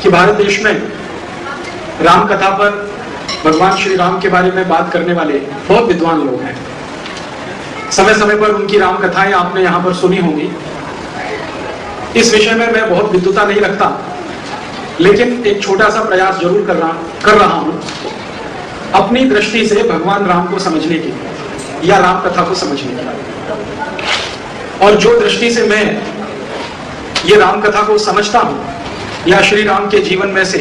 कि भारत देश में राम कथा पर भगवान श्री राम के बारे में बात करने वाले बहुत विद्वान लोग हैं। समय समय पर उनकी राम कथाएं आपने यहाँ पर सुनी होंगी। इस विषय में मैं बहुत विद्वता नहीं रखता, लेकिन एक छोटा सा प्रयास जरूर कर रहा हूँ अपनी दृष्टि से भगवान राम को समझने की या राम कथा को समझने की। और जो दृष्टि से मैं ये राम कथा को समझता हूँ या श्री राम के जीवन में से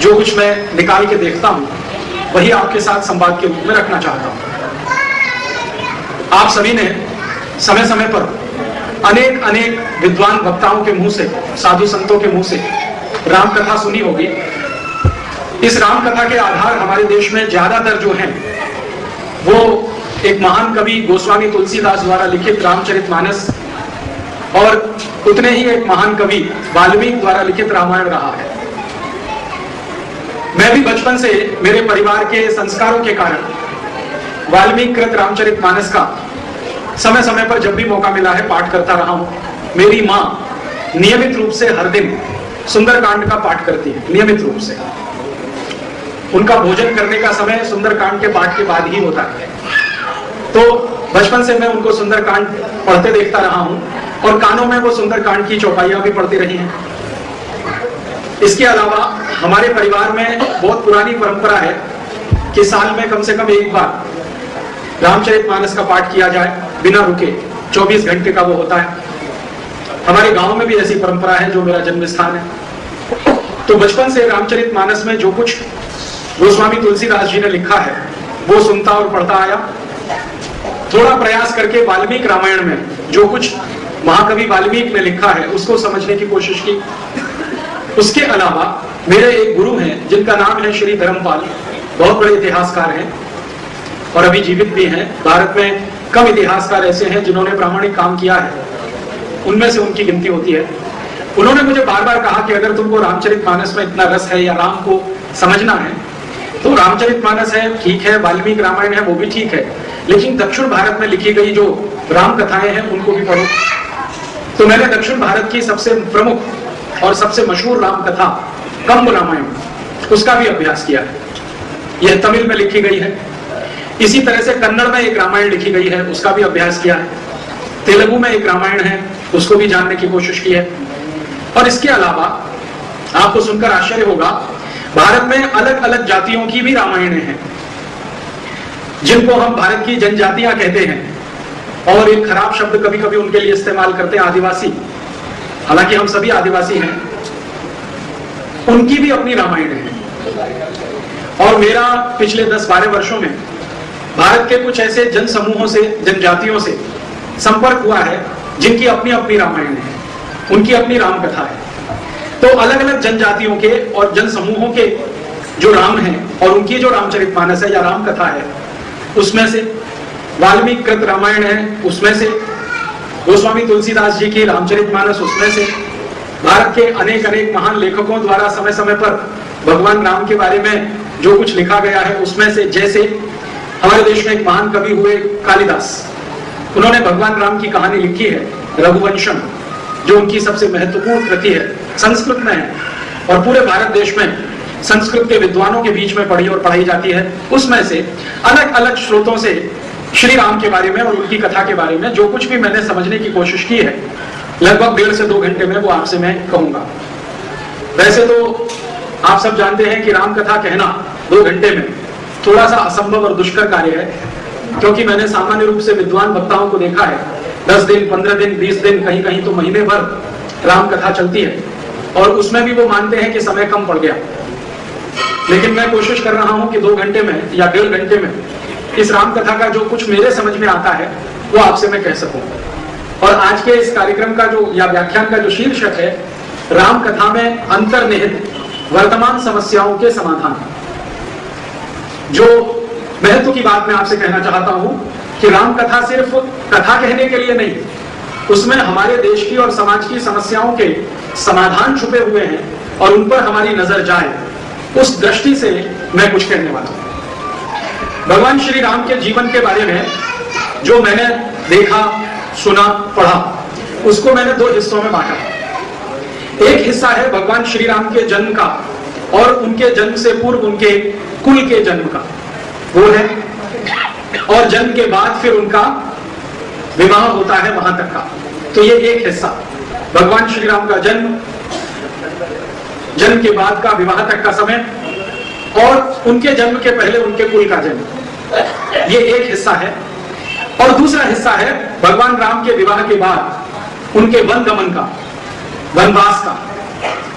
जो कुछ मैं निकाल के देखता हूँ, वही आपके साथ संवाद के रूप में रखना चाहता हूँ। आप सभी ने समय समय पर अनेक अनेक विद्वान वक्ताओं के मुंह से, साधु संतों के मुंह से राम कथा सुनी होगी। इस राम कथा के आधार हमारे देश में ज्यादातर जो हैं वो एक महान कवि गोस्वामी तुलसीदास द्वारा लिखित रामचरितमानस और उतने ही एक महान कवि वाल्मीकि द्वारा लिखित रामायण रहा है। मैं भी बचपन से मेरे परिवार के संस्कारों के कारण वाल्मीकि कृत रामचरितमानस का समय समय पर जब भी मौका मिला है पाठ करता रहा हूं। मेरी माँ नियमित रूप से हर दिन सुंदरकांड का पाठ करती है, नियमित रूप से। उनका भोजन करने का समय सुंदरकांड के पाठ के बाद ही होता है। तो बचपन से मैं उनको सुंदरकांड पढ़ते देखता रहा हूं और कानों में वो सुंदरकांड की चौपाइयां भी पढ़ती रही हैं। इसके अलावा हमारे परिवार में बहुत पुरानी परंपरा है कि साल में कम से कम एक बार रामचरितमानस का पाठ किया जाए बिना रुके। 24 घंटे का वो होता है। हमारे गांव में भी ऐसी परंपरा है, जो मेरा जन्म स्थान है। तो बचपन से रामचरितमानस में जो कुछ गोस्वामी तुलसीदास जी ने लिखा है वो सुनता और पढ़ता आया। थोड़ा प्रयास करके वाल्मीकि रामायण में जो कुछ महाकवि वाल्मीकि ने लिखा है उसको समझने की कोशिश की। उसके अलावा मेरे एक गुरु हैं जिनका नाम है श्री धर्मपाल, बहुत बड़े इतिहासकार हैं और अभी जीवित भी हैं। भारत में कम इतिहासकार ऐसे हैं जिन्होंने प्रामाणिक काम किया है, उनमें से उनकी गिनती होती है। उन्होंने मुझे बार बार कहा कि अगर तुमको रामचरितमानस में इतना रस है या राम को समझना है तो रामचरितमानस है, ठीक है, वाल्मीकि रामायण है, वो भी ठीक है, लेकिन दक्षिण भारत में लिखी गई जो राम कथाएं हैं उनको भी पढ़ो। तो मैंने दक्षिण भारत की सबसे प्रमुख और सबसे मशहूर राम कथा कंब रामायण, उसका भी अभ्यास किया है। यह तमिल में लिखी गई है। इसी तरह से कन्नड़ में एक रामायण लिखी गई है, उसका भी अभ्यास किया है। तेलुगु में एक रामायण है, उसको भी जानने की कोशिश की है। और इसके अलावा आपको सुनकर आश्चर्य होगा, भारत में अलग अलग जातियों की भी रामायणें हैं, जिनको हम भारत की जनजातियां कहते हैं और एक खराब शब्द कभी कभी उनके लिए इस्तेमाल करते हैं, आदिवासी। हालांकि हम सभी आदिवासी हैं। उनकी भी अपनी रामायणें हैं। और मेरा पिछले 10-12 वर्षों में भारत के कुछ ऐसे जन समूहों से, जनजातियों से संपर्क हुआ है जिनकी अपनी अपनी रामायण है, उनकी अपनी राम कथा है। तो अलग अलग जनजातियों के और जन समूहों के जो राम हैं और उनकी जो रामचरितमानस है या राम कथा है, उसमें से वाल्मीकि कृत रामायण है, उसमें से गोस्वामी तुलसीदास जी की रामचरितमानस, उसमें से भारत के अनेक अनेक महान लेखकों द्वारा समय समय पर भगवान राम के बारे में जो कुछ लिखा गया है उसमें से, जैसे हमारे देश में एक महान कवि हुए कालिदास, उन्होंने भगवान राम की कहानी लिखी है रघुवंशम, जो उनकी सबसे महत्वपूर्ण कृति है, संस्कृत में है और पूरे भारत देश में संस्कृत के विद्वानों के बीच में पढ़ी और पढ़ाई जाती है। उसमें से अलग अलग स्रोतों से श्री राम के बारे में और उनकी कथा के बारे में जो कुछ भी मैंने समझने की कोशिश की है, लगभग 1.5 से 2 घंटे में वो आपसे मैं कहूंगा। वैसे तो आप सब जानते हैं कि राम कथा कहना 2 घंटे में थोड़ा सा असंभव और दुष्कर कार्य है, क्योंकि मैंने सामान्य रूप से विद्वान वक्ताओं को देखा है 10 दिन, 15 दिन, 20 दिन, कहीं कहीं तो महीने भर राम कथा चलती है और उसमें भी वो मानते हैं कि समय कम पड़ गया। लेकिन मैं कोशिश कर रहा हूं कि 2 घंटे में या 1.5 घंटे में इस राम कथा का जो कुछ मेरे समझ में आता है वो आपसे मैं कह सकूं। और आज के इस कार्यक्रम का जो या व्याख्यान का जो शीर्षक है, राम कथा में अंतर्निहित वर्तमान समस्याओं के समाधान। जो महत्व की बात मैं आपसे कहना चाहता हूं कि राम कथा सिर्फ कथा कहने के लिए नहीं, उसमें हमारे देश की और समाज की समस्याओं के समाधान छुपे हुए हैं और उन पर हमारी नजर जाए, उस दृष्टि से मैं कुछ कहने वाला हूं। भगवान श्री राम के जीवन के बारे में जो मैंने देखा, सुना, पढ़ा, उसको मैंने 2 हिस्सों में बांटा। एक हिस्सा है भगवान श्री राम के जन्म का और उनके जन्म से पूर्व उनके कुल के जन्म का, वो है, और जन्म के बाद फिर उनका विवाह होता है वहां तक का। तो ये एक हिस्सा भगवान श्री राम का जन्म, जन्म के बाद का विवाह तक का समय, और उनके जन्म के पहले उनके कुल का जन्म, ये एक हिस्सा है। और दूसरा हिस्सा है भगवान राम के विवाह के बाद उनके वन गमन का, वनवास का,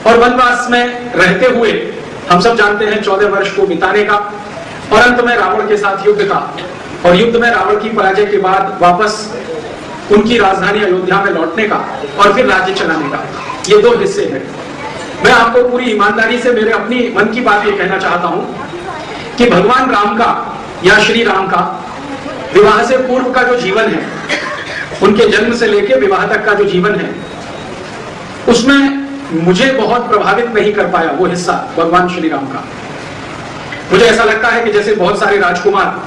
और वनवास में रहते हुए हम सब जानते हैं 14 वर्ष को बिताने का, और अंत में रावण के साथ युद्ध का, और युद्ध में रावण की पराजय के बाद वापस उनकी राजधानी अयोध्या में लौटने का, और फिर राज्य चलाने का। ये दो हिस्से हैं। मैं आपको पूरी ईमानदारी से मेरे अपनी मन की बात ये कहना चाहता हूं कि भगवान राम का या श्री राम का विवाह से पूर्व का जो जीवन है, उनके जन्म से लेकर विवाह तक का जो जीवन है, उसमें मुझे बहुत प्रभावित नहीं कर पाया वो हिस्सा भगवान श्री राम का। मुझे ऐसा लगता है कि जैसे बहुत सारे राजकुमार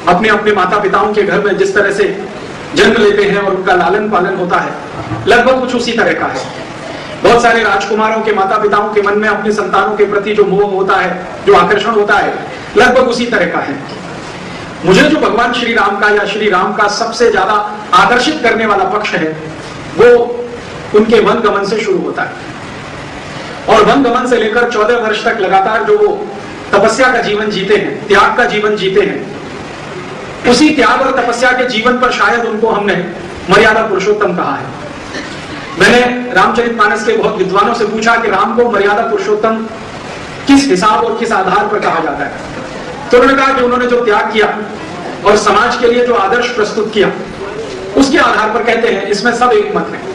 अपने अपने माता पिताओं के घर में जिस तरह से जन्म लेते हैं और उनका लालन पालन होता है, लगभग कुछ उसी तरह का है। बहुत सारे राजकुमारों के माता पिताओं के मन में अपने संतानों के प्रति जो मोह होता है, जो आकर्षण होता है, लगभग उसी तरह का है। मुझे जो भगवान श्री राम का या श्री राम का सबसे ज्यादा आकर्षित करने वाला पक्ष है, वो उनके वन गमन से शुरू होता है, और वन गमन से लेकर 14 वर्ष तक लगातार जो वो तपस्या का जीवन जीते हैं, त्याग का जीवन जीते हैं, उसी त्याग और तपस्या के जीवन पर शायद उनको हमने मर्यादा पुरुषोत्तम कहा है। मैंने रामचरितमानस के बहुत विद्वानों से पूछा कि राम को मर्यादा पुरुषोत्तम किस हिसाब और किस आधार पर कहा जाता है, तो उन्होंने कहा कि उन्होंने जो त्याग किया और समाज के लिए जो आदर्श प्रस्तुत किया, उसके आधार पर कहते हैं। इसमें सब एक मत है।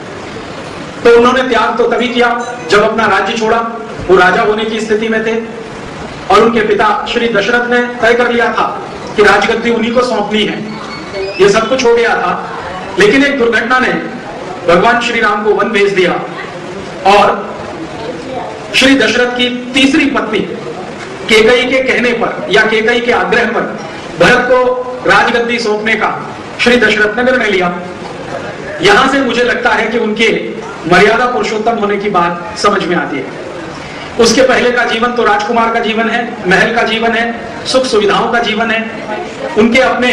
तो उन्होंने त्याग तो तभी किया जब अपना राज्य छोड़ा, वो राजा होने की स्थिति में थे, और उनके पिता श्री दशरथ ने तय कर लिया था कि राजगद्दी उन्हीं को सौंपनी है। ये सब कुछ हो गया था, लेकिन एक दुर्घटना ने भगवान श्री राम को वन भेज दिया, और श्री दशरथ की तीसरी पत्नी केकई के कहने पर या केकई के आग्रह पर भरत को राजगद्दी सौंपने का श्री दशरथ ने निर्णय लिया। यहां से मुझे लगता है कि उनके मर्यादा पुरुषोत्तम होने की बात समझ में आती है। उसके पहले का जीवन तो राजकुमार का जीवन है, महल का जीवन है, सुख सुविधाओं का जीवन है, उनके अपने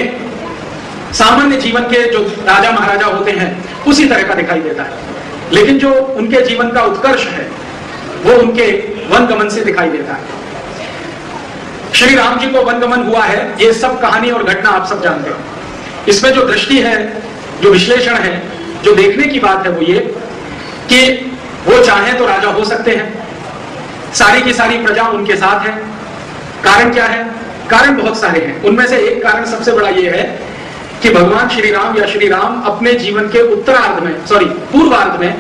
सामान्य जीवन के जो राजा महाराजा होते हैं उसी तरह का दिखाई देता है। लेकिन जो उनके जीवन का उत्कर्ष है वो उनके वन गमन से दिखाई देता है। श्री राम जी को वन गमन हुआ है, ये सब कहानी और घटना आप सब जानते हैं। इसमें जो दृष्टि है, जो विश्लेषण है, जो देखने की बात है, वो ये कि वो चाहे तो राजा हो सकते हैं, सारी की सारी प्रजा उनके साथ है। कारण क्या है? कारण बहुत सारे हैं। उनमें से एक कारण सबसे बड़ा ये है कि भगवान श्री राम या श्री राम अपने जीवन के उत्तरार्ध में, पूर्वार्ध में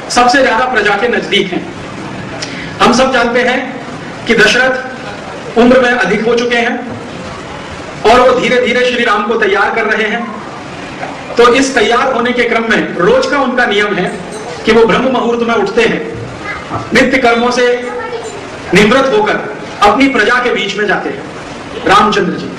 सबसे ज्यादा प्रजा के नजदीक हैं। हम सब जानते हैं कि दशरथ उम्र में अधिक हो चुके हैं और वो धीरे धीरे श्री राम को तैयार कर रहे हैं। तो इस तैयार होने के क्रम में रोज का उनका नियम है कि वो ब्रह्म मुहूर्त में उठते हैं, नित्य कर्मों से निवृत्त होकर अपनी प्रजा के बीच में जाते हैं। रामचंद्र जी,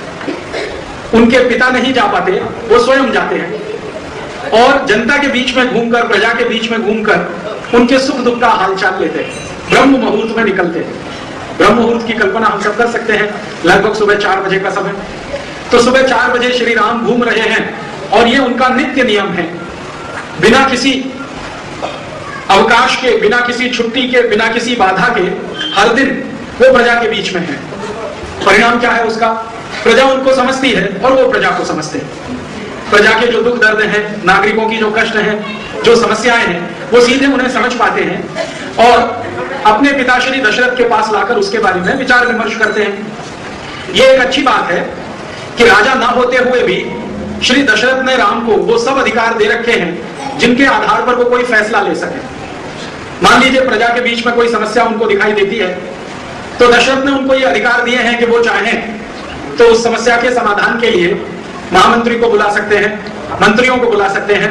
उनके पिता नहीं जा पाते, वो स्वयं जाते हैं और जनता के बीच में घूमकर, प्रजा के बीच में घूमकर उनके सुख दुख का हालचाल लेते हैं। ब्रह्म मुहूर्त में निकलते हैं। ब्रह्म मुहूर्त की कल्पना हम सब कर सकते हैं, लगभग सुबह 4 बजे का समय। तो सुबह 4 बजे श्री राम घूम रहे हैं और ये उनका नित्य नियम है। बिना किसी अवकाश के, बिना किसी छुट्टी के, बिना किसी बाधा के हर दिन वो प्रजा के बीच में है। परिणाम क्या है उसका? प्रजा उनको समझती है और वो प्रजा को समझते हैं। प्रजा के जो दुख दर्द हैं, नागरिकों की जो कष्ट हैं, जो समस्याएं हैं, वो सीधे उन्हें समझ पाते हैं और अपने पिता श्री दशरथ के पास लाकर उसके बारे में विचार विमर्श करते हैं। ये एक अच्छी बात है कि राजा ना होते हुए भी श्री दशरथ ने राम को वो सब अधिकार दे रखे हैं जिनके आधार पर वो कोई फैसला ले सके। मान लीजिए प्रजा के बीच में कोई समस्या उनको दिखाई देती है, तो दशरथ ने उनको ये अधिकार दिए हैं कि वो चाहें तो उस समस्या के समाधान के लिए महामंत्री को बुला सकते हैं, मंत्रियों को बुला सकते हैं,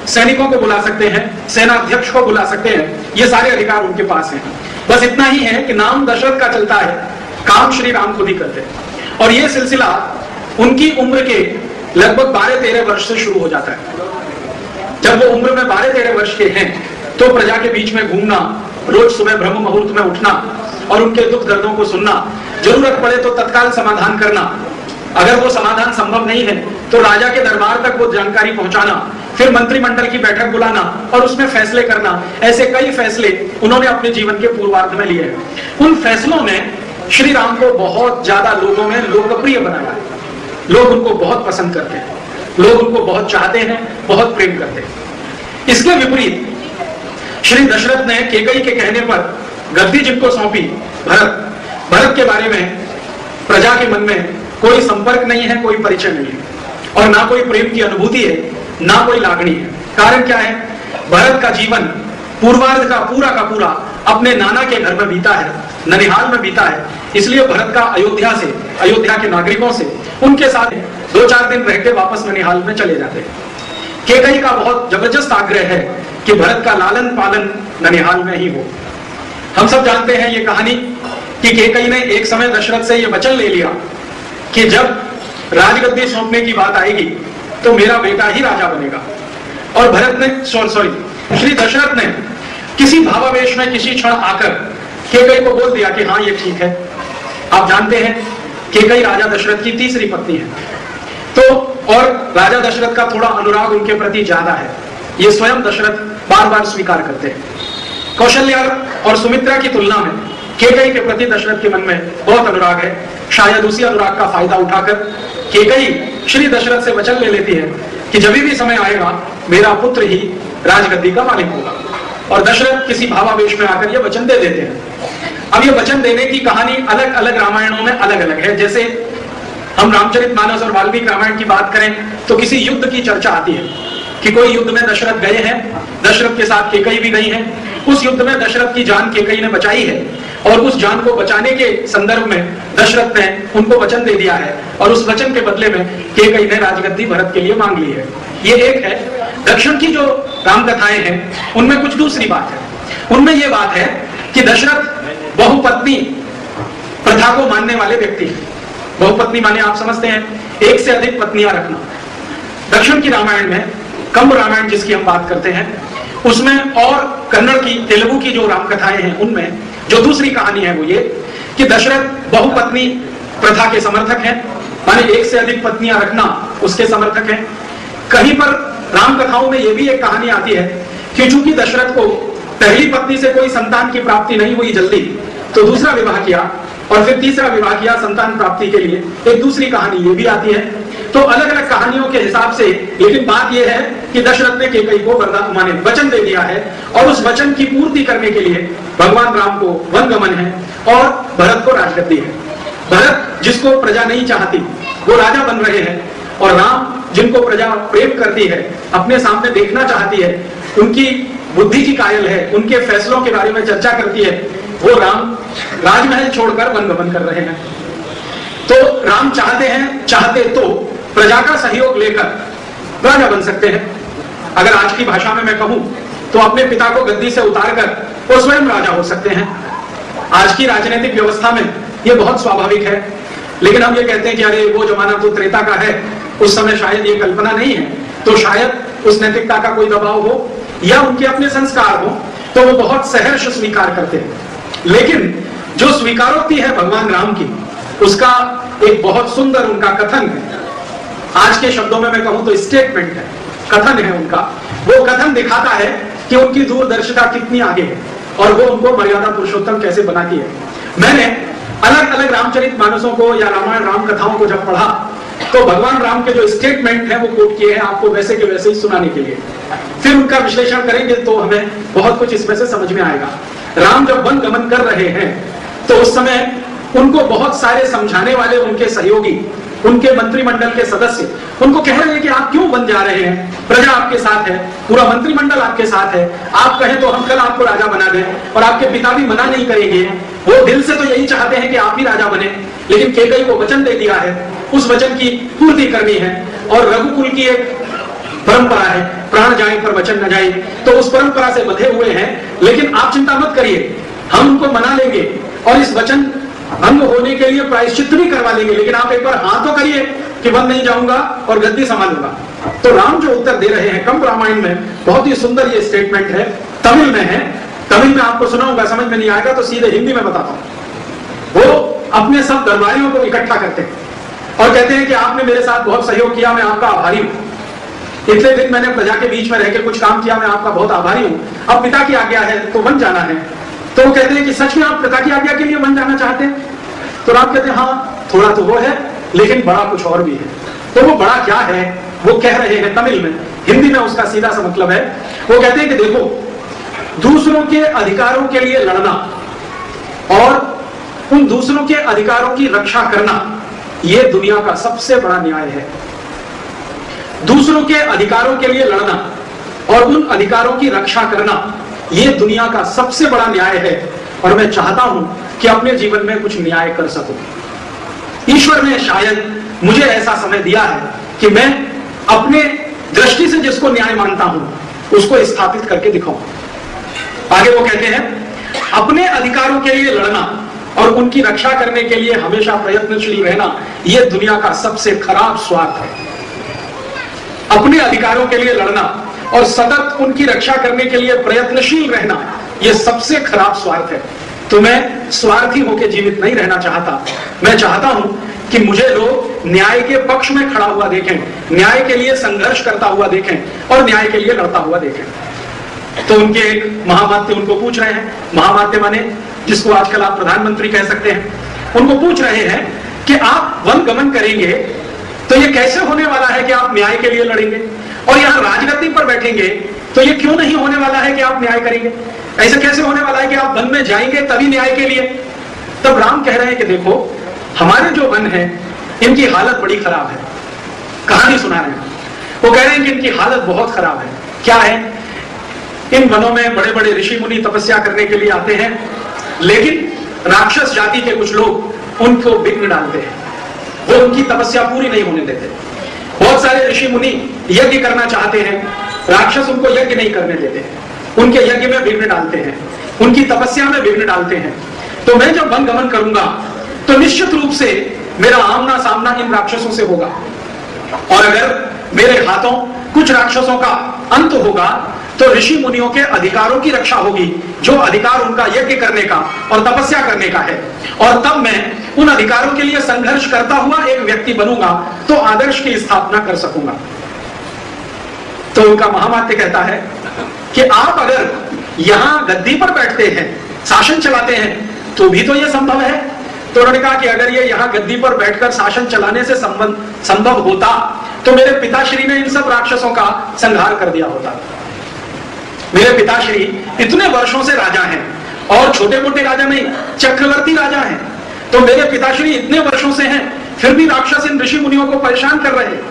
सैनिकों को बुला सकते हैं, सेनाध्यक्ष को बुला सकते हैं। ये सारे अधिकार उनके पास हैं। बस इतना ही है कि नाम दशरथ का चलता है, काम श्री राम खुद ही करते हैं। और ये सिलसिला उनकी उम्र के लगभग 12-13 वर्ष से शुरू हो जाता है। जब वो उम्र में 12-13 वर्ष के हैं तो प्रजा के बीच में घूमना रोज सुबह ब्रह्म मुहूर्त में उठना और उनके दुख दर्दों को सुनना, जरूरत पड़े तो तत्काल समाधान करना, अगर वो समाधान संभव नहीं है तो राजा के दरबार तक वो जानकारी पहुंचाना, फिर मंत्रिमंडल की बैठक बुलाना और उसमें फैसले करना। ऐसे कई फैसले उन्होंने अपने जीवन के पूर्वार्ध में लिए हैं। उन फैसलों ने श्री राम को बहुत ज्यादा लोगों में लोकप्रिय बनाया है। लोग उनको बहुत पसंद करते हैं, लोग उनको बहुत चाहते हैं, बहुत प्रेम करते हैं। इसके विपरीत श्री दशरथ ने कैकेयी के कहने पर गद्दी जिनको सौंपी, भरत के बारे में प्रजा के मन में कोई संपर्क नहीं है, कोई परिचय नहीं है और ना कोई प्रेम की अनुभूति है, ना कोई लागणी है। कारण क्या है? भरत का जीवन पूर्वार्ध का पूरा अपने नाना के घर में बीता है, ननिहाल में बीता है। इसलिए भरत का अयोध्या के नागरिकों से, उनके साथ 2-4 दिन रह के वापस ननिहाल में चले जाते हैं। कैकेयी का बहुत जबरदस्त आग्रह है कि भरत का लालन पालन ननिहाल में ही हो। हम सब जानते हैं ये कहानी कि कैकेयी ने एक समय दशरथ से ये वचन ले लिया कि जब राजगद्दी सौंपने की बात आएगी तो मेरा बेटा ही राजा बनेगा। और भरत ने श्री दशरथ ने किसी भावावेश में किसी क्षण आकर कैकेयी को बोल दिया कि हाँ ये ठीक है। आप जानते हैं कैकेयी राजा दशरथ की तीसरी पत्नी है, तो और राजा दशरथ का थोड़ा अनुराग उनके प्रति ज्यादा है, ये स्वयं दशरथ बार बार स्वीकार करते हैं। कौशल्या और सुमित्रा की तुलना में कैकेयी के प्रति दशरथ के मन में बहुत अनुराग है। शायद उसी अनुराग का फायदा उठाकर कैकेयी श्री दशरथ से वचन ले लेती है कि जब भी समय आएगा मेरा पुत्र ही राजगद्दी का मालिक होगा। और दशरथ किसी भावावेश में आकर यह वचन दे देते हैं। अब ये वचन देने की कहानी अलग अलग रामायणों में अलग अलग है। जैसे हम रामचरितमानस और वाल्मीकि रामायण की बात करें तो किसी युद्ध की चर्चा आती है कि कोई युद्ध में दशरथ गए हैं, दशरथ के साथ कैकेयी भी गई है। उस युद्ध में दशरथ की जान कैकेयी ने बचाई है और उस जान को बचाने के संदर्भ में दशरथ ने उनको वचन दे दिया है और उस वचन के बदले में कैकेयी ने राजगद्दी भरत के लिए मांग ली है। ये एक है। दक्षिण की जो राम कथाएं हैं उनमें कुछ दूसरी बात है। उनमें यह बात है कि दशरथ बहुपत्नी प्रथा को मानने वाले व्यक्ति हैं। बहुपत्नी माने आप समझते हैं एक से अधिक पत्नियां रखना। दक्षिण की रामायण में, कंब रामायण जिसकी हम बात करते हैं, उसमें और कन्नड़ की, तेलुगु की जो राम कथाएं हैं उनमें जो दूसरी कहानी है वो ये कि दशरथ बहुपत्नी प्रथा के समर्थक हैं, माने एक से अधिक पत्नियां रखना उसके समर्थक हैं। कहीं पर राम कथाओं में ये भी एक कहानी आती है कि चूंकि दशरथ को पहली पत्नी से कोई संतान की प्राप्ति नहीं हुई जल्दी, तो दूसरा विवाह किया और फिर तीसरा विवाह किया संतान प्राप्ति के लिए। एक दूसरी कहानी ये भी आती है। तो अलग अलग कहानियों के हिसाब से, लेकिन बात यह है कि दशरथ ने कैकेयी को माने वचन दे दिया है और उस वचन की पूर्ति करने के लिए भगवान राम को वनगमन है और भरत को राजगद्दी है। भरत जिसको प्रजा नहीं चाहती वो राजा बन रहे हैं और राम जिनको प्रजा प्रेम करती है, अपने सामने देखना चाहती है, उनकी बुद्धि की कायल है, उनके फैसलों के बारे में चर्चा करती है, वो राम राजमहल छोड़कर वनगमन कर रहे हैं। तो राम चाहते तो प्रजा का सहयोग लेकर राजा बन सकते हैं। अगर आज की भाषा में मैं कहूं तो अपने पिता को गद्दी से उतारकर वो स्वयं राजा हो सकते हैं। आज की राजनीतिक व्यवस्था में ये बहुत स्वाभाविक है, लेकिन हम ये कहते हैं कि अरे वो जमाना तो त्रेता का है, उस समय शायद ये कल्पना नहीं है, तो शायद उस नैतिकता का कोई दबाव हो या उनके अपने संस्कार हो, तो वो बहुत सहर्ष स्वीकार करते हैं। लेकिन जो स्वीकारोक्ति है भगवान राम की, उसका एक बहुत सुंदर उनका कथन है। आज के शब्दों में मैं कहूं तो स्टेटमेंट है, कथन है उनका। वो कथन दिखाता है कि उनकी दूरदर्शिता कितनी आगे है और वो उनको मर्यादा पुरुषोत्तम कैसे बनाती है। मैंने अलग अलग रामचरितमानसों को या रामायण राम कथाओं को जब पढ़ा तो भगवान राम के जो स्टेटमेंट है वो कोट किए हैं आपको वैसे के वैसे ही सुनाने के लिए। फिर उनका विश्लेषण करेंगे तो हमें बहुत कुछ इसमें से समझ में आएगा। राम जब वन गमन कर रहे हैं तो उस समय उनको बहुत सारे समझाने वाले उनके सहयोगी, उनके मंत्रिमंडल के सदस्य उनको कह रहे हैं कि आप क्यों बन जा रहे हैं, प्रजा आपके साथ है, पूरा मंत्रिमंडल आपके साथ है, आप कहें तो हम कल आपको राजा बना दें। और आपके पिता भी मना नहीं करेंगे, वो दिल से तो यही चाहते हैं कि आप ही राजा बने, लेकिन कैकेयी को वचन दे दिया है, उस वचन की पूर्ति करनी है। और रघुकुल की एक परंपरा है, प्राण जाए पर वचन न जाए, तो उस परंपरा से बंधे हुए हैं। लेकिन आप चिंता मत करिए, हम उनको मना लेंगे और इस वचन भंग होने के लिए प्रायश्चित भी करवा लेंगे, लेकिन आप एक बार हाँ तो करिए कि वन नहीं जाऊंगा और गद्दी संभालूंगा। तो राम जो उत्तर दे रहे हैं कंब रामायण में, बहुत ही सुंदर ये स्टेटमेंट है, तमिल में है तमिल में आपको सुनाऊंगा, समझ में नहीं आएगा तो सीधे हिंदी में बताता हूं। वो अपने सब दरबारियों को इकट्ठा करते हैं और कहते हैं कि आपने मेरे साथ बहुत सहयोग किया, मैं आपका आभारी हूं। इतने दिन मैंने प्रजा के बीच में रहकर कुछ काम किया, मैं आपका बहुत आभारी हूं। अब पिता की आज्ञा है तो वन जाना है। तो वो कहते हैं कि सच में आप पिता की आज्ञा के लिए वन जाना चाहते हैं? तो राम कहते हैं हाँ, थोड़ा तो वो है, लेकिन बड़ा कुछ और भी है। तो वो बड़ा क्या है वो कह रहे हैं तमिल में, हिंदी में उसका सीधा सा मतलब है। वो कहते हैं कि देखो, दूसरों के अधिकारों के लिए लड़ना और उन दूसरों के अधिकारों की रक्षा करना, यह दुनिया का सबसे बड़ा न्याय है। दूसरों के अधिकारों के लिए लड़ना और उन अधिकारों की रक्षा करना, यह दुनिया का सबसे बड़ा न्याय है। और मैं चाहता हूं कि अपने जीवन में कुछ न्याय कर सकूं। ईश्वर ने शायद मुझे ऐसा समय दिया है कि मैं अपने दृष्टि से जिसको न्याय मानता हूं उसको स्थापित करके दिखाऊं। आगे वो कहते हैं, अपने अधिकारों के लिए लड़ना और उनकी रक्षा करने के लिए हमेशा प्रयत्नशील रहना, यह दुनिया का सबसे खराब स्वार्थ है। अपने अधिकारों के लिए लड़ना और सतत उनकी रक्षा करने के लिए प्रयत्नशील रहना, यह सबसे खराब स्वार्थ है। तो मैं स्वार्थी होकर जीवित नहीं रहना चाहता। मैं चाहता हूं कि मुझे लोग न्याय के पक्ष में खड़ा हुआ देखें, न्याय के लिए संघर्ष करता हुआ देखें और न्याय के लिए लड़ता हुआ देखें। तो उनके एक महामात्य उनको पूछ रहे हैं, महामात्य माने जिसको आजकल आप प्रधानमंत्री कह सकते हैं, उनको पूछ रहे हैं कि आप वन गमन करेंगे तो ये कैसे होने वाला है कि आप न्याय के लिए लड़ेंगे, और यहां राजगद्दी पर बैठेंगे तो ये क्यों नहीं होने वाला है कि आप न्याय करेंगे? ऐसे कैसे होने वाला है कि आप वन में जाएंगे तभी न्याय के लिए? तब राम कह रहे हैं कि देखो, हमारे जो वन है इनकी हालत बड़ी खराब है। कहानी सुना रहे हैं, वो कह रहे हैं कि इनकी हालत बहुत खराब है। क्या है? इन वनों में बड़े बड़े ऋषि मुनि तपस्या करने के लिए आते हैं, लेकिन राक्षस जाति के कुछ लोग उनको विघ्न डालते हैं, वो उनकी तपस्या पूरी नहीं होने देते। बहुत सारे ऋषि मुनि यज्ञ करना चाहते हैं, राक्षस उनको यज्ञ नहीं करने देते, उनके यज्ञ में विघ्न डालते हैं, उनकी तपस्या में विघ्न डालते हैं। तो मैं जब वन गमन करूंगा तो निश्चित रूप से मेरा आमना सामना इन राक्षसों से होगा, और अगर मेरे हाथों कुछ राक्षसों का अंत होगा तो ऋषि मुनियों के अधिकारों की रक्षा होगी, जो अधिकार उनका यज्ञ करने का और तपस्या करने का है। और तब मैं उन अधिकारों के लिए संघर्ष करता हुआ एक व्यक्ति बनूंगा, तो आदर्श की स्थापना कर सकूंगा। तो उनका महामात्य कहता है कि आप अगर यहां गद्दी पर बैठते हैं, शासन चलाते हैं, तो भी तो यह संभव है। तो उन्होंने कहा कि अगर ये यहां गद्दी पर बैठकर शासन चलाने से संभव होता तो मेरे पिताश्री ने इन सब राक्षसों का संहार कर दिया होता। मेरे पिताश्री इतने वर्षों से राजा हैं, और छोटे मोटे राजा नहीं, चक्रवर्ती राजा हैं। तो मेरे पिताश्री इतने वर्षों से हैं, फिर भी राक्षस इन ऋषि मुनियों को परेशान कर रहे हैं।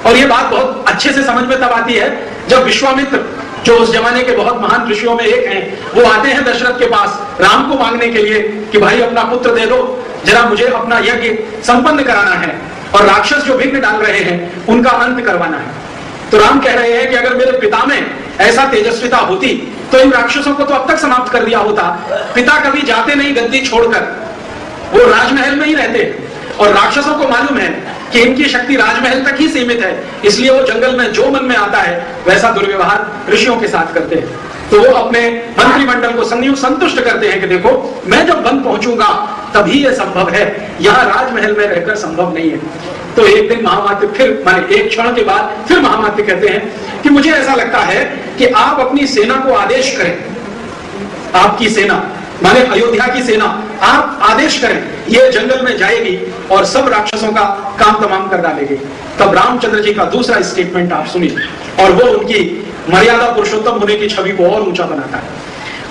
और ये बात बहुत अच्छे से समझ में तब आती है जब विश्वामित्र, जो उस जमाने के बहुत महान ऋषियों में एक हैं, वो आते हैं दशरथ के पास राम को मांगने के लिए कि भाई अपना पुत्र दे दो, जरा मुझे अपना यज्ञ संपन्न कराना है और राक्षस जो विघ्न डाल रहे हैं उनका अंत करवाना है। तो राम कह रहे हैं कि अगर मेरे पिता में ऐसा तेजस्विता होती तो इन राक्षसों को तो अब तक समाप्त कर दिया होता। पिता कभी जाते नहीं गद्दी छोड़कर, वो राजमहल में ही रहते, और राक्षसों को मालूम है कि इनकी शक्ति राजमहल तक ही सीमित है, इसलिए वो जंगल में जो मन में आता है वैसा दुर्व्यवहार ऋषियों के साथ करते हैं। तो वो अपने मंत्रिमंडल को संतुष्ट करते हैं कि देखो, मैं जब वन पहुंचूंगा तभी ये संभव है, यहाँ राजमहल में रहकर संभव नहीं है। तो एक दिन महामात्य फिर, माने एक क्षण के बाद फिर महामात्य कहते हैं कि मुझे ऐसा लगता है कि आप अपनी सेना को आदेश करें, आपकी सेना माने अयोध्या की सेना, आप आदेश करें, ये जंगल में जाएगी और सब राक्षसों का काम तमाम कर डालेगी। तब रामचंद्र जी का दूसरा स्टेटमेंट आप सुनिए, और वो उनकी मर्यादा पुरुषोत्तम होने की छवि को और ऊंचा बनाता है।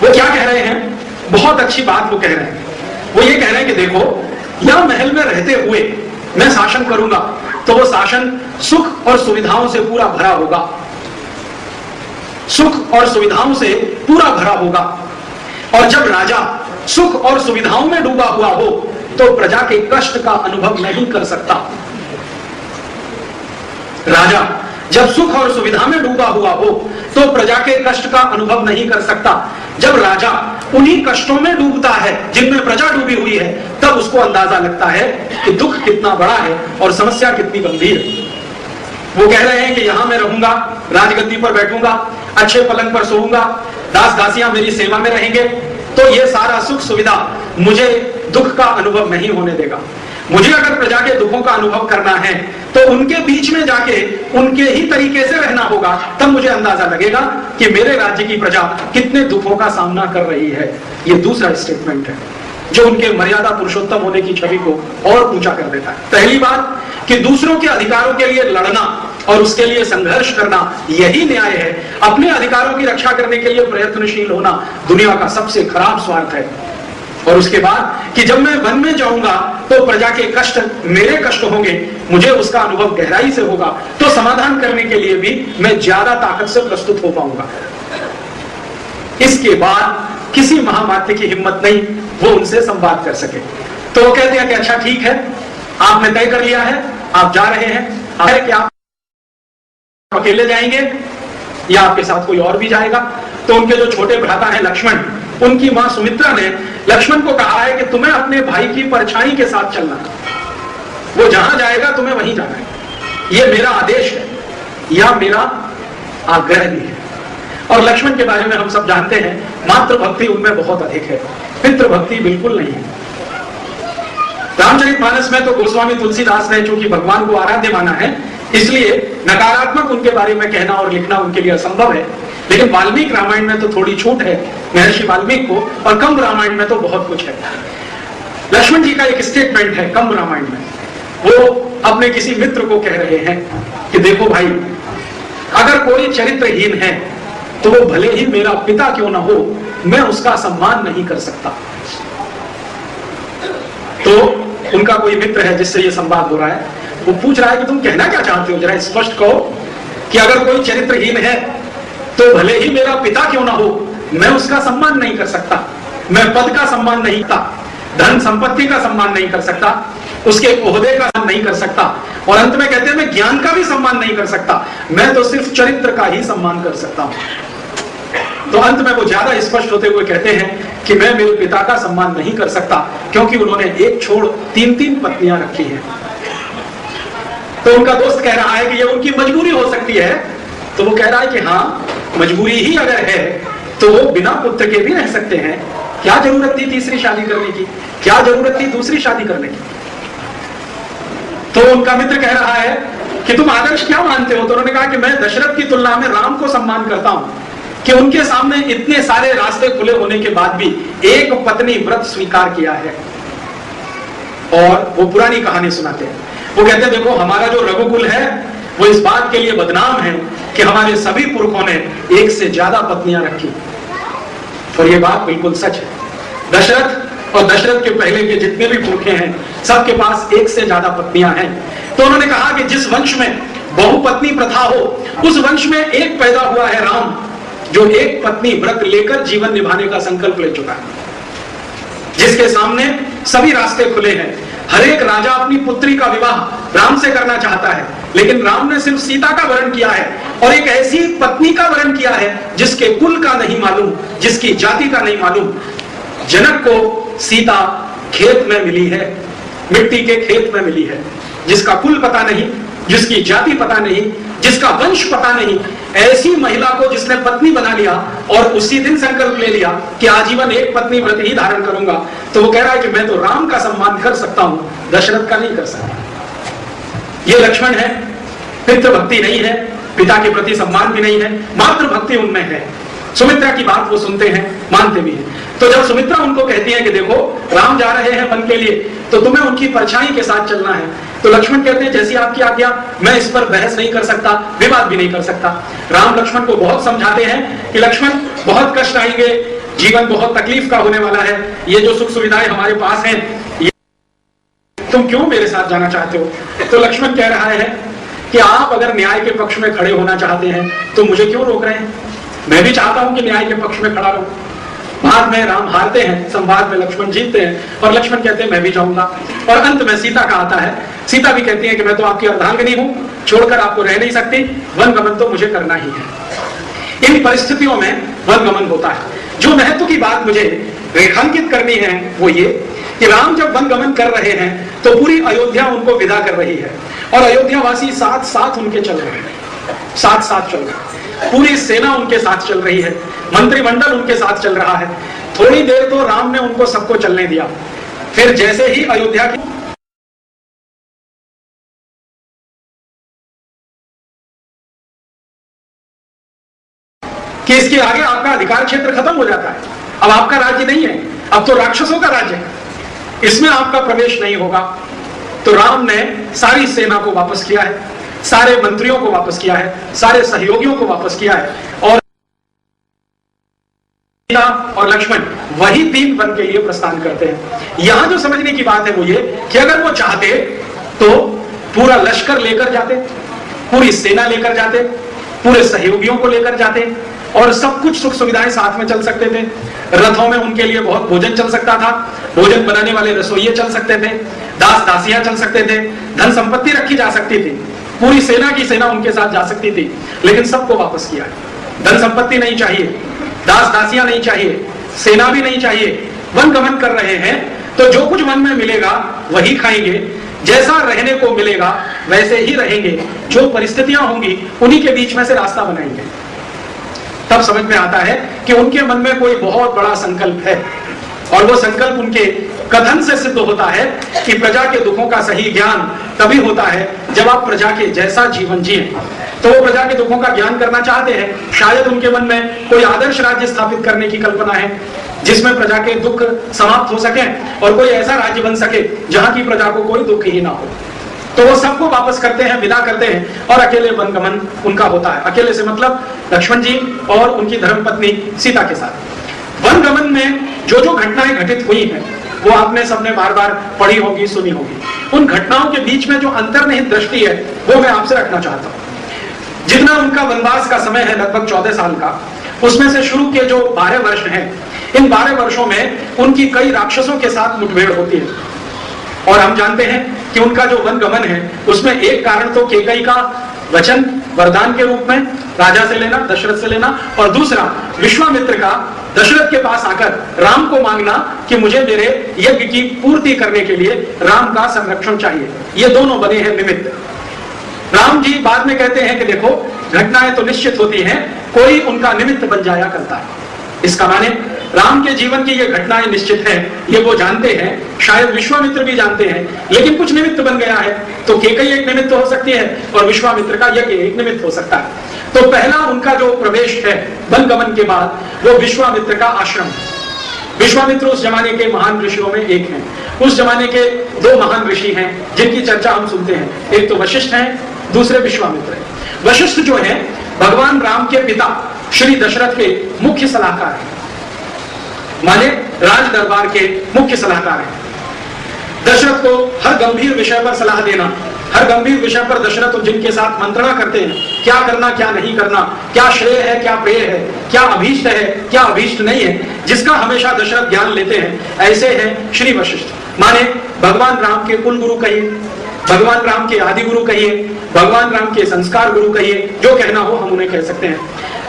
वो क्या कह रहे हैं? बहुत अच्छी बात वो कह रहे हैं। वो ये कह रहे हैं कि देखो, यह महल में रहते हुए मैं शासन करूंगा तो वो शासन सुख और सुविधाओं से पूरा भरा होगा, सुख और सुविधाओं से पूरा भरा होगा। और जब राजा सुख और सुविधाओं में डूबा हुआ हो तो प्रजा के कष्ट का अनुभव नहीं कर सकता। राजा जब सुख और सुविधा में डूबा हुआ हो तो प्रजा के कष्ट का अनुभव नहीं कर सकता। जब राजा उन्हीं कष्टों में डूबता है जिनमें प्रजा डूबी हुई है, तब उसको अंदाजा लगता है कि दुख कितना बड़ा है और समस्या कितनी गंभीर है। वो कह रहे हैं कि यहां मैं रहूंगा, राजगद्दी पर बैठूंगा, अच्छे पलंग पर सोऊंगा, दास दासियां मेरी सेवा में रहेंगे, तो ये सारा सुख सुविधा मुझे दुख का अनुभव नहीं होने देगा। मुझे अगर प्रजा के दुखों का अनुभव करना है तो उनके बीच में जाके उनके ही तरीके से रहना होगा, तब मुझे अंदाजा लगेगा कि मेरे राज्य की प्रजा कितने दुखों का सामना कर रही है। ये दूसरा स्टेटमेंट है जो उनके मर्यादा पुरुषोत्तम होने की छवि को और ऊंचा कर देता है। पहली बात कि दूसरों के अधिकारों के लिए लड़ना और उसके लिए संघर्ष करना यही न्याय है। अपने अधिकारों की रक्षा करने के लिए प्रयत्नशील होना दुनिया का सबसे खराब स्वार्थ है। और उसके बाद कि जब मैं वन में जाऊंगा तो प्रजा के कष्ट मेरे कष्ट होंगे, मुझे उसका अनुभव गहराई से होगा, तो समाधान करने के लिए भी मैं ज्यादा ताकत से प्रस्तुत हो पाऊंगा। इसके बाद किसी महामात्य की हिम्मत नहीं वो उनसे संवाद कर सके। तो वो कहते हैं कि अच्छा ठीक है, आपने तय कर लिया है, आप जा रहे हैं, क्या आप अकेले जाएंगे या आपके साथ कोई और भी जाएगा? तो उनके जो छोटे भ्राता हैं लक्ष्मण, उनकी मां सुमित्रा ने लक्ष्मण को कहा है कि तुम्हें अपने भाई की परछाई के साथ चलना है, वो जहां जाएगा तुम्हें वहीं जाना है, ये मेरा आदेश है या मेरा आग्रह भी है। और लक्ष्मण के बारे में हम सब जानते हैं, मातृभक्ति उनमें बहुत अधिक है, पितृभक्ति बिल्कुल नहीं है। रामचरितमानस में तो गोस्वामी तुलसीदास ने चूंकि भगवान को आराध्य माना है, इसलिए नकारात्मक उनके बारे में कहना और लिखना उनके लिए असंभव है। लेकिन वाल्मीकि रामायण में तो थोड़ी छूट है महर्षि वाल्मीकि को, और कंब रामायण में तो बहुत कुछ है। लक्ष्मण जी का एक स्टेटमेंट है कंब रामायण में, वो अपने किसी मित्र को कह रहे हैं कि देखो भाई, अगर कोई चरित्रहीन है तो वो भले ही मेरा पिता क्यों ना हो, मैं उसका सम्मान नहीं कर सकता। तो उनका कोई मित्र है जिससे ये संवाद हो रहा है, वो पूछ रहा है कि तुम कहना क्या चाहते हो, जरा स्पष्ट कहो कि अगर कोई चरित्रहीन है तो भले ही मेरा पिता क्यों ना हो, मैं उसका सम्मान नहीं कर सकता, मैं पद का सम्मान नहीं करता, धन संपत्ति का सम्मान नहीं कर सकता, उसके ओहदे का सम्मान नहीं कर सकता, और अंत में कहते हैं मैं ज्ञान का भी सम्मान नहीं कर सकता, मैं तो सिर्फ चरित्र का ही सम्मान कर सकता हूं। तो अंत में वो ज्यादा स्पष्ट होते हुए कहते हैं कि मैं मेरे पिता का सम्मान नहीं कर सकता क्योंकि उन्होंने एक छोड़ 3-3 पत्नियां रखी हैं। तो उनका दोस्त कह रहा है कि ये उनकी मजबूरी हो सकती है। तो वो कह रहा है कि हाँ, मजबूरी ही अगर है तो वो बिना पुत्र के भी रह सकते हैं, क्या जरूरत थी तीसरी शादी करने की, क्या जरूरत थी दूसरी शादी करने की? तो उनका मित्र कह रहा है कि तुम आदर्श क्या मानते हो? तो उन्होंने कहा कि मैं दशरथ की तुलना में राम को सम्मान करता हूं कि उनके सामने इतने सारे रास्ते खुले होने के बाद भी एक पत्नी व्रत स्वीकार किया है। और वो पुरानी कहानी सुनाते हैं, वो कहते हैं देखो हमारा जो रघुकुल है वो इस बात के लिए बदनाम है कि हमारे सभी पुरखों ने एक से ज्यादा पत्नियां रखी, और ये बात बिल्कुल सच है। दशरथ और दशरथ के पहले के जितने भी पुरखे हैं सबके पास एक से ज्यादा पत्नियां हैं। तो उन्होंने कहा कि जिस वंश में बहुपत्नी प्रथा हो उस वंश में एक पैदा हुआ है राम, जो एक पत्नी व्रत लेकर जीवन निभाने का संकल्प ले चुका है, जिसके सामने सभी रास्ते खुले हैं। हर एक राजा अपनी पुत्री का विवाह राम से करना चाहता है, लेकिन राम ने सिर्फ सीता का वरण किया है, और एक ऐसी पत्नी का वरण किया है जिसके कुल का नहीं मालूम, जिसकी जाति का नहीं मालूम। जनक को सीता खेत में मिली है, मिट्टी के खेत में मिली है, जिसका कुल पता नहीं, जिसकी जाति पता नहीं, जिसका वंश पता नहीं, ऐसी महिला को जिसने पत्नी बना लिया और उसी दिन संकल्प ले लिया कि आजीवन एक पत्नी व्रत ही धारण करूंगा। तो वो कह रहा है कि मैं तो राम का सम्मान कर सकता हूं, दशरथ का नहीं कर सकता। ये लक्ष्मण है, पितृभक्ति नहीं है, पिता के प्रति सम्मान भी नहीं है, मातृभक्ति उनमें है। सुमित्रा की बात वो सुनते हैं, मानते भी हैं। तो जब सुमित्रा उनको कहती है कि देखो राम जा रहे हैं वन के लिए तो तुम्हें उनकी परछाई के साथ चलना है, तो लक्ष्मण कहते हैं जैसी आपकी आज्ञा, मैं इस पर बहस नहीं कर सकता, विवाद भी नहीं कर सकता। राम लक्ष्मण को बहुत समझाते हैं कि लक्ष्मण बहुत कष्ट आएंगे, जीवन बहुत तकलीफ का होने वाला है, ये जो सुख सुविधाएं हमारे पास हैं तुम क्यों मेरे साथ जाना चाहते हो? तो लक्ष्मण कह रहा है कि आप अगर न्याय के पक्ष में खड़े होना चाहते हैं तो मुझे क्यों रोक रहे हैं? मैं भी चाहता हूं कि न्याय के पक्ष में खड़ा रहूं। बाद में राम हारते हैं, संवाद में लक्ष्मण जीतते हैं, और लक्ष्मण कहते हैं मैं भी जाऊंगा। और अंत में सीता का आता है, सीता भी कहती है कि मैं तो आपकी अर्धांगिनी हूं, छोड़कर आपको रह नहीं सकती, वन गमन तो मुझे करना ही है। इन परिस्थितियों में वन गमन होता है। जो महत्व की बात मुझे रेखांकित करनी है वो ये कि राम जब वन गमन कर रहे हैं तो पूरी अयोध्या उनको विदा कर रही है और अयोध्यावासी साथ साथ उनके चल रहे हैं, साथ साथ चल रहे हैं, पूरी सेना उनके साथ चल रही है, मंत्रिमंडल उनके साथ चल रहा है। थोड़ी देर तो राम ने उनको सबको चलने दिया, फिर जैसे ही अयोध्या की कि इसके आगे आपका अधिकार क्षेत्र खत्म हो जाता है, अब आपका राज्य नहीं है, अब तो राक्षसों का राज्य है, इसमें आपका प्रवेश नहीं होगा। तो राम ने सारी सेना को वापस किया है, सारे मंत्रियों को वापस किया है, सारे सहयोगियों को वापस किया है और लक्ष्मण वही 3 वन के लिए प्रस्थान करते हैं। यहां जो समझने की बात है वो ये कि अगर वो चाहते तो पूरा लश्कर लेकर जाते, पूरी सेना लेकर जाते, पूरे सहयोगियों को लेकर जाते और सब कुछ सुख सुविधाएं साथ में चल सकते थे। रथों में उनके लिए बहुत भोजन चल सकता था, भोजन बनाने वाले रसोइये चल सकते थे, दास दासियां चल सकते थे, धन संपत्ति रखी जा सकती थी, पूरी सेना की सेना उनके साथ जा सकती थी। लेकिन सबको वापस किया है। धन संपत्ति नहीं चाहिए, दास दासियां नहीं चाहिए, सेना भी नहीं चाहिए। वन गमन कर रहे हैं तो जो कुछ वन में मिलेगा वही खाएंगे, जैसा रहने को मिलेगा वैसे ही रहेंगे, जो परिस्थितियां होंगी उन्हीं के बीच में से रास्ता बनाएंगे। तब समझ में आता है कि उनके मन में कोई बहुत बड़ा संकल्प है और वो संकल्प उनके कथन से सिद्ध होता है कि प्रजा के दुखों का सही ज्ञान तभी होता है जब आप प्रजा के जैसा जीवन जिए। तो वो प्रजा के दुखों का ज्ञान करना चाहते हैं। शायद उनके मन में कोई आदर्श राज्य स्थापित करने की कल्पना है जिसमें प्रजा के दुख समाप्त हो सके और कोई ऐसा राज्य बन सके जहां की प्रजा को कोई दुख ही ना हो। तो वो सबको वापस करते हैं, विदा करते हैं और अकेले वनगमन उनका होता है। अकेले से मतलब लक्ष्मण जी और उनकी धर्मपत्नी सीता के साथ। वनगमन में जो जो घटनाएं घटित हुई हैं वो आपने सबने बार बार पढ़ी होगी, सुनी होगी। उन घटनाओं के बीच में जो अंतर्निहित दृष्टि है वो मैं आपसे रखना चाहता हूं। जितना उनका वनवास का समय है लगभग 14 साल का, उसमें से शुरू के जो 12 वर्ष हैं, इन 12 वर्षों में उनकी कई राक्षसों के साथ मुठभेड़ होती है और हम जानते हैं कि उनका जो वनगमन है उसमें एक कारण तो कैकेयी का वचन वरदान के रूप में राजा से लेना, दशरथ से लेना, और दूसरा विश्वामित्र का दशरथ के पास आकर राम को मांगना कि मुझे मेरे यज्ञ की पूर्ति करने के लिए राम का संरक्षण चाहिए। ये दोनों बने हैं निमित्त। राम जी बाद में कहते हैं कि देखो घटनाएं तो निश्चित होती हैं, कोई उनका निमित्त बन जाया करता है। इसका माने राम के जीवन की ये घटनाएं निश्चित हैं, ये वो जानते हैं, शायद विश्वामित्र भी जानते हैं, लेकिन कुछ निमित्त बन गया है तो कैकेयी एक निमित्त हो सकती है और विश्वामित्र का यज्ञ एक निमित्त हो सकता है। तो पहला उनका जो प्रवेश है वनगमन के बाद वो विश्वामित्र का आश्रम। विश्वामित्र उस जमाने के महान ऋषियों में एक हैं। उस जमाने के 2 महान ऋषि हैं जिनकी चर्चा हम सुनते हैं, एक तो वशिष्ठ हैं, दूसरे विश्वामित्र हैं। वशिष्ठ जो है भगवान राम के पिता श्री दशरथ के मुख्य सलाहकार हैं, माने राज दरबार के मुख्य सलाहकार हैं। दशरथ को हर गंभीर विषय पर सलाह देना, हर गंभीर विषय पर दशरथ जिनके साथ मंत्रणा करते हैं, क्या करना क्या नहीं करना, क्या श्रेय है क्या प्रेय है, क्या अभीष्ट है क्या अभीष्ट नहीं है, जिसका हमेशा दशरथ ज्ञान लेते हैं, ऐसे हैं श्री वशिष्ठ। माने भगवान राम के कुल गुरु कहिए, भगवान राम के आदि गुरु कहिए, भगवान राम के संस्कार गुरु कहिए, जो कहना हो हम उन्हें कह सकते हैं।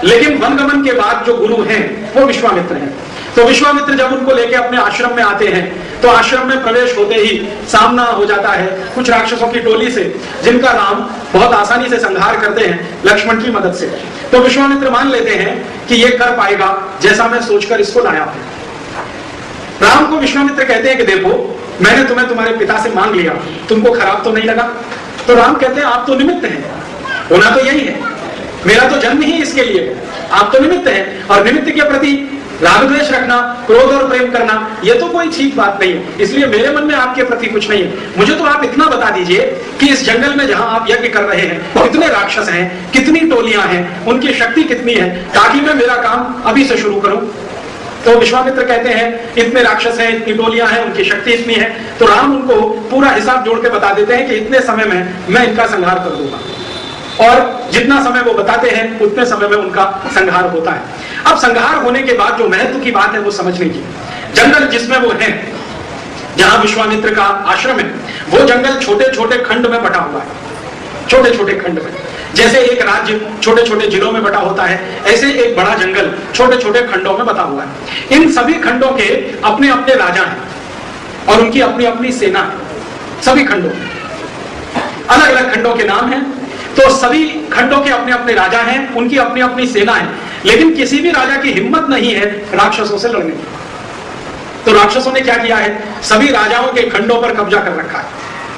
लेकिन वनगमन के बाद जो गुरु हैं वो विश्वामित्र हैं। तो विश्वामित्र जब उनको लेके अपने आश्रम में आते हैं तो आश्रम में प्रवेश होते ही सामना हो जाता है कुछ राक्षसों की टोली से, जिनका राम बहुत आसानी से संहार करते हैं लक्ष्मण की मदद से। तो विश्वामित्र मान लेते हैं कि ये कर पाएगा जैसा मैं सोचकर इसको लाया हूं। राम को विश्वामित्र कहते हैं कि देखो मैंने तुम्हें तुम्हारे पिता से मांग लिया, तुमको खराब तो नहीं लगा? तो राम कहते हैं आप तो निमित्त हैं, होना तो यही है, मेरा तो जन्म ही इसके लिए है, आप तो निमित्त हैं और निमित्त के प्रति राग द्वेष रखना, क्रोध और प्रेम करना, ये तो कोई ठीक बात नहीं है, इसलिए मेरे मन में आपके प्रति कुछ नहीं है। मुझे तो आप इतना बता दीजिए कि इस जंगल में जहां आप यज्ञ कर रहे हैं कितने राक्षस हैं, कितनी टोलियां हैं, उनकी शक्ति कितनी है, ताकि मैं मेरा काम अभी से शुरू करूं। तो विश्वामित्र कहते हैं इतने राक्षस हैं, इतनी टोलियां हैं, उनकी शक्ति इतनी है। तो राम उनको पूरा हिसाब जोड़ के बता देते हैं कि इतने समय में मैं इनका संहार कर दूंगा, और जितना समय वो बताते हैं उतने समय में उनका संहार होता है। अब संहार होने के बाद जो महत्व की बात है वो समझने की, जंगल जिसमें वो है, जहां विश्वामित्र का आश्रम है, वो जंगल छोटे छोटे खंड में बटा हुआ है, छोटे छोटे खंड में। जैसे एक राज्य छोटे छोटे जिलों में बटा होता है, ऐसे एक बड़ा जंगल छोटे छोटे खंडों में बटा हुआ है। इन सभी खंडों के अपने अपने राजा हैं, और उनकी अपनी अपनी सेना है। सभी खंडों, अलग अलग खंडों के नाम हैं, तो सभी खंडों के अपने अपने राजा हैं, उनकी अपनी अपनी सेना है, लेकिन किसी भी राजा की हिम्मत नहीं है राक्षसों से लड़ने की। तो राक्षसों ने क्या किया है, सभी राजाओं के खंडों पर कब्जा कर रखा है,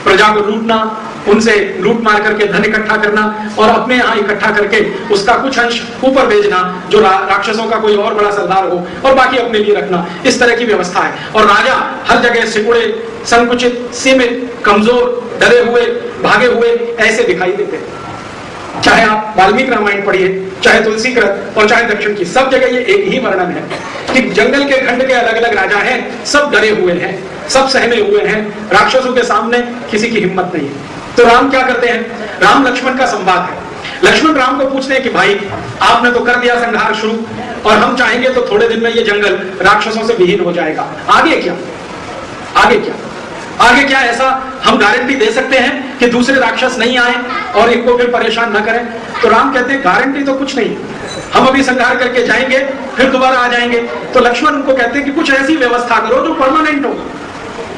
प्रजा को लूटना, उनसे लूट मार करके धन इकट्ठा करना और अपने यहाँ इकट्ठा करके उसका कुछ अंश ऊपर भेजना, जो राक्षसों का कोई और बड़ा सरदार हो, और बाकी अपने लिए रखना, इस तरह की व्यवस्था है। और राजा हर जगह सिकुड़े, संकुचित, सीमित, कमजोर, डरे हुए, भागे हुए ऐसे दिखाई देते हैं। चाहे आप वाल्मीकि रामायण पढ़िए, चाहे तुलसी कृत और चाहे दक्षिण की, सब जगह ये एक ही वर्णन है कि जंगल के खंड के अलग अलग राजा हैं, सब डरे हुए हैं, सब सहमे हुए हैं, राक्षसों के सामने किसी की हिम्मत नहीं है। तो राम क्या करते हैं, राम लक्ष्मण का संवाद है। लक्ष्मण राम को पूछते हैं कि भाई आपने तो कर दिया संहार शुरू, और हम चाहेंगे तो थोड़े दिन में ये जंगल राक्षसों से विहीन हो जाएगा, आगे क्या, आगे क्या, आगे क्या ऐसा हम गारंटी दे सकते हैं कि दूसरे राक्षस नहीं आए और इनको फिर परेशान न करें? तो राम कहते हैं गारंटी तो कुछ नहीं, हम अभी संहार करके जाएंगे फिर दोबारा आ जाएंगे। तो लक्ष्मण उनको कहते हैं कि कुछ ऐसी व्यवस्था करो जो परमानेंट हो,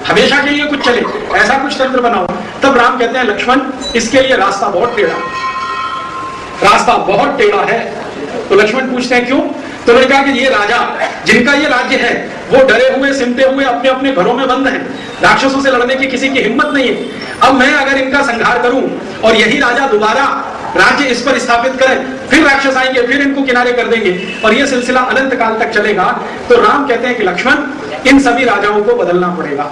हमेशा के लिए कुछ चले, ऐसा कुछ तंत्र बनाओ। तब राम कहते हैं लक्ष्मण इसके लिए रास्ता बहुत टेढ़ा, रास्ता बहुत टेढ़ा है। तो लक्ष्मण पूछते हैं क्यों? तो उन्होंने कहा कि ये राजा जिनका ये राज्य है वो डरे हुए, सिमटे हुए अपने अपने घरों में बंद हैं, राक्षसों से लड़ने की किसी की हिम्मत नहीं है। अब मैं अगर इनका संहार करूं और यही राजा दोबारा राज्य इस पर स्थापित करें, फिर राक्षस आएंगे, फिर इनको किनारे कर देंगे और ये सिलसिला अनंत काल तक चलेगा। तो राम कहते हैं कि लक्ष्मण इन सभी राजाओं को बदलना पड़ेगा,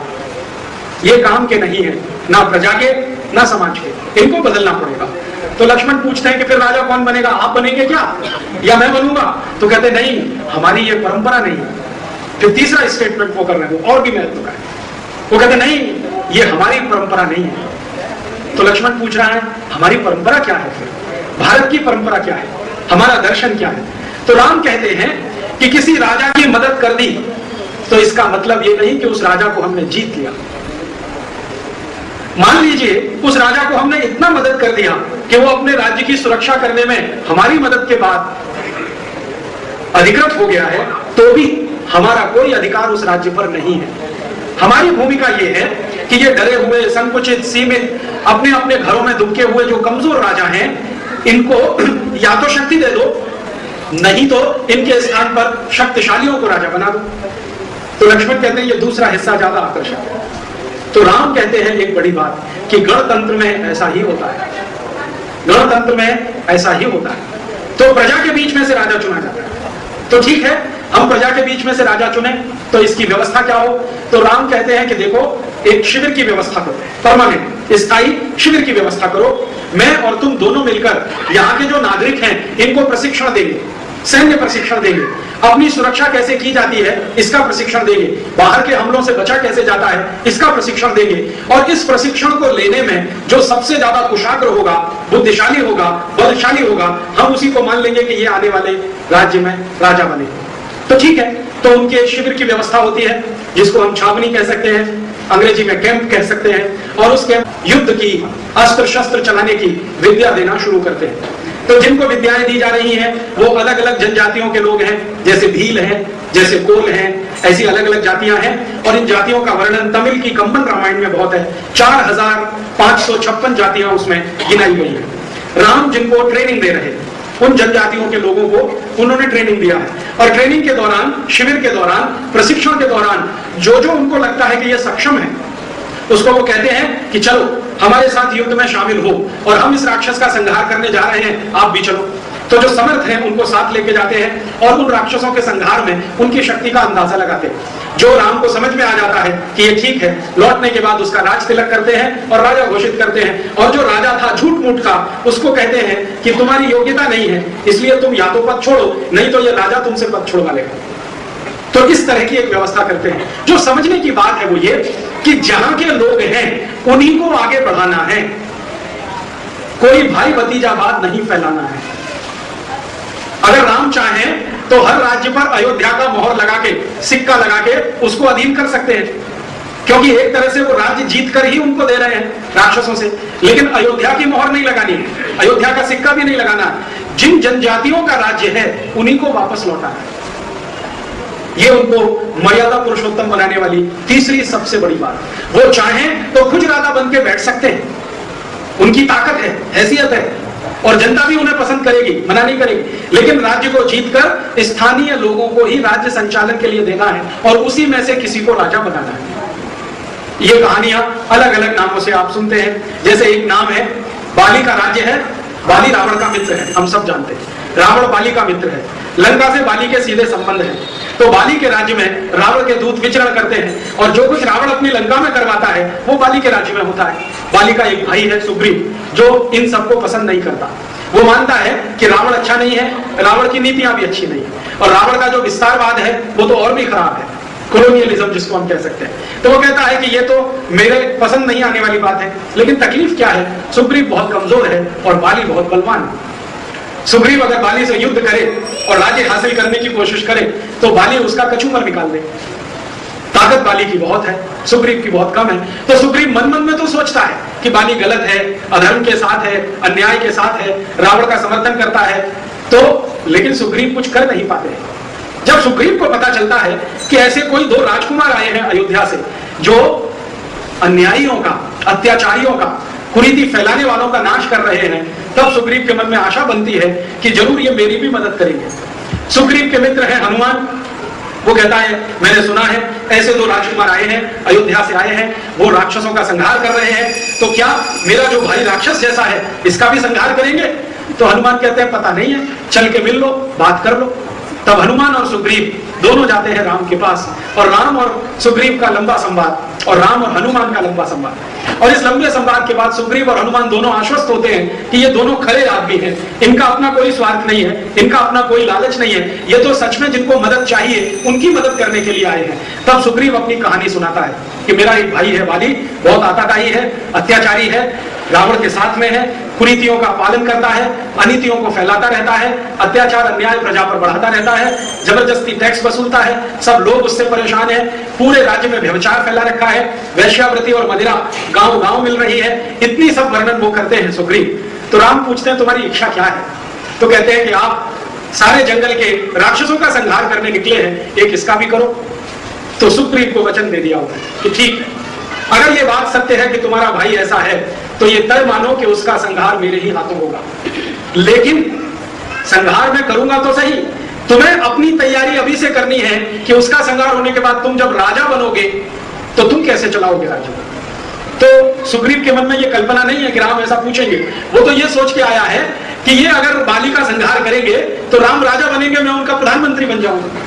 ये काम के नहीं है, ना प्रजा के ना समाज के, इनको बदलना पड़ेगा। तो लक्ष्मण पूछते हैं कि फिर राजा कौन बनेगा, आप बनेंगे क्या या मैं बनूंगा? तो कहते नहीं, हमारी ये परंपरा नहीं है। फिर तीसरा स्टेटमेंट वो कर रहे हैं, और भी महत्व का है। वो कहते नहीं, ये हमारी परंपरा नहीं है। तो लक्ष्मण पूछ रहा है हमारी परंपरा क्या है, फिर भारत की परंपरा क्या है, हमारा दर्शन क्या है? तो राम कहते हैं कि किसी राजा की मदद कर दी तो इसका मतलब ये नहीं कि उस राजा को हमने जीत लिया। मान लीजिए उस राजा को हमने इतना मदद कर दिया कि वो अपने राज्य की सुरक्षा करने में हमारी मदद के बाद अधिकृत हो गया है, तो भी हमारा कोई अधिकार उस राज्य पर नहीं है। हमारी भूमिका ये है कि ये डरे हुए, संकुचित, सीमित, अपने अपने घरों में दुबके हुए जो कमजोर राजा हैं, इनको या तो शक्ति दे दो, नहीं तो इनके स्थान पर शक्तिशालियों को राजा बना दो। तो लक्ष्मण कहते हैं ये दूसरा हिस्सा ज्यादा आकर्षक है। तो राम कहते हैं एक बड़ी बात कि गणतंत्र में ऐसा ही होता है, गणतंत्र में ऐसा ही होता है। तो प्रजा के बीच में से राजा चुना जाता है। तो ठीक है, हम प्रजा के बीच में से राजा चुने, तो इसकी व्यवस्था क्या हो? तो राम कहते हैं कि देखो, एक शिविर की व्यवस्था करो, परमानेंट स्थायी शिविर की व्यवस्था करो। मैं और तुम दोनों मिलकर यहाँ के जो नागरिक हैं इनको प्रशिक्षण देंगे, सैन्य प्रशिक्षण देंगे, अपनी सुरक्षा कैसे की जाती है इसका प्रशिक्षण देंगे, बाहर के हमलों से बचा कैसे जाता है इसका प्रशिक्षण देंगे। और इस प्रशिक्षण को लेने में जो सबसे ज्यादा कुशाग्र होगा, बुद्धिशाली होगा, बलशाली होगा, हम उसी को मान लेंगे कि ये आने वाले राज्य में राजा बने। तो ठीक है, तो उनके शिविर की व्यवस्था होती है, जिसको हम छावनी कह सकते हैं, अंग्रेजी में कैंप कह सकते हैं, और उस कैंप युद्ध की, अस्त्र शस्त्र चलाने की विद्या देना शुरू करते हैं। तो जिनको विद्याएं दी जा रही हैं वो अलग अलग जनजातियों के लोग हैं, जैसे भील हैं, जैसे कोल हैं, ऐसी अलग अलग जातियां हैं। और इन जातियों का वर्णन तमिल की कंबन रामायण में बहुत है, 4556 जातियां उसमें गिनाई गई है। राम जिनको ट्रेनिंग दे रहे हैं उन जनजातियों के लोगों को उन्होंने ट्रेनिंग दिया है, और ट्रेनिंग के दौरान, शिविर के दौरान, प्रशिक्षण के दौरान जो जो उनको लगता है कि ये सक्षम है, उसको वो कहते हैं कि चलो हमारे साथ युद्ध में शामिल हो, और हम इस राक्षस का संहार करने जा रहे हैं, आप भी चलो। तो जो समर्थ हैं उनको साथ लेके जाते हैं और उन राक्षसों के संहार में उनकी शक्ति का अंदाजा लगाते हैं। जो राम को समझ में आ जाता है कि ये ठीक है, लौटने के बाद उसका राज तिलक करते हैं और राजा घोषित करते हैं। और जो राजा था झूठ मूठ का, उसको कहते हैं कि तुम्हारी योग्यता नहीं है, इसलिए तुम या तो पद छोड़ो, नहीं तो ये राजा तुमसे पद छुड़वा लेगा। तो इस तरह की एक व्यवस्था करते हैं। जो समझने की बात है वो ये कि जहां के लोग हैं उन्हीं को आगे बढ़ाना है, कोई भाई भतीजावाद नहीं फैलाना है। अगर राम चाहें तो हर राज्य पर अयोध्या का मोहर लगा के, सिक्का लगा के उसको अधीन कर सकते हैं, क्योंकि एक तरह से वो राज्य जीत कर ही उनको दे रहे हैं राक्षसों से। लेकिन अयोध्या की मोहर नहीं लगानी है, अयोध्या का सिक्का भी नहीं लगाना। जिन जनजातियों का राज्य है उन्हीं को वापस लौटाना है। ये उनको मर्यादा पुरुषोत्तम बनाने वाली तीसरी सबसे बड़ी बात। वो चाहें तो खुद राजा बन के बैठ सकते हैं, उनकी ताकत है, हैसियत है, और जनता भी उन्हें पसंद करेगी, मना नहीं करेगी, लेकिन राज्य को जीतकर स्थानीय लोगों को ही राज्य संचालन के लिए देना है और उसी में से किसी को राजा बनाना है। ये कहानियां अलग अलग नामों से आप सुनते हैं। जैसे एक नाम है, बाली का राज्य है, बाली रावण का मित्र है, हम सब जानते हैं, रावण बाली का मित्र है, लंका से बाली के सीधे संबंध है। तो बाली के राज्य में रावण के दूत विचरण करते हैं और जो कुछ रावण अपनी लंका में करवाता है वो बाली के राज्य में होता है। बाली का एक भाई है सुग्रीव, जो इन सबको पसंद नहीं करता। वो मानता है कि रावण अच्छा नहीं है, रावण की नीतियां भी अच्छी नहीं है, और रावण का जो विस्तारवाद है वो तो और भी खराब है, कोलोनियलिज्म जिसको हम कह सकते हैं। तो वो कहता है कि ये तो मेरे पसंद नहीं आने वाली बात है। लेकिन तकलीफ क्या है, सुग्रीव बहुत कमजोर है और बाली बहुत बलवान है। सुग्रीव अगर बाली से युद्ध करे और राज्य हासिल करने की कोशिश करे तो बाली उसका कचूमर निकाल दे। ताकत बाली की बहुत है, सुग्रीव की बहुत कम है। तो सुग्रीव मन मन में तो सोचता है कि बाली गलत है, अधर्म के साथ है, अन्याय के साथ है, रावण का समर्थन करता है, तो लेकिन सुग्रीव कुछ कर नहीं पाते। जब सुग्रीव को पता चलता है कि ऐसे कोई दो राजकुमार आए हैं अयोध्या से जो अन्यायियों का, अत्याचारियों का, कुरीति फैलाने वालों का नाश कर रहे हैं, तब सुग्रीव के मन में आशा बनती है कि जरूर ये मेरी भी मदद करेंगे। सुग्रीव के मित्र हैं हनुमान। वो कहता है मैंने सुना है ऐसे दो राजकुमार आए हैं, अयोध्या से आए हैं, वो राक्षसों का संहार कर रहे हैं, तो क्या मेरा जो भाई राक्षस जैसा है इसका भी संहार करेंगे? तो हनुमान कहते हैं पता नहीं है, चल के मिल लो, बात कर लो। तब हनुमान और सुग्रीव दोनों जाते हैं राम के पास, और राम और सुग्रीव का लंबा संवाद और राम और हनुमान का लंबा संवाद, और इस लंबे संवाद के बाद सुग्रीव और हनुमान दोनों आश्वस्त होते हैं कि ये दोनों खरे आदमी हैं, इनका अपना कोई स्वार्थ नहीं है, इनका अपना कोई लालच नहीं है, ये तो सच में जिनको मदद चाहिए उनकी मदद करने के लिए आए हैं। तब सुग्रीव अपनी कहानी सुनाता है कि मेरा एक भाई है बाली, बहुत आताताई है, अत्याचारी है, रावण के साथ में है, कुरीतियों का पालन करता है, अनीतियों को फैलाता रहता है, अत्याचार अन्याय प्रजा पर बढ़ाता रहता है, जबरदस्ती टैक्स वसूलता है, सब लोग उससे परेशान है, पूरे राज्य में व्यभिचार फैला रखा है, वेश्यावृत्ति और मदिरा गांव गांव मिल रही है। इतनी सब वर्णन वो करते हैं सुग्रीव। तो राम पूछते हैं तुम्हारी इच्छा क्या है? तो कहते हैं कि आप सारे जंगल के राक्षसों का संहार करने निकले हैं, एक इसका भी करो। तो सुग्रीव को वचन दे दिया होगा कि ठीक है, अगर ये बात सत्य है कि तुम्हारा भाई ऐसा है तो ये तय मानो कि उसका संहार मेरे ही हाथों होगा, लेकिन संहार मैं करूंगा तो सही, तुम्हें अपनी तैयारी अभी से करनी है कि उसका संहार होने के बाद तुम जब राजा बनोगे तो तुम कैसे चलाओगे राज्य। तो सुग्रीव के मन में ये कल्पना नहीं है कि राम ऐसा पूछेंगे, वो तो ये सोच के आया है कि ये अगर बाली का संहार करेंगे तो राम राजा बनेंगे, मैं उनका प्रधानमंत्री बन जाऊंगा।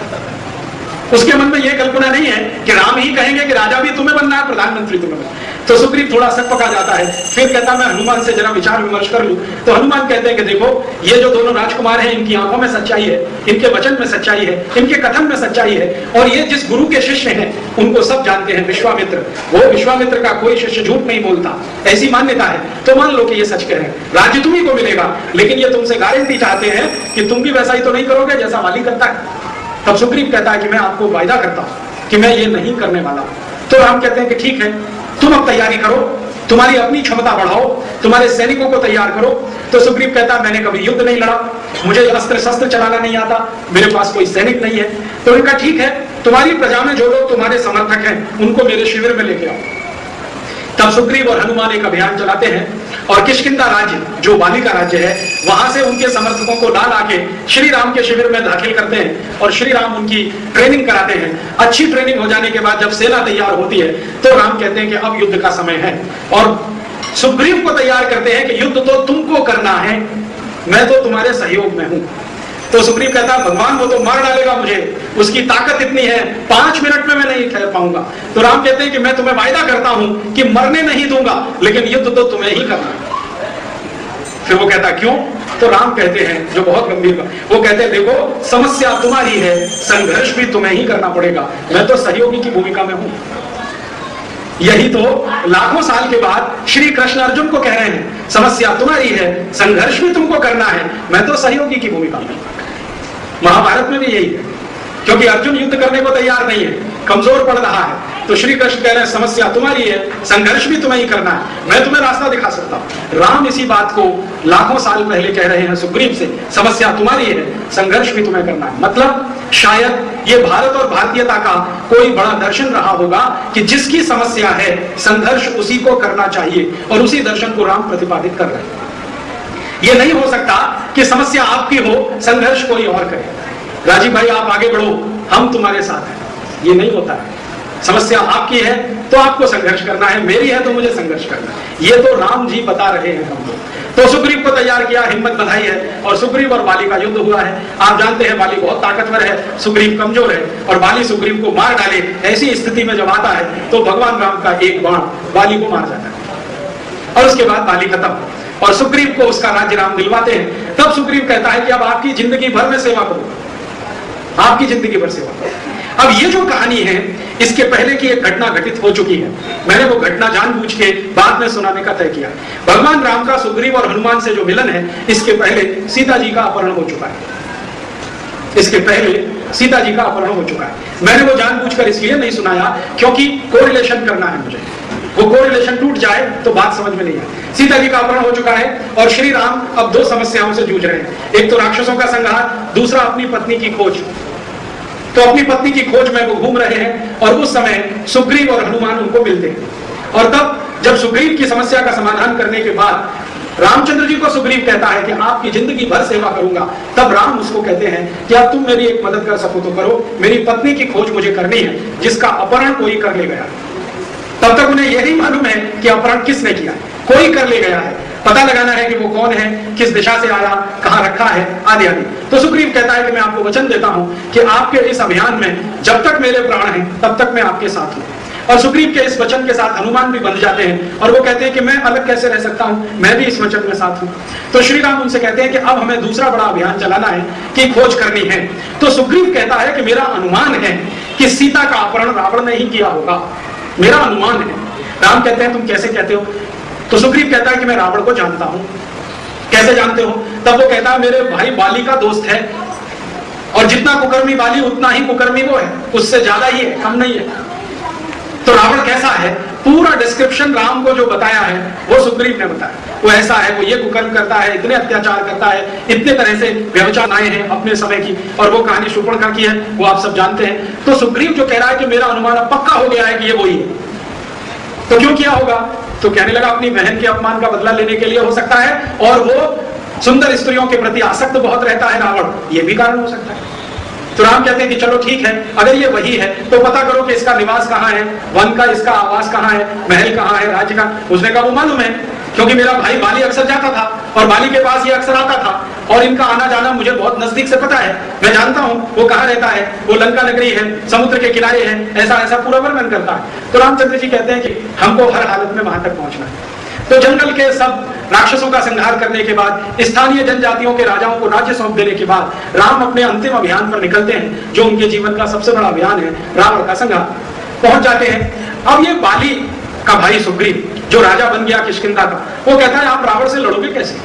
उसके मन में यह कल्पना नहीं है कि राम ही कहेंगे कि राजा भी तुम्हें बनना है, प्रधानमंत्री तुम्हें बनना है। तो सुग्रीव थोड़ा सकपका जाता है, फिर कहता मैं हनुमान से जरा विचार विमर्श कर लूं। तो हनुमान कहते हैं कि देखो ये जो दोनों राजकुमार हैं इनकी आंखों में सच्चाई है, इनके वचन में सच्चाई है, इनके कथन में सच्चाई है, और ये जिस गुरु के शिष्य हैं उनको सब जानते हैं, विश्वामित्र। वो विश्वामित्र का कोई शिष्य झूठ नहीं बोलता, ऐसी मान्यता है। तो मान लो कि ये सच कह रहे हैं, राज्य तुम्ही को मिलेगा, लेकिन ये तुमसे गारंटी चाहते हैं कि तुम भी वैसा ही तो नहीं करोगे जैसा वाली करता है। तब सुग्रीव कहता है कि मैं आपको वायदा करता हूं कि मैं ये नहीं करने वाला। तो राम कहते हैं कि ठीक है, तुम अब तैयारी करो, तुम्हारी अपनी क्षमता बढ़ाओ, तुम्हारे सैनिकों को तैयार करो। तो सुग्रीव कहता है मैंने कभी युद्ध नहीं लड़ा, मुझे अस्त्र शस्त्र चलाना नहीं आता, मेरे पास कोई सैनिक नहीं है। तो उनका ठीक है, तुम्हारी प्रजा में जो लोग तुम्हारे समर्थक हैं उनको मेरे शिविर में लेके आओ। तब सुग्रीव और हनुमान एक अभियान चलाते हैं और किष्किंधा राज्य जो बाली का राज्य है वहां से उनके समर्थकों को ला लाके श्री राम के शिविर में दाखिल करते हैं और श्री राम उनकी ट्रेनिंग कराते हैं। अच्छी ट्रेनिंग हो जाने के बाद जब सेना तैयार होती है तो राम कहते हैं कि अब युद्ध का समय है, और सुग्रीव को तैयार करते हैं कि युद्ध तो तुमको करना है, मैं तो तुम्हारे सहयोग में हूं। तो सुग्रीव कहता है भगवान वो तो मार डालेगा मुझे, उसकी ताकत इतनी है 5 मिनट में मैं नहीं ठहर पाऊंगा। तो राम कहते हैं कि मैं तुम्हें वायदा करता हूं कि मरने नहीं दूंगा, लेकिन युद्ध तो तुम्हें ही करना है। फिर वो कहता क्यों? तो राम कहते हैं जो बहुत गंभीर बात, वो कहते हैं देखो समस्या तुम्हारी है, संघर्ष भी तुम्हें ही करना पड़ेगा, मैं तो सहयोगी की भूमिका में हूं। यही तो लाखों साल के बाद श्री कृष्ण अर्जुन को कह रहे हैं, समस्या तुम्हारी है, संघर्ष भी तुमको करना है, मैं तो सहयोगी की भूमिका में। महाभारत में भी यही है, क्योंकि अर्जुन युद्ध करने को तैयार नहीं है, कमजोर पड़ रहा है, तो श्री कृष्ण कह रहे हैं समस्या तुम्हारी है, संघर्ष भी तुम्हें ही करना है, मैं तुम्हें रास्ता दिखा सकता हूं। राम इसी बात को लाखों साल पहले कह रहे हैं सुग्रीव से, समस्या तुम्हारी है, संघर्ष भी तुम्हें करना है। मतलब शायद ये भारत और भारतीयता का कोई बड़ा दर्शन रहा होगा कि जिसकी समस्या है संघर्ष उसी को करना चाहिए, और उसी दर्शन को राम प्रतिपादित कर रहे हैं। ये नहीं हो सकता कि समस्या आपकी हो, संघर्ष कोई और करे, राजीव भाई आप आगे बढ़ो, हम तुम्हारे साथ हैं, ये नहीं होता है। समस्या आपकी है तो आपको संघर्ष करना है, मेरी है तो मुझे संघर्ष करना है। ये तो राम जी बता रहे हैं हमको। तो सुग्रीव को तैयार किया, हिम्मत बधाई है, और सुग्रीव और बाली का युद्ध हुआ है। आप जानते हैं बाली बहुत ताकतवर है, सुग्रीव कमजोर है, और बाली सुग्रीव को मार डाले ऐसी स्थिति में जब आता है तो भगवान राम का एक बाण बाली को मार जाता है, और उसके बाद बाली खत्म, और सुग्रीव को उसका राज्य राम दिलवाते हैं। तब सुग्रीव कहता है कि अब आपकी जिंदगी भर में सेवा करो, आपकी जिंदगी भर सेवा करो। अब ये जो कहानी है, इसके पहले की एक घटना घटित हो चुकी है, मैंने वो घटना जानबूझ के बाद में सुनाने का तय किया। भगवान राम का सुग्रीव और हनुमान से जो मिलन है, इसके पहले सीता जी का अपहरण हो चुका है, इसके पहले सीता जी का अपहरण हो चुका है। मैंने वो जानबूझकर इसलिए नहीं सुनाया क्योंकि कोरिलेशन करना है मुझे, वो कोरिलेशन टूट जाए तो बात समझ में नहीं आए। सीता जी का अपहरण हो चुका है, और श्री राम अब दो समस्याओं से जूझ रहे हैं, एक तो राक्षसों का संहार, दूसरा अपनी पत्नी की खोज। तो अपनी पत्नी की खोज में वो घूम रहे हैं, और उस समय सुग्रीव और हनुमान उनको मिलते हैं। और तब जब सुग्रीव की समस्या का समाधान करने के बाद रामचंद्र जी को सुग्रीव कहता है कि आपकी जिंदगी भर सेवा करूंगा, तब राम उसको कहते हैं कि अब तुम मेरी एक मदद कर सको तो करो, मेरी पत्नी की खोज मुझे करनी है, जिसका अपहरण कोई कर ले गया। तब तक उन्हें यही मालूम है कि अपहरण किसने किया, कोई कर ले गया है, पता लगाना है कि वो कौन है, किस दिशा से आया, कहां रखा है, आदि आदि। तो सुग्रीव कहता है कि मैं आपको वचन देता हूं कि आपके इस अभियान में जब तक मेरे प्राण हैं तब तक मैं आपके साथ हूं। और सुग्रीव के इस वचन के साथ हनुमान भी बंध जाते हैं, और वो कहते हैं कि मैं अलग कैसे रह सकता हूं, मैं भी इस वचन में साथ हूं। तो श्री राम उनसे कहते हैं कि अब हमें दूसरा बड़ा अभियान चलाना है, कि खोज करनी है। तो सुग्रीव कहता है कि मेरा अनुमान है कि सीता का अपहरण रावण ने ही किया होगा, मेरा अनुमान है। राम कहते हैं तुम कैसे कहते हो? तो सुग्रीव कहता है कि मैं रावण को जानता हूं। कैसे जानते हो? तब वो कहता है मेरे भाई बाली का दोस्त है, और जितना कुकर्मी बाली उतना ही कुकर्मी वो है, उससे ज्यादा ही है, कम नहीं है। तो रावण कैसा है, पूरा डिस्क्रिप्शन राम को जो बताया है वो सुग्रीव ने बताया। वो ऐसा है, वो ये कुकर्म करता है, इतने अत्याचार करता है, इतने तरह से व्यवचार आए हैं अपने समय की, और वो कहानी शूर्पणखा की है, वो आप सब जानते हैं। तो सुग्रीव जो कह रहा है कि मेरा अनुमान अब पक्का हो गया है कि ये वही है, तो क्यों किया होगा? तो कहने लगा अपनी बहन के अपमान का बदला लेने के लिए हो सकता है, और वो सुंदर स्त्रियों के प्रति आसक्त बहुत रहता है रावण, ये भी कारण हो सकता है। तो राम कहते हैं कि चलो ठीक है, अगर ये वही है तो पता करो कि इसका निवास कहाँ है, वन का इसका आवास कहाँ है, महल कहाँ है, राज्य का। उसने कहा वो मालूम है, क्योंकि मेरा भाई बाली अक्सर जाता था, और बाली के पास ये अक्सर आता था, और इनका आना जाना मुझे बहुत नजदीक से पता है, मैं जानता हूँ वो कहाँ रहता है, वो लंका नगरी है, समुद्र के किनारे है, ऐसा ऐसा पूरा वर्णन करता है। तो रामचंद्र जी कहते हैं कि हमको हर हालत में वहां तक पहुंचना है। तो जंगल के सब राक्षसों का संहार करने के बाद, स्थानीय जनजातियों के राजाओं को राज्य सौंप देने के बाद, राम अपने अंतिम अभियान पर निकलते हैं, जो उनके जीवन का सबसे बड़ा अभियान है, रावण का संहार। पहुंच जाते हैं। अब ये बाली का भाई सुग्रीव जो राजा बन गया किष्किंधा का, वो कहता है आप रावण से लड़ोगे कैसे,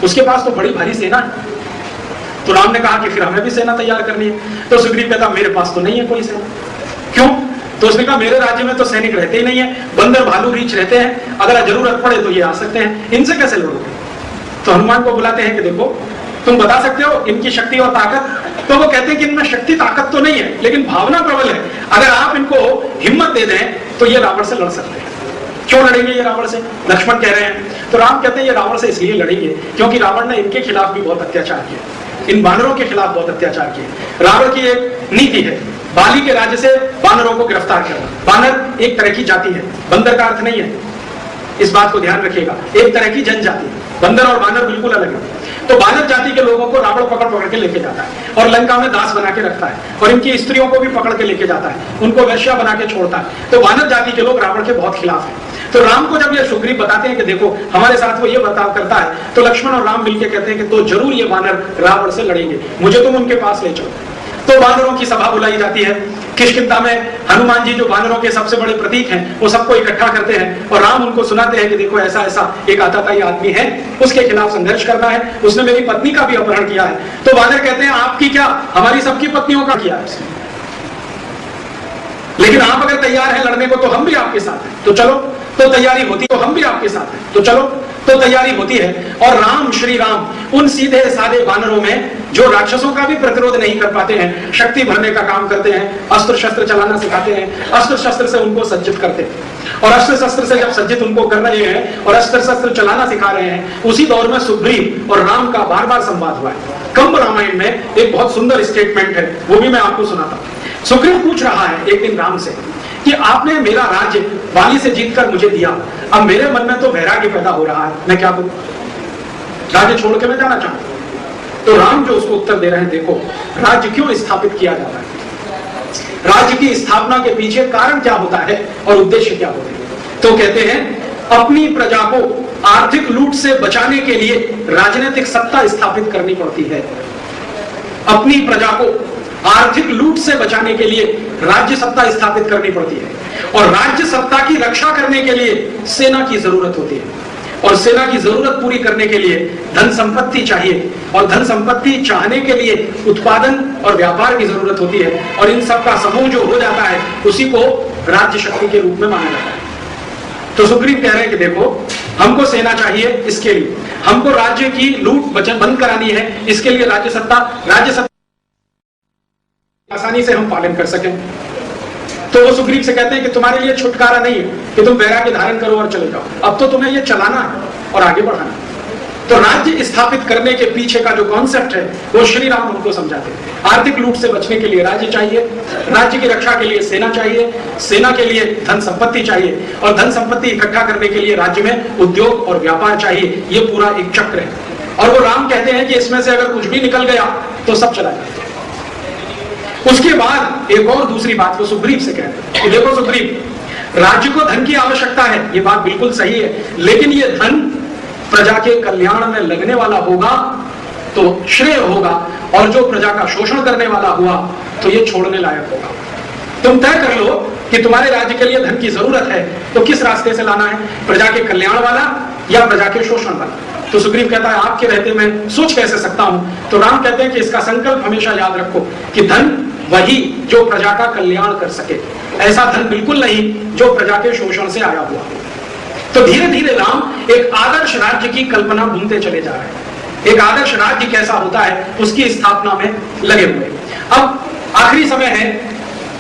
उसके पास तो बड़ी भारी सेना है। तो राम ने कहा कि फिर हमें भी सेना तैयार करनी है। तो सुग्रीव कहता मेरे पास तो नहीं है कोई सेना। क्यों? तो उसने कहा मेरे राज्य में तो सैनिक रहते ही नहीं है, बंदर भालू रीछ रहते हैं, अगर जरूरत पड़े तो ये आ सकते हैं, इनसे कैसे लड़ोगे? तो हनुमान को बुलाते हैं कि देखो तुम बता सकते हो इनकी शक्ति और ताकत? तो वो कहते हैं कि इनमें शक्ति ताकत तो नहीं है, लेकिन भावना प्रबल है, अगर आप इनको हिम्मत दे दें तो ये रावण से लड़ सकते हैं। क्यों लड़ेंगे ये रावण से? लक्ष्मण कह रहे हैं। तो राम कहते हैं ये रावण से इसलिए लड़ेंगे क्योंकि रावण ने इनके खिलाफ भी बहुत अत्याचार किया, इन बानरों के खिलाफ बहुत अत्याचार किए। रावण की एक नीति है बाली के राज्य से बानरों को गिरफ्तार करना। बानर एक तरह की जाति है, बंदर का अर्थ नहीं है, इस बात को ध्यान रखिएगा, एक तरह की जनजाति। बंदर और बानर बिल्कुल अलग है। तो बानर जाति के लोगों को रावण पकड़ पकड़ के लेके जाता है और लंका में दास बना के रखता है, और इनकी स्त्रियों को भी पकड़ के लेके जाता है, उनको वैश्या बना के छोड़ता है। तो बानर जाति के लोग रावण के बहुत खिलाफ हैं। तो राम को जब ये सुग्रीव बताते हैं कि देखो हमारे साथ वो ये बर्ताव करता है, तो लक्ष्मण और राम मिलकर कहते हैं कि तो जरूर ये बानर रावण से लड़ेंगे, मुझे तुम उनके पास ले चलो। तो बानरों की सभा बुलाई जाती है किष्किंधा में। हनुमान जी जो बानरों के सबसे बड़े प्रतीक हैं, वो सबको इकट्ठा करते हैं और राम उनको सुनाते हैं कि देखो ऐसा ऐसा एक आतताई आदमी है, उसके खिलाफ संघर्ष करना है, उसने मेरी पत्नी का भी अपहरण किया है। तो बानर कहते हैं आपकी क्या, हमारी सबकी पत्नियों का किया है। लेकिन आप अगर तैयार हैं लड़ने को तो हम भी आपके साथ हैं, तो चलो। तो तैयारी होती तो हम भी आपके साथ हैं, तो चलो। तो तैयारी होती है। और राम, श्री राम उन सीधे साधे वानरों में जो राक्षसों का भी प्रतिरोध नहीं कर पाते हैं, शक्ति भरने का काम करते हैं, अस्त्र शस्त्र चलाना सिखाते हैं, अस्त्र शस्त्र से उनको सज्जित करते हैं। और अस्त्र शस्त्र से जब सज्जित उनको कर रहे हैं और अस्त्र शस्त्र चलाना सिखा रहे हैं, उसी दौर में सुग्रीव और राम का बार बार संवाद हुआ है। कंब रामायण में एक बहुत सुंदर स्टेटमेंट है, वो भी मैं आपको सुनाता हूं। सुग्रीव पूछ रहा है एक दिन राम से कि आपने मेरा राज्य वाली से जीतकर मुझे दिया, अब मेरे मन में तो वैराग्य पैदा हो रहा है, मैं क्या करूं? राज्य छोड़ के मैं जाना चाहता हूं। तो राम जो उसको उत्तर दे रहे हैं, देखो राज्य क्यों स्थापित किया जाता है, राज्य की स्थापना के पीछे कारण क्या होता है और उद्देश्य क्या होते हैं। तो कहते हैं अपनी प्रजा को आर्थिक लूट से बचाने के लिए राजनीतिक सत्ता स्थापित करनी पड़ती है। अपनी प्रजा को आर्थिक लूट से बचाने के लिए राज्य सत्ता स्थापित करनी पड़ती है और राज्य सत्ता की रक्षा करने के लिए सेना की जरूरत होती है और सेना की जरूरत पूरी करने के लिए धन संपत्ति चाहिए और धन संपत्ति चाहने के लिए उत्पादन और व्यापार की जरूरत होती है और इन सब का समूह जो हो जाता है उसी को राज्य शक्ति के रूप में माना जाता है। तो सुग्रीव कह रहे हैं कि देखो हमको सेना चाहिए, इसके लिए हमको राज्य की लूट बंद करानी है, इसके लिए राज्य सत्ता आसानी से हम पालन कर सकें। तो वो सुग्रीव से कहते हैं कि तुम्हारे लिए छुटकारा नहीं है कि तुम वैराग्य धारण करो और चले जाओ, अब तो तुम्हें ये चलाना है और आगे बढ़ाना है। तो राज्य स्थापित करने के पीछे का जो कॉन्सेप्ट है वो श्री राम उनको समझाते हैं। आर्थिक लूट से बचने के लिए राज्य चाहिए, राज्य की रक्षा के लिए सेना चाहिए, सेना के लिए धन संपत्ति चाहिए और धन संपत्ति इकट्ठा करने के लिए राज्य में उद्योग और व्यापार चाहिए। ये पूरा एक चक्र है और वो राम कहते हैं कि इसमें से अगर कुछ भी निकल गया तो सब चला जाए। उसके बाद एक और दूसरी बात वो सुग्रीव से कहते हैं कि देखो सुग्रीव, राज्य को धन की आवश्यकता है, ये बात बिल्कुल सही है, लेकिन ये धन प्रजा के कल्याण में लगने वाला होगा तो श्रेय होगा और जो प्रजा का शोषण करने वाला हुआ तो ये छोड़ने लायक होगा। तुम तय कर लो कि तुम्हारे राज्य के लिए धन की जरूरत है तो किस रास्ते से लाना है, प्रजा के कल्याण वाला या प्रजा के शोषण वाला। तो सुग्रीव कहता है आपके रहते मैं सोच कैसे सकता हूं। तो राम कहते हैं कि इसका संकल्प हमेशा याद रखो कि धन वही जो प्रजा का कल्याण कर सके, ऐसा धन बिल्कुल नहीं जो प्रजा के शोषण से आया हुआ। तो धीरे धीरे राम एक आदर्श राज्य की कल्पना बुनते चले जा रहे हैं। एक आदर्श राज्य कैसा होता है उसकी स्थापना में लगे हुए। अब आखिरी समय है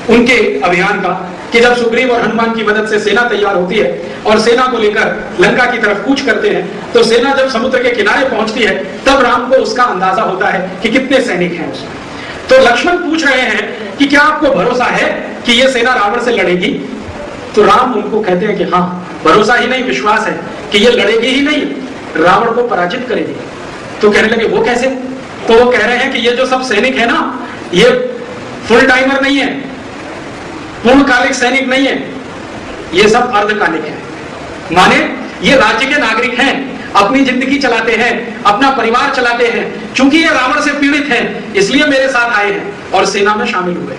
उनके अभियान का कि जब सुग्रीव और हनुमान की मदद से सेना तैयार होती है और सेना को लेकर लंका की तरफ कूच करते हैं, तो सेना जब समुद्र के किनारे पहुंचती है तब राम को उसका अंदाजा होता है कि कितने सैनिक हैं उसमें। तो लक्ष्मण पूछ रहे हैं कि क्या आपको भरोसा है कि यह सेना रावण से लड़ेगी? तो राम उनको कहते हैं कि हाँ, भरोसा ही नहीं विश्वास है कि ये लड़ेगी ही नहीं, रावण को पराजित करेगी। तो कहने लगे वो कैसे? तो वो कह रहे हैं कि ये जो सब सैनिक है ना, ये फुल टाइमर नहीं है, पूर्णकालिक सैनिक नहीं है, ये सब अर्धकालिक है। माने ये राज्य के नागरिक हैं, अपनी जिंदगी चलाते हैं, अपना परिवार चलाते हैं। चूंकि ये रावण से पीड़ित हैं इसलिए मेरे साथ आए हैं और सेना में शामिल हुए।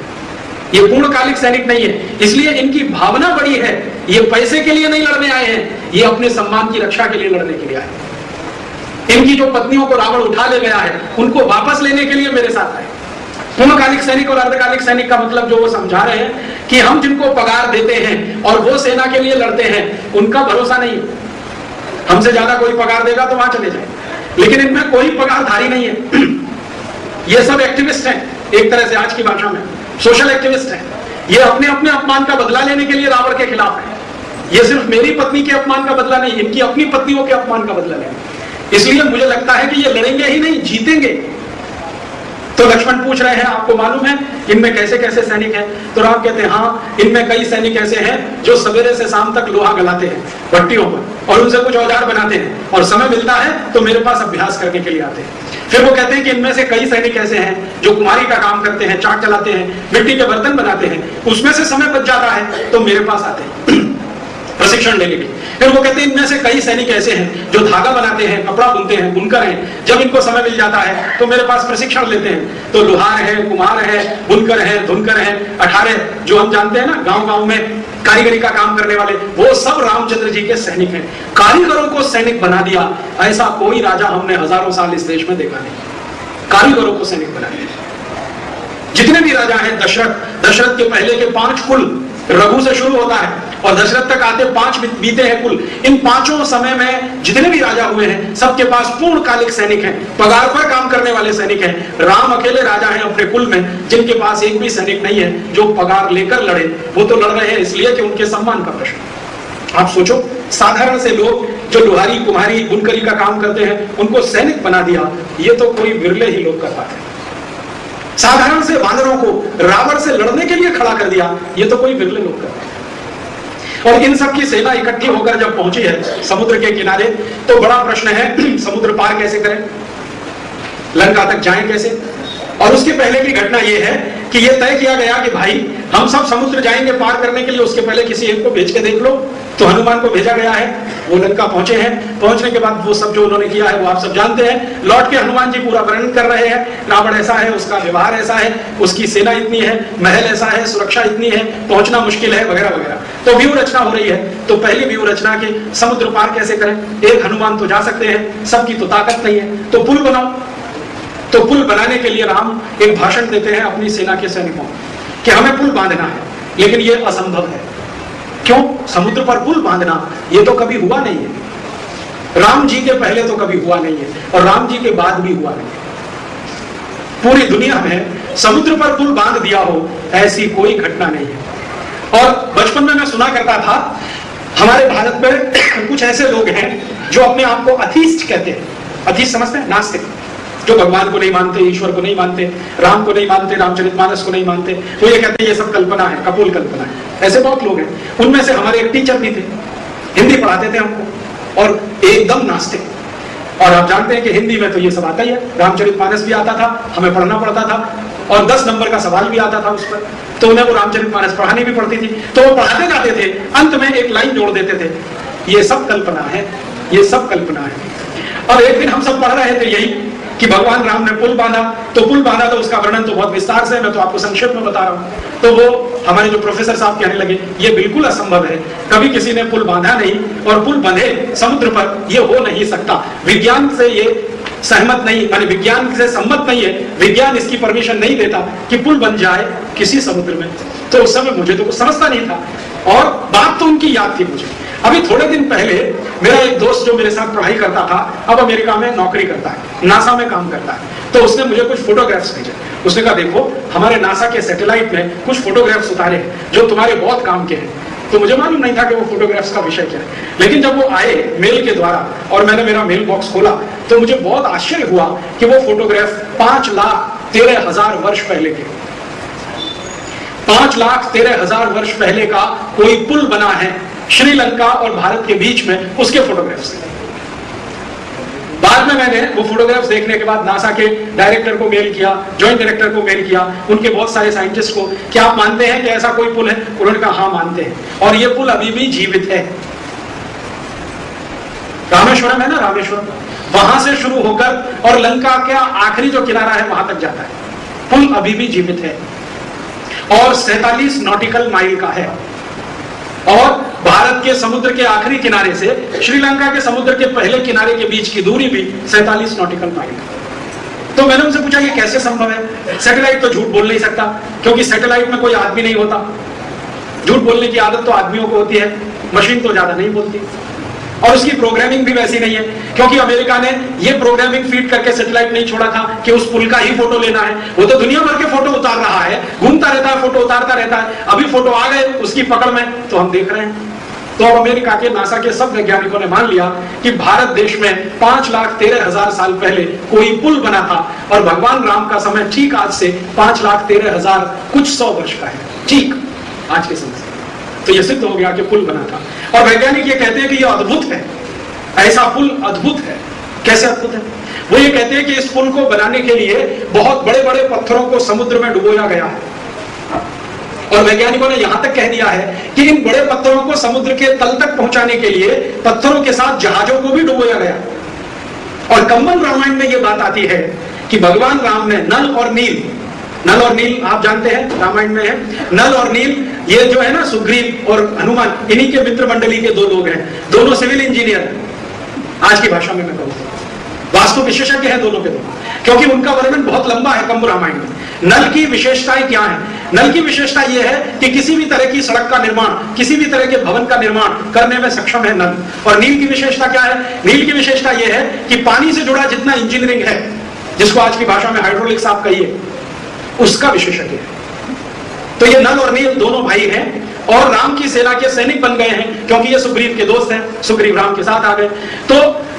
ये पूर्णकालिक सैनिक नहीं है, इसलिए इनकी भावना बड़ी है। ये पैसे के लिए नहीं लड़ने आए हैं, ये अपने सम्मान की रक्षा के लिए लड़ने के लिए आए हैं। इनकी जो पत्नियों को रावण उठा ले गया है उनको वापस लेने के लिए मेरे साथ आए। पूर्णकालिक सैनिक और अर्धकालिक सैनिक का मतलब जो वो समझा रहे हैं कि हम जिनको पगार देते हैं और वो सेना के लिए लड़ते हैं उनका भरोसा नहीं है। हमसे ज्यादा कोई पगार देगा तो वहां चले जाए, लेकिन इनमें कोई पगारधारी नहीं है। ये सब एक्टिविस्ट हैं, एक तरह से आज की भाषा में सोशल एक्टिविस्ट हैं। ये अपने अपने अपमान का बदला लेने के लिए रावण के खिलाफ है। ये सिर्फ मेरी पत्नी के अपमान का बदला नहीं, इनकी अपनी पत्नियों के अपमान का बदला लेंगे। इसलिए मुझे लगता है कि ये लड़ेंगे ही नहीं, जीतेंगे। तो लक्ष्मण पूछ रहे हैं आपको मालूम है इनमें कैसे कैसे सैनिक हैं? तो राम कहते हैं हाँ, इनमें कई सैनिक ऐसे हैं जो सवेरे से शाम तक लोहा गलाते हैं भट्टियों पर और उनसे कुछ औजार बनाते हैं और समय मिलता है तो मेरे पास अभ्यास करने के लिए आते हैं। फिर वो कहते हैं कि इनमें से कई सैनिक ऐसे हैं जो कुम्हारी का काम करते हैं, चाक चलाते हैं, मिट्टी के बर्तन बनाते हैं, उसमें से समय बच जाता है तो मेरे पास आते हैं प्रशिक्षण लेने के लिए। फिर वो कहते हैं इनमें से कई सैनिक ऐसे हैं जो धागा बनाते हैं, कपड़ा बुनते हैं, बुनकर हैं, जब इनको समय मिल जाता है तो मेरे पास प्रशिक्षण लेते हैं। तो लोहार है, कुम्हार है, बुनकर है, धुनकर है, 18 जो हम जानते हैं ना गांव गांव में कारीगरी का काम करने वाले, वो सब रामचंद्र जी के सैनिक हैं। कारीगरों को सैनिक बना दिया, ऐसा कोई राजा हमने हजारों साल इस देश में देखा नहीं। कारीगरों को सैनिक बना दिया। जितने भी राजा हैं, दशरथ के पहले के 5 कुल रघु से शुरू होता है और दशरथ तक आते 5 बीते हैं कुल। इन 5 समय में जितने भी राजा हुए हैं सबके पास पूर्णकालिक सैनिक हैं, पगार पर काम करने वाले सैनिक हैं। राम अकेले राजा हैं अपने कुल में जिनके पास एक भी सैनिक नहीं है जो पगार लेकर लड़े। वो तो लड़ रहे हैं इसलिए कि उनके सम्मान का प्रश्न। आप सोचो, साधारण से लोग जो लोहारी कुम्हारी बुनकरी का काम करते हैं उनको सैनिक बना दिया, ये तो कोई विरले ही लोग कर पाते हैं। साधारण से वानरों को रावण से लड़ने के लिए खड़ा कर दिया, ये तो कोई विरले लोग करते हैं। और इन सब की सेना इकट्ठी होकर जब पहुंची है समुद्र के किनारे, तो बड़ा प्रश्न है समुद्र पार कैसे करें, लंका तक जाएं कैसे। और उसके पहले की घटना यह है कि यह तय किया गया कि भाई हम सब समुद्र जाएंगे पार करने के लिए, उसके पहले किसी एक को भेज के देख लो। तो हनुमान को भेजा गया है, वो लंका पहुंचे हैं। पहुंचने के बाद वो सब जो उन्होंने किया है वो आप सब जानते हैं। लौट के हनुमान जी पूरा वर्णन कर रहे हैं, रावण ऐसा है, उसका व्यवहार ऐसा है, उसकी सेना इतनी है, महल ऐसा है, सुरक्षा इतनी है, पहुंचना मुश्किल है, वगैरह वगैरह। तो व्यूह रचना हो रही है। तो पहली व्यूह रचना की समुद्र पार कैसे करें, एक हनुमान तो जा सकते हैं, सबकी तो ताकत नहीं है, तो पुल बनाओ। तो पुल बनाने के लिए राम एक भाषण देते हैं अपनी सेना के सैनिकों कि हमें पुल बांधना है, लेकिन यह असंभव है। क्यों? समुद्र पर पुल बांधना ये तो कभी हुआ नहीं है। राम जी के पहले तो कभी हुआ नहीं है और राम जी के बाद भी हुआ नहीं है। पूरी दुनिया में समुद्र पर पुल बांध दिया हो ऐसी कोई घटना नहीं है। और बचपन में मैं सुना करता था, हमारे भारत में कुछ ऐसे लोग हैं जो अपने आप को अथीस्ट कहते हैं। अथीस्ट समझते हैं? नास्तिक, जो भगवान को नहीं मानते, ईश्वर को नहीं मानते, राम को नहीं मानते, रामचरितमानस को नहीं मानते। तो ये कहते हैं ये सब कल्पना है, कपोल कल्पना है। ऐसे बहुत लोग हैं। उनमें से हमारे एक टीचर भी थे, हिंदी पढ़ाते थे हमको, और एकदम नास्तिक। और आप जानते हैं कि हिंदी में तो ये सब आता ही है, रामचरितमानस भी आता था, हमें पढ़ना पड़ता था, और 10 नंबर का सवाल भी आता था उस पर। तो उन्हें वो रामचरितमानस पढ़ानी भी पड़ती थी। तो वो पढ़ाते जाते थे, अंत में एक लाइन जोड़ देते थे, ये सब कल्पना है, ये सब कल्पना है। और एक दिन हम सब पढ़ रहे थे यही कि भगवान राम ने पुल बांधा। तो पुल बांधा तो उसका वर्णन तो बहुत विस्तार से, मैं तो आपको संक्षेप में बता रहा हूं। तो वो हमारे जो प्रोफेसर साहब कहने लगे ये बिल्कुल असंभव है, कभी किसी ने पुल बांधा नहीं, और पुल बंधे समुद्र पर ये हो नहीं सकता। विज्ञान से ये सहमत नहीं, माने विज्ञान से सम्मत नहीं है, विज्ञान इसकी परमिशन नहीं देता कि पुल बन जाए किसी समुद्र में। तो उस समय मुझे तो कुछ समझता नहीं था, और बात तो उनकी याद थी मुझे। अभी थोड़े दिन पहले मेरा एक दोस्त जो मेरे साथ पढ़ाई करता था, अब अमेरिका में नौकरी करता है, नासा में काम करता है। तो उसने मुझे कुछ फोटोग्राफ्स भेजे। उसने कहा देखो हमारे नासा के सैटेलाइट में कुछ फोटोग्राफ्स उतारे हैं जो तुम्हारे बहुत काम के हैं। तो मुझे मालूम नहीं था कि वो फोटोग्राफ्स का विषय क्या है, लेकिन जब वो आए मेल के द्वारा और मैंने मेरा मेल बॉक्स खोला तो मुझे बहुत आश्चर्य हुआ कि वो फोटोग्राफ 5,13,000 वर्ष पहले के, 5,13,000 वर्ष पहले का कोई पुल बना है श्रीलंका और भारत के बीच में, उसके फोटोग्राफ्स। बाद में मैंने वो फोटोग्राफ्स देखने के बाद नासा के डायरेक्टर को मेल किया, जॉइंट डायरेक्टर को मेल किया, उनके बहुत सारे साइंटिस्ट को, क्या आप मानते हैं कि ऐसा कोई पुल है? उन्होंने कहा हाँ मानते हैं, और ये पुल अभी भी जीवित है। रामेश्वरम है ना, रामेश्वरम, वहां से शुरू होकर और लंका का आखिरी जो किनारा है वहां तक जाता है। पुल अभी भी जीवित है और 47 नॉटिकल माइल का है, और भारत के समुद्र के आखिरी किनारे से श्रीलंका के समुद्र के पहले किनारे के बीच की दूरी भी 47 नॉटिकल माइल। तो मैंने उनसे पूछा ये कैसे संभव है? सैटेलाइट तो झूठ बोल नहीं सकता, क्योंकि सैटेलाइट में कोई आदमी नहीं होता। झूठ बोलने की आदत तो आदमियों को होती है, मशीन तो ज्यादा नहीं बोलती, और उसकी प्रोग्रामिंग भी वैसी नहीं है, क्योंकि अमेरिका ने ये प्रोग्रामिंग फीड करके सैटेलाइट नहीं छोड़ा था कि उस पुल का ही फोटो लेना है। वो तो दुनिया भर के फोटो उतार रहा है, घूमता रहता है, फोटो उतारता रहता है। अभी फोटो आ गए उसकी पकड़ में तो हम देख रहे हैं। तो अब अमेरिका के नासा के सब वैज्ञानिकों ने मान लिया कि भारत देश में 5,13,000 साल पहले कोई पुल बना था, और भगवान राम का समय ठीक आज से 5,13,000 कुछ 100 वर्ष का है, ठीक आज के समय से। तो यह सिद्ध हो गया कि पुल बना था, और वैज्ञानिक ये कहते हैं कि यह अद्भुत है, ऐसा पुल अद्भुत है। कैसे अद्भुत है? वो ये कहते हैं कि इस पुल को बनाने के लिए बहुत बड़े बड़े पत्थरों को समुद्र में डुबोया गया है, और वैज्ञानिकों ने यहां तक कह दिया है कि इन बड़े पत्थरों को समुद्र के तल तक पहुंचाने के लिए पत्थरों के साथ जहाजों को भी डुबोया गया। और कम्बन रामायण में यह बात आती है कि भगवान राम ने नल और नील, नल और नील आप जानते हैं रामायण में है, नल और नील ये जो है ना सुग्रीव और हनुमान, इन्हीं के मित्र मंडली के 2 लोग हैं, दोनों सिविल इंजीनियर, आज की भाषा में मैं कहूँ वास्तु विशेषज्ञ हैं दोनों के दोनों। क्योंकि उनका वर्णन बहुत लंबा है कंब रामायण में। नल की विशेषताएं क्या है? नल की विशेषता यह है कि किसी भी तरह की सड़क का निर्माण, किसी भी तरह के भवन का निर्माण करने में सक्षम है नल। और नील की विशेषता क्या है? नील की विशेषता यह है कि पानी से जुड़ा जितना इंजीनियरिंग है, जिसको आज की भाषा में हाइड्रोलिक्स आप कहिए, उसका विशेषज्ञ है। तो ये नल और नील दोनों भाई हैं और राम की सेना के सैनिक बन गए हैं, क्योंकि ये सुग्रीव के दोस्त हैं, सुग्रीव राम के साथ आ गए। तो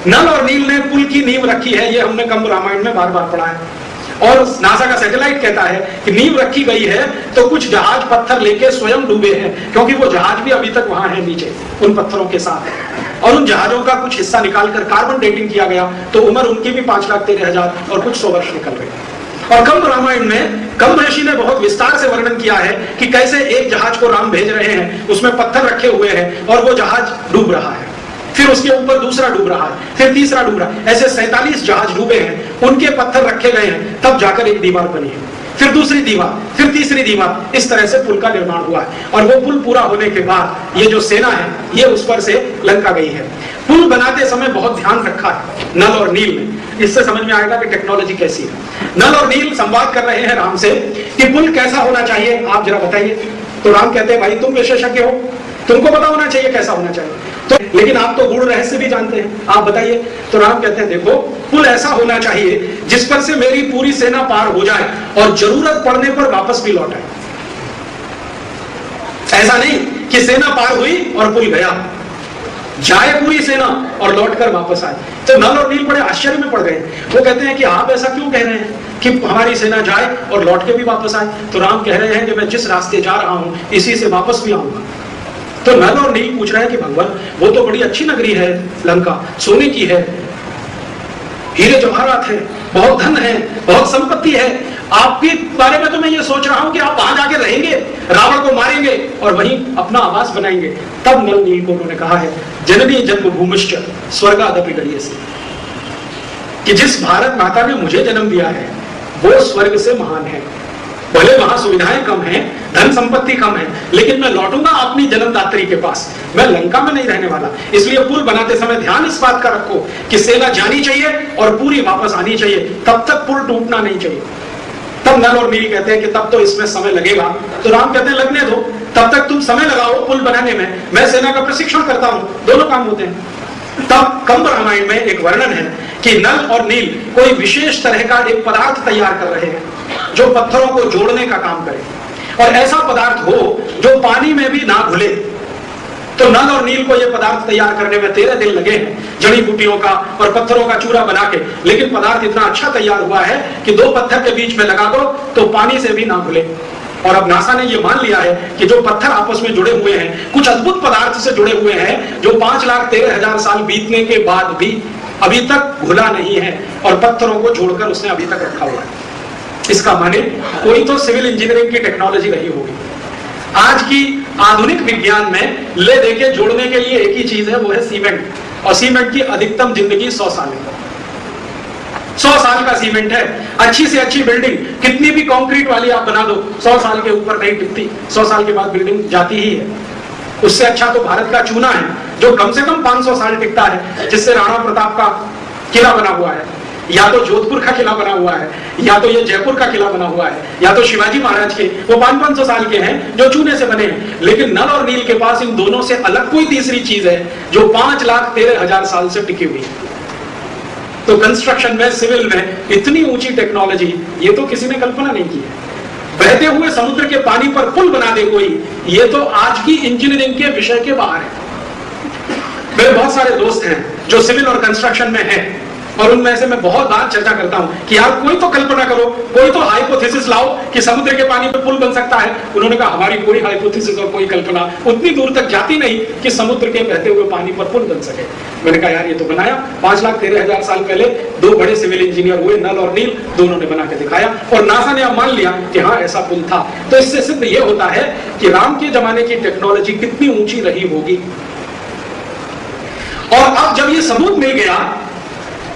नल और नील ने पुल की नींव रखी है, ये हमने कंब रामायण में बार बार पढ़ा है। और नासा का सैटेलाइट कहता है कि नींव रखी गई है तो कुछ जहाज पत्थर लेके स्वयं डूबे हैं, क्योंकि वो जहाज भी अभी तक वहां है नीचे उन पत्थरों के साथ। और उन जहाजों का कुछ हिस्सा निकालकर कार्बन डेटिंग किया गया, तो उम्र उनकी भी 5,13,000 और कुछ 100 वर्ष निकल गए। और कंब रामायण में कंब ऋषि ने बहुत विस्तार से वर्णन किया है कि कैसे एक जहाज को राम भेज रहे हैं, उसमें पत्थर रखे हुए हैं और वो जहाज डूब रहा है, फिर उसके ऊपर दूसरा डूब रहा है, फिर तीसरा डूब रहा है, ऐसे 47 जहाज डूबे हैं, उनके पत्थर रखे गए हैं, तब जाकर एक दीवार बनी है, फिर दूसरी दीवार, फिर तीसरी दीवार, इस तरह से पुल का निर्माण हुआ है। और वो पुल पूरा होने के बाद ये जो सेना है ये उस पर से लंका गई है। पुल बनाते समय बहुत ध्यान रखा है नल और नील ने, इससे समझ में आएगा कि टेक्नोलॉजी कैसी है। नल और नील संवाद कर रहे हैं राम से कि पुल कैसा होना चाहिए, आप जरा बताइए। तो राम कहते हैं, भाई तुम विशेषज्ञ हो, तुमको पता होना चाहिए कैसा होना चाहिए, तो लेकिन आप तो गूढ़ रहस्य भी जानते हैं, आप बताइए। तो राम कहते हैं, देखो पुल ऐसा होना चाहिए जिस पर से मेरी पूरी सेना पार हो जाए और जरूरत पड़ने पर वापस भी लौट आए। ऐसा नहीं कि सेना पार हुई और पुल गया, जाए पूरी सेना और लौटकर वापस आए। तो नल और नील बड़े आश्चर्य में पड़ गए। वो कहते हैं कि आप ऐसा क्यों कह रहे हैं कि हमारी सेना जाए और लौट के भी वापस आए? तो राम कह रहे हैं कि मैं जिस रास्ते जा रहा हूं इसी से वापस भी आऊंगा। तो नल और नील पूछ रहे हैं कि भगवान, वो तो बड़ी अच्छी नगरी है लंका, सोने की है, हीरे जवाहरात है, बहुत धन है, बहुत संपत्ति है, आपके बारे में तो मैं ये सोच रहा हूं कि आप वहां जाके रहेंगे, रावण को मारेंगे और वहीं अपना आवास बनाएंगे। तब नल नील को उन्होंने कहा है, जननी जन्मभूमिश्च स्वर्गादपि गरीयसी, कि जिस भारत माता ने मुझे जन्म दिया है वो स्वर्ग से महान है। भले वहां सुविधाएं कम हैं, धन संपत्ति कम है, लेकिन मैं लौटूंगा अपनी जन्मदात्री के पास, मैं लंका में नहीं रहने वाला। इसलिए पुल बनाते समय ध्यान इस बात का रखो कि सेना जानी चाहिए और पूरी वापस आनी चाहिए, तब तक पुल टूटना नहीं चाहिए। तब नल और नील कहते हैं कि तब तो इसमें समय लगेगा। तो राम कहते हैं, लगने दो, तब तक तुम समय लगाओ पुल बनाने में, मैं सेना का प्रशिक्षण करता हूं, दोनों काम होते हैं। तब कंब रामायण में एक वर्णन है कि नल और नील कोई विशेष तरह का एक पदार्थ तैयार कर रहे हैं जो पत्थरों को जोड़ने का काम करे, और ऐसा पदार्थ हो जो पानी में भी ना घुले। तो नल और नील को यह पदार्थ तैयार करने में 13 दिन लगे हैं, जड़ी बूटियों का और पत्थरों का चूरा बना के, लेकिन पदार्थ इतना अच्छा तैयार हुआ है कि 2 पत्थर के बीच में लगा दो तो पानी से भी ना घुले। और अब नासा ने यह मान लिया है कि जो पत्थर आपस में जुड़े हुए हैं कुछ अद्भुत पदार्थ से जुड़े हुए हैं जो 5,13,000 साल बीतने के बाद भी अभी तक घुला नहीं है, और पत्थरों को जोड़कर उसने अभी तक रखा हुआ है। इसका माने कोई तो सिविल इंजीनियरिंग की टेक्नोलॉजी रही होगी। आज की आधुनिक विज्ञान में ले देके जोड़ने के लिए एक ही चीज है, वो है सीमेंट, और सीमेंट की अधिकतम जिंदगी 100 साल है। 100 साल का सीमेंट है। अच्छी से अच्छी बिल्डिंग कितनी भी कंक्रीट वाली आप बना दो, 100 साल के ऊपर नहीं टिकती, 100 साल के बाद बिल्डिंग जाती ही है। उससे अच्छा तो भारत का चूना है जो कम से कम 500 साल टिकता है, जिससे राणा प्रताप का किला बना हुआ है, या तो जोधपुर का किला बना हुआ है, या तो ये जयपुर का किला बना हुआ है, या तो शिवाजी महाराज के, वो 500-500 साल के हैं जो चूने से बने हैं। लेकिन नल और नील के पास इन दोनों से अलग कोई तीसरी चीज है जो 5,13,000 साल से टिकी हुई है। तो कंस्ट्रक्शन में, सिविल में इतनी ऊंची टेक्नोलॉजी ये तो किसी ने कल्पना नहीं की है। बहते हुए समुद्र के पानी पर पुल बना दे कोई, ये तो आज की इंजीनियरिंग के विषय के बाहर है। मेरे बहुत सारे दोस्त हैं जो सिविल और कंस्ट्रक्शन में हैं, और उनमें से मैं बहुत बार चर्चा करता हूं कि यार कोई तो कल्पना करो, कोई तो हाइपोथेसिस लाओ कि समुद्र के पानी पर पुल बन सकता है। उन्होंने कहा हमारी कोई हाइपोथेसिस और कोई कल्पना उतनी दूर तक जाती नहीं कि समुद्र के बहते हुए पानी पर पुल बन सके। मैंने कहा यार ये तो बनाया, 5,13,000 साल पहले 2 बड़े सिविल इंजीनियर हुए, नल और नील, दोनों ने बना के दिखाया, और नासा ने अब मान लिया कि हाँ ऐसा पुल था। तो इससे सिद्ध ये होता है कि राम के जमाने की टेक्नोलॉजी कितनी ऊंची रही होगी। और अब जब ये सबूत मिल गया,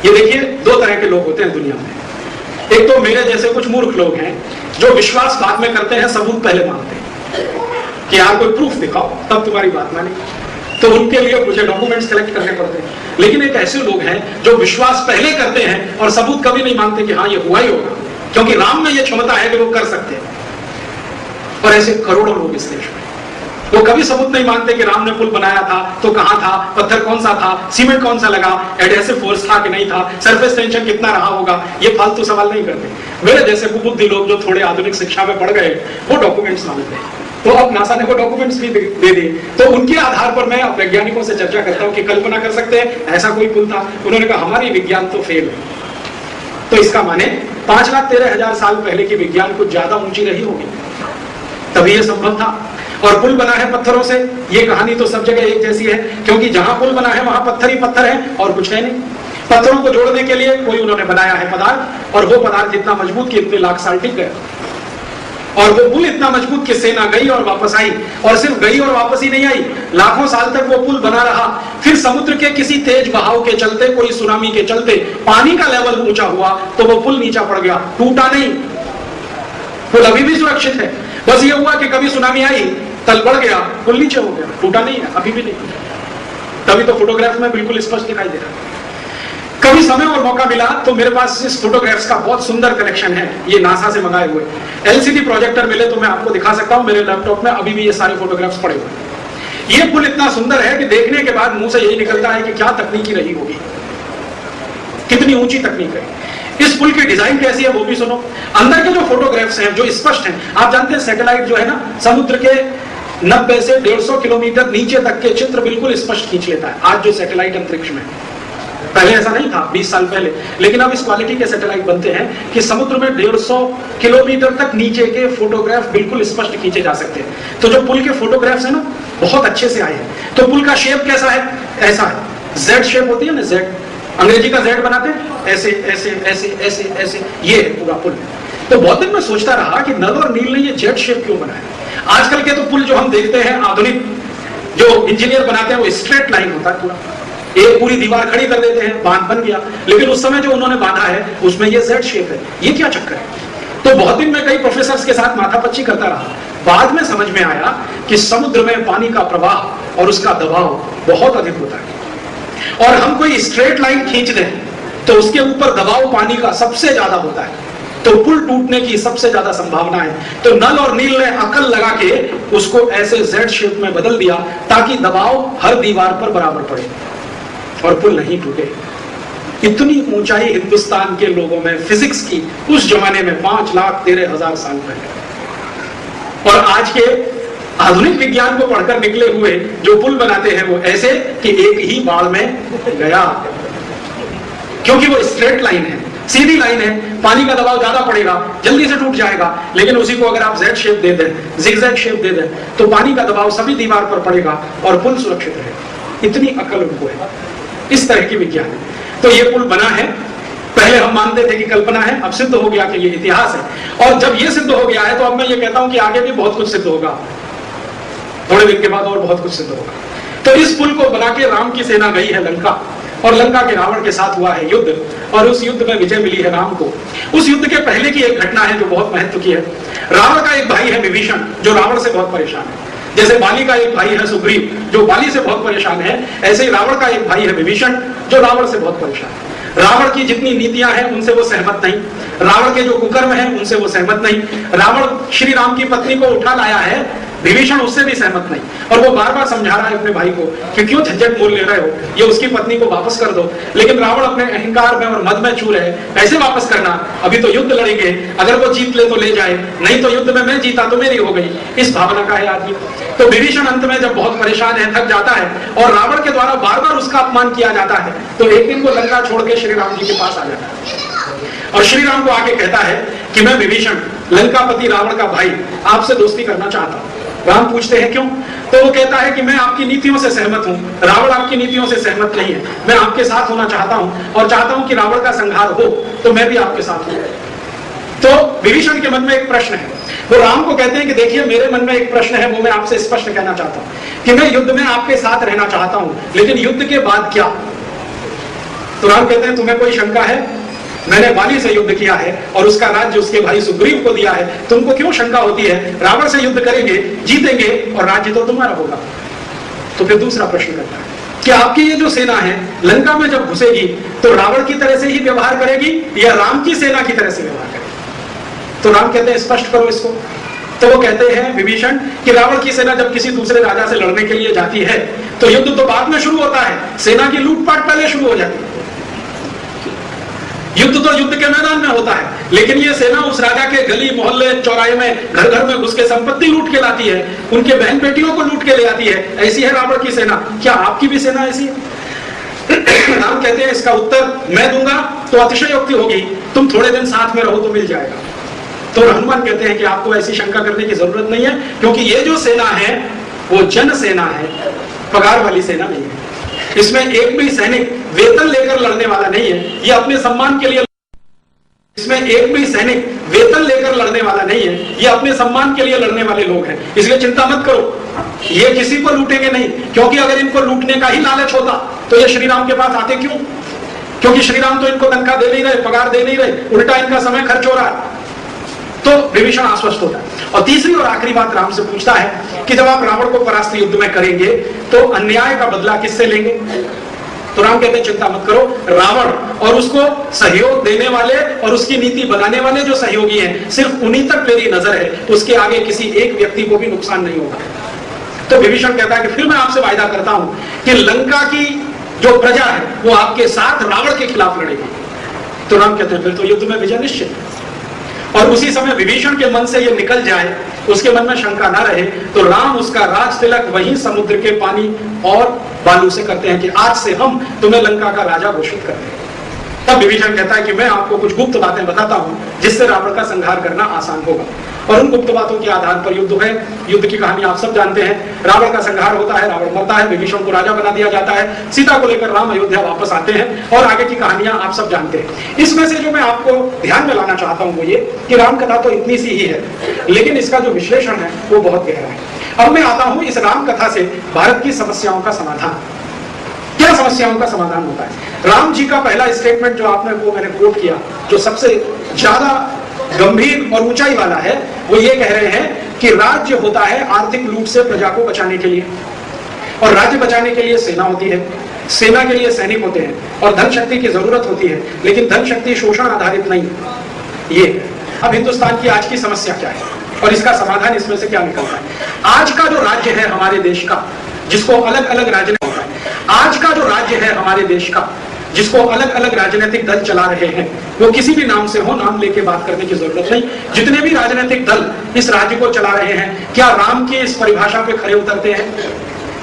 ये देखिए 2 तरह के लोग होते हैं दुनिया में। एक तो मेरे जैसे कुछ मूर्ख लोग हैं जो विश्वास बाद में करते हैं, सबूत पहले मानते हैं कि यार कोई प्रूफ दिखाओ तब तुम्हारी बात माने। तो उनके लिए मुझे डॉक्यूमेंट्स कलेक्ट करने पड़ते हैं। लेकिन एक ऐसे लोग हैं जो विश्वास पहले करते हैं और सबूत कभी नहीं मानते कि हाँ ये हुआ ही होगा, क्योंकि राम में ये क्षमता है कि वो कर सकते हैं। और ऐसे करोड़ों लोग इस देश में, वो कभी सबूत नहीं मानते कि राम ने पुल बनाया था तो कहां था, पत्थर कौन सा था, सीमेंट कौन सा लगा, एडहेसिव फोर्स था कि नहीं था, सरफेस टेंशन कितना रहा होगा, ये फालतू सवाल नहीं करते। मेरे जैसे कुबुद्धि लोग जो थोड़े आधुनिक शिक्षा में पढ़ गए, वो डॉक्यूमेंट्स मांगते हैं। तो अब नासा ने वो डॉक्यूमेंट्स भी दे दिए, तो उनके आधार पर मैं वैज्ञानिकों से चर्चा करता हूं कि कल्पना कर सकते हैं ऐसा कोई पुल था। उन्होंने कहा हमारी विज्ञान तो फेल है। तो इसका माने 5,13,000 साल पहले की विज्ञान कुछ ज्यादा ऊंची रही होगी, तभी यह संभव था। और पुल बना है पत्थरों से, ये कहानी तो सब जगह एक जैसी है, क्योंकि जहां पुल बना है वहां पत्थर ही पत्थर है और कुछ है नहीं। पत्थरों को जोड़ने के लिए कोई उन्होंने बनाया है पदार्थ, और वो पदार्थ इतना मजबूत कि इतने लाख साल टिक गया। और वो पुल इतना मजबूत कि सेना गई और वापस आई, और सिर्फ गई और वापस ही नहीं आई, लाखों साल तक वो पुल बना रहा। फिर समुद्र के किसी तेज बहाव के चलते, कोई सुनामी के चलते पानी का लेवल ऊंचा हुआ तो वो पुल नीचा पड़ गया, टूटा नहीं, पुल अभी भी सुरक्षित है। बस ये हुआ कि कभी सुनामी आई, तल बढ़ गया, पुल नीचे हो गया, टूटा नहीं है, अभी भी नहीं। तभी तो फोटोग्राफ में बिल्कुल स्पष्ट दिखाई दे रहा है। कभी समय और मौका मिला तो मेरे पास इस फोटोग्राफ्स का बहुत सुंदर कलेक्शन है, ये नासा से मंगाए हुए। एलसीडी प्रोजेक्टर मिले तो मैं आपको दिखा सकता हूं, मेरे लैपटॉप में अभी भी ये सारे फोटोग्राफ्स पड़े हुए। ये पुल इतना सुंदर है कि देखने के बाद मुंह से यही निकलता है कि क्या तकनीकी रही होगी, कितनी ऊंची तकनीक है। इस पुल की डिजाइन कैसी है वो भी सुनो। अंदर के जो फोटोग्राफ्स हैं जो स्पष्ट हैं, आप जानते हैं सैटेलाइट जो है ना, समुद्र के 90 से 150 किलोमीटर नीचे तक के चित्र बिल्कुल स्पष्ट खींच लेता है। आज जो सैटेलाइट अंतरिक्ष में, पहले ऐसा नहीं था 20 साल पहले, लेकिन अब इस क्वालिटी के सैटेलाइट बनते हैं कि समुद्र में 150 किलोमीटर तक नीचे के फोटोग्राफ बिल्कुल स्पष्ट खींचे जा सकते हैं। तो जो पुल के फोटोग्राफ्स है ना, बहुत अच्छे से आए हैं। तो पुल का शेप कैसा है? ऐसा है, जेड शेप होती है ना, जेड, अंग्रेजी का जेड बनाते हैं, ऐसे ऐसे ऐसे ऐसे ऐसे, ये है पूरा पुल। तो बहुत दिन में सोचता रहा कि नल और नील ने ये जेड शेप क्यों बनाया। आजकल के तो पुल जो हम देखते हैं आधुनिक जो इंजीनियर बनाते हैं, वो स्ट्रेट लाइन होता है पूरा, एक पूरी दीवार खड़ी कर देते हैं, बांध बन गया। लेकिन उस समय जो उन्होंने बांधा है उसमें ये जेड शेप है, ये क्या चक्कर है? तो बहुत दिन में कई प्रोफेसर्स के साथ माथापच्ची करता रहा। बाद में समझ में आया कि समुद्र में पानी का प्रवाह और उसका दबाव बहुत अधिक होता है, और हम कोई स्ट्रेट लाइन खींच दें तो उसके ऊपर दबाव पानी का सबसे ज्यादा होता है, तो पुल टूटने की सबसे ज्यादा संभावना है। तो नल और नील ने अकल लगा के उसको ऐसे जेड शेप में बदल दिया ताकि दबाव हर दीवार पर बराबर पड़े और पुल नहीं टूटे। इतनी ऊंचाई हिंदुस्तान के लोगों में फिजिक्स की उस जमाने में 5,13,000 साल पहले, और आज के आधुनिक विज्ञान को पढ़कर निकले हुए जो पुल बनाते हैं वो ऐसे कि एक ही बाढ़ में गया, क्योंकि वो स्ट्रेट लाइन है, सीधी लाइन है, पानी का दबाव ज्यादा पड़ेगा, जल्दी से टूट जाएगा। लेकिन उसी को अगर आप जेड शेप दे दें, जिगजैग शेप दे दें, तो पानी का दबाव सभी दीवार पर पड़ेगा और पुल सुरक्षित रहेगा। इतनी अकल उनको है, इस तरह की विज्ञान है। तो ये पुल बना है, पहले हम मानते थे कि कल्पना है, अब सिद्ध हो गया कि ये इतिहास है। और जब ये सिद्ध हो गया है तो अब मैं ये कहता हूं कि आगे भी बहुत कुछ सिद्ध होगा, थोड़े दिन के बाद और बहुत कुछ सिद्ध होगा। तो इस पुल को बना के राम की सेना गई है लंका, और लंका के रावण के साथ हुआ है युद्ध, और उस युद्ध में विजय मिली है राम को। उस युद्ध के पहले की एक घटना है जो बहुत महत्व की है। रावण का एक भाई है विभीषण, जो रावण से बहुत परेशान है। जैसे बाली का एक भाई है सुग्रीव, जो बाली से बहुत परेशान है, ऐसे ही रावण का एक भाई है विभीषण, जो रावण से बहुत परेशान है। रावण की जितनी नीतियां हैं उनसे वो सहमत नहीं, रावण के जो कुकर्म हैं उनसे वो सहमत नहीं। रावण श्री राम की पत्नी को उठा लाया है, विभीषण उससे भी सहमत नहीं, और वो बार बार समझा रहा है अपने भाई को कि क्यों झंझट मोल ले रहे हो, ये उसकी पत्नी को वापस कर दो। लेकिन रावण अपने अहंकार में और मद में चूर है, कैसे वापस करना, अभी तो युद्ध लड़ेंगे, अगर वो जीत ले तो ले जाए, नहीं तो युद्ध में मैं जीता तो मेरी हो गई, इस भावना का है आदमी। तो विभीषण अंत में जब बहुत परेशान है, थक जाता है, और रावण के द्वारा बार बार उसका अपमान किया जाता है, तो एक दिन वो लंका छोड़ के श्री राम जी के पास आ जाता है और श्री राम को आके कहता है कि मैं विभीषण, लंकापति रावण का भाई, आपसे दोस्ती करना चाहता हूं। राम पूछते हैं क्यों? तो वो कहता है कि मैं आपकी नीतियों से सहमत हूं, रावण आपकी नीतियों से सहमत नहीं है, मैं आपके साथ होना चाहता हूं और चाहता हूं कि रावण का संहार हो, तो मैं भी आपके साथ हूं। तो विभीषण के मन में एक प्रश्न है, वो राम को कहते हैं कि देखिए मेरे मन में एक प्रश्न है, वो मैं आपसे स्पष्ट कहना चाहता हूं कि मैं युद्ध में आपके साथ रहना चाहता हूं, लेकिन युद्ध के बाद क्या? तो राम कहते हैं तुम्हें कोई शंका है? मैंने बाली से युद्ध किया है और उसका राज्य उसके भाई सुग्रीव को दिया है, तुमको क्यों शंका होती है? रावण से युद्ध करेंगे, जीतेंगे और राज्य तो तुम्हारा होगा। तो फिर दूसरा प्रश्न करता है कि आपकी ये जो सेना है लंका में जब घुसेगी तो रावण की तरह से ही व्यवहार करेगी या राम की सेना की तरह से व्यवहार करेगी? तो राम कहते हैं स्पष्ट करो इसको। तो वो कहते हैं विभीषण कि रावण की सेना जब किसी दूसरे राजा से लड़ने के लिए जाती है तो युद्ध तो बाद में शुरू होता है, सेना की लूटपाट पहले शुरू हो जाती है। युद्ध तो युद्ध के मैदान में होता है, लेकिन ये सेना उस राजा के गली मोहल्ले चौराहे में घर घर में घुस के संपत्ति लूट के लाती है, उनके बहन बेटियों को लूट के ले आती है। ऐसी है रावण की सेना। क्या आपकी भी सेना ऐसी है? राम कहते हैं इसका उत्तर मैं दूंगा तो अतिशयोक्ति होगी, तुम थोड़े दिन साथ में रहो तो मिल जाएगा। तो हनुमान कहते हैं कि आपको ऐसी शंका करने की जरूरत नहीं है, क्योंकि ये जो सेना है वो जन सेना है, पगार वाली सेना नहीं है। इसमें एक भी सैनिक वेतन लेकर लड़ने वाला नहीं है, ये अपने सम्मान के लिए, इसमें एक भी सैनिक वेतन लेकर लड़ने वाला नहीं है, ये अपने सम्मान के लिए लड़ने वाले लोग हैं। इसलिए चिंता मत करो, ये किसी को लूटेंगे नहीं, क्योंकि अगर इनको लूटने का ही लालच होता तो ये श्री राम के पास आते क्यों? क्योंकि श्री राम तो इनको तनख्वाह दे नहीं रहे, पगार दे नहीं रहे, उल्टा इनका समय खर्च हो रहा है। तो विभीषण आश्वस्त होता है। और तीसरी और आखिरी बात राम से पूछता है कि जब आप रावण को परास्त युद्ध में करेंगे तो अन्याय का बदला किससे लेंगे? तो राम कहते हैं चिंता मत करो, रावण और उसको सहयोग देने वाले और उसकी नीति बनाने वाले जो सहयोगी हैं, सिर्फ उन्हीं तक मेरी नजर है, उसके आगे किसी एक व्यक्ति को भी नुकसान नहीं होगा। तो विभीषण कहता है कि फिर मैं आपसे वायदा करता हूं कि लंका की जो प्रजा है वो आपके साथ रावण के खिलाफ लड़ेगी। तो राम कहते हैं फिर तो युद्ध में विजय निश्चित। और उसी समय विभीषण के मन से ये निकल जाए, उसके मन में शंका ना रहे, तो राम उसका राज तिलक वही समुद्र के पानी और बालू से करते हैं कि आज से हम तुम्हें लंका का राजा घोषित करते हैं। तब विभीषण कहता है कि मैं आपको कुछ गुप्त बातें बताता हूं जिससे रावण का संहार करना आसान होगा। और उन गुप्त बातों के आधार पर युद्ध है। युद्ध की कहानी आप सब जानते हैं। रावण का संहार होता है, रावण मरता है, विभीषण को राजा बना दिया जाता है, सीता को लेकर राम अयोध्या वापस आते हैं और आगे की कहानियां आप सब जानते हैं। इसमें से जो मैं आपको ध्यान में लाना चाहता हूं वो ये कि राम कथा तो इतनी सी ही है, लेकिन इसका जो विश्लेषण है वो बहुत गहरा है। अब मैं आता हूं इस राम कथा से भारत की समस्याओं का समाधान। क्या समस्याओं का समाधान होता है? राम जी का पहला स्टेटमेंट जो आपने वो मैंने कोट किया, जो सबसे ज्यादा गंभीर और ऊंचाई वाला है, वो ये कह रहे हैं कि राज्य होता है आर्थिक लूट से प्रजा को बचाने के लिए, और राज्य बचाने के लिए सेना होती है, सेना के लिए सैनिक होते हैं, और धन शक्ति की जरूरत होती है, लेकिन धन शक्ति शोषण आधारित नहीं। ये अब हिंदुस्तान की आज की समस्या क्या है और इसका समाधान इसमें से क्या निकलता है? आज का जो राज्य है हमारे देश का, जिसको अलग अलग राजनीति, आज का जो राज्य है हमारे देश का, जिसको अलग अलग राजनीतिक दल चला रहे हैं, वो किसी भी नाम से हो, नाम लेके बात करने की जरूरत नहीं, जितने भी राजनीतिक दल इस राज्य को चला रहे हैं, क्या राम की इस परिभाषा पे खरे उतरते हैं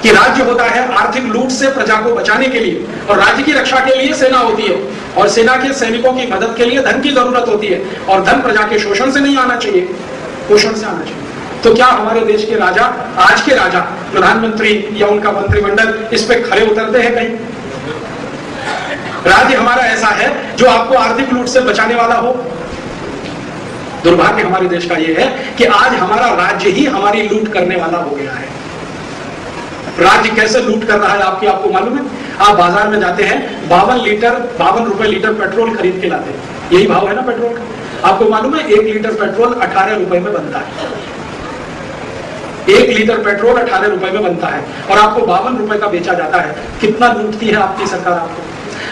कि राज्य होता है आर्थिक लूट से प्रजा को बचाने के लिए, और राज्य की रक्षा के लिए सेना होती है, और सेना के सैनिकों की मदद के लिए धन की जरूरत होती है, और धन प्रजा के शोषण से नहीं आना चाहिए, पोषण से आना चाहिए। तो क्या हमारे देश के राजा, आज के राजा, प्रधानमंत्री या उनका मंत्रिमंडल इस पे खरे उतरते हैं? कहीं राज्य हमारा ऐसा है जो आपको आर्थिक लूट से बचाने वाला हो? दुर्भाग्य हमारे देश का यह है कि आज हमारा राज्य ही हमारी लूट करने वाला हो गया है। राज्य कैसे लूट कर रहा है आपको मालूम है? आप बाजार में जाते हैं, 52 रुपए लीटर पेट्रोल खरीद के लाते हैं, यही भाव है ना पेट्रोल का। आपको मालूम है 1 लीटर पेट्रोल 18 रुपए में बनता है। 1 लीटर पेट्रोल 18 रुपए में बनता है और आपको 52 रुपए का बेचा जाता है। कितना लूटती है आपकी सरकार आपको?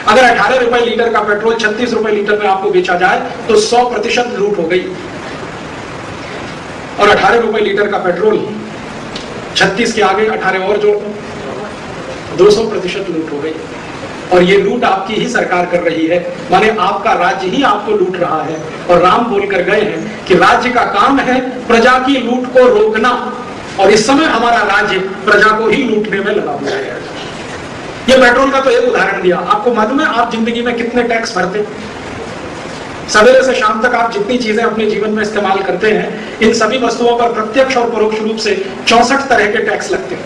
अगर 18 रुपए लीटर का पेट्रोल 36 रुपए लीटर में आपको बेचा जाए तो 100% लूट हो गई। और 18 रुपए लीटर का पेट्रोल 36 के आगे 18 और जोड़ दो, 200% लूट हो गई। और ये लूट आपकी ही सरकार कर रही है, माने आपका राज्य ही आपको लूट रहा है। और राम बोल कर गए हैं कि राज्य का काम है प्रजा की लूट को रोकना, और इस समय हमारा राज्य प्रजा को ही लूटने में लगा हुआ है। ये पेट्रोल का तो एक उदाहरण दिया। आपको मालूम है आप जिंदगी में कितने टैक्स भरते हैं? सवेरे से शाम तक आप जितनी चीजें अपने जीवन में इस्तेमाल करते हैं, इन सभी वस्तुओं पर प्रत्यक्ष और परोक्ष रूप से 64 तरह के टैक्स लगते हैं।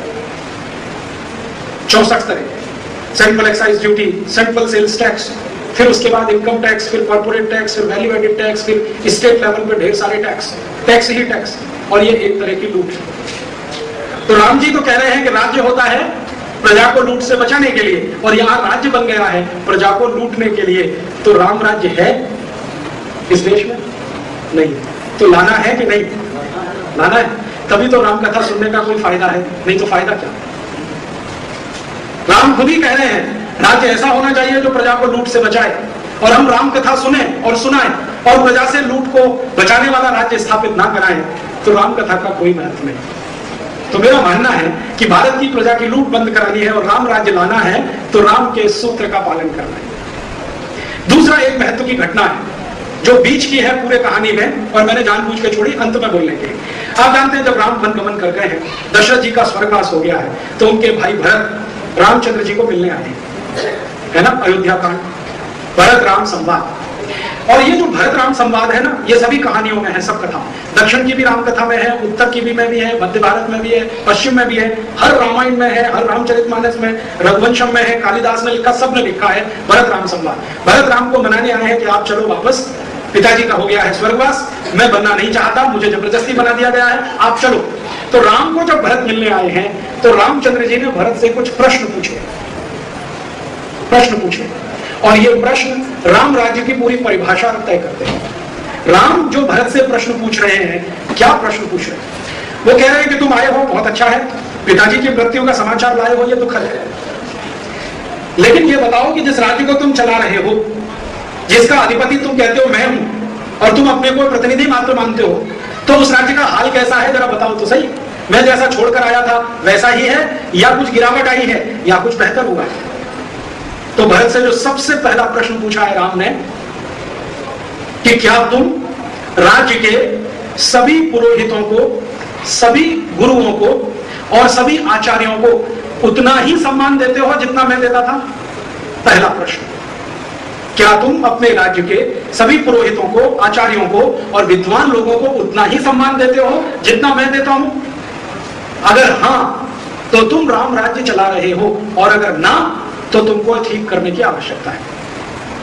64 तरह। Central excise duty, central sales tax, फिर उसके बाद इनकम टैक्स, फिर कॉर्पोरेट टैक्स, फिर वैल्यू एडेड टैक्स, फिर स्टेट लेवल पे ढेर सारे टैक्स, टैक्स ही टैक्स। और ये एक तरह की लूट है। तो राम जी तो कह रहे हैं कि राज्य होता है प्रजा को लूट से बचाने के लिए, और यहाँ राज्य बन गया है प्रजा को लूटने के लिए। तो राम राज्य है इस देश में? नहीं। तो लाना है कि नहीं लाना है? तभी तो राम कथा सुनने का कोई फायदा है, नहीं तो फायदा क्या? खुद ही कह रहे हैं राज्य ऐसा होना चाहिए जो प्रजा को लूट से बचाए, और हम राम कथा सुने और सुनाए और प्रजा से लूट को बचाने वाला राज्य स्थापित ना कराएं तो राम कथा का कोई महत्व नहीं। तो मेरा मानना है कि भारत की प्रजा की लूट बंद करानी है और राम राज्य लाना है तो राम के सूत्र का पालन करना है। दूसरा एक महत्व की घटना है जो बीच की है पूरे कहानी में, और मैंने जानबूझ के छोड़ी, अंत में बोलने के। आप जानते हैं जब राम वनगमन कर गए हैं, दशरथ जी का स्वर्गवास हो गया है, तो उनके भाई भरत रामचंद्र जी को मिलने आए है ना, अयोध्या कांड, भरत राम संवाद। और ये जो भरत राम संवाद है ना, ये सभी कहानियों में है, सब कथा, दक्षिण की भी राम कथा में है, उत्तर की भी में भी है, मध्य भारत में भी है, पश्चिम में भी है, हर रामायण में है, हर रामचरितमानस में, रघुवंशम में है, कालिदास ने लिखा, सब ने लिखा है भरत राम संवाद। भरत राम को मनाने आए हैं कि आप चलो वापस, पिताजी का हो गया है स्वर्गवास, मैं बनना नहीं चाहता, मुझे जबरदस्ती बना दिया गया है, आप चलो। तो राम को जब भरत मिलने आए हैं तो रामचंद्र जी ने भरत से कुछ प्रश्न पूछे, और ये प्रश्न राम राज्य की पूरी परिभाषा तय करते हैं। राम जो भरत से प्रश्न पूछ रहे हैं, क्या प्रश्न पूछ रहे हैं? वो कह रहे हैं कि तुम आए हो, बहुत अच्छा है, पिताजी की मृत्यु का समाचार लाए हो, ये दुखद है, लेकिन ये बताओ कि जिस राज्य को तुम चला रहे हो, जिसका अधिपति तुम कहते हो मैं हूं, और तुम अपने को प्रतिनिधि मात्र मानते हो, तो उस राज्य का हाल कैसा है जरा बताओ तो सही। मैं जैसा छोड़कर आया था वैसा ही है, या कुछ गिरावट आई है, या कुछ बेहतर हुआ है? तो भरत से जो सबसे पहला प्रश्न पूछा है राम ने कि क्या तुम राज्य के सभी पुरोहितों को, सभी गुरुओं को और सभी आचार्यों को उतना ही सम्मान देते हो जितना मैं देता था? पहला प्रश्न, क्या तुम अपने राज्य के सभी पुरोहितों को, आचार्यों को और विद्वान लोगों को उतना ही सम्मान देते हो जितना मैं देता हूं? अगर हां तो तुम राम राज्य चला रहे हो, और अगर ना तो तुमको ठीक करने की आवश्यकता है।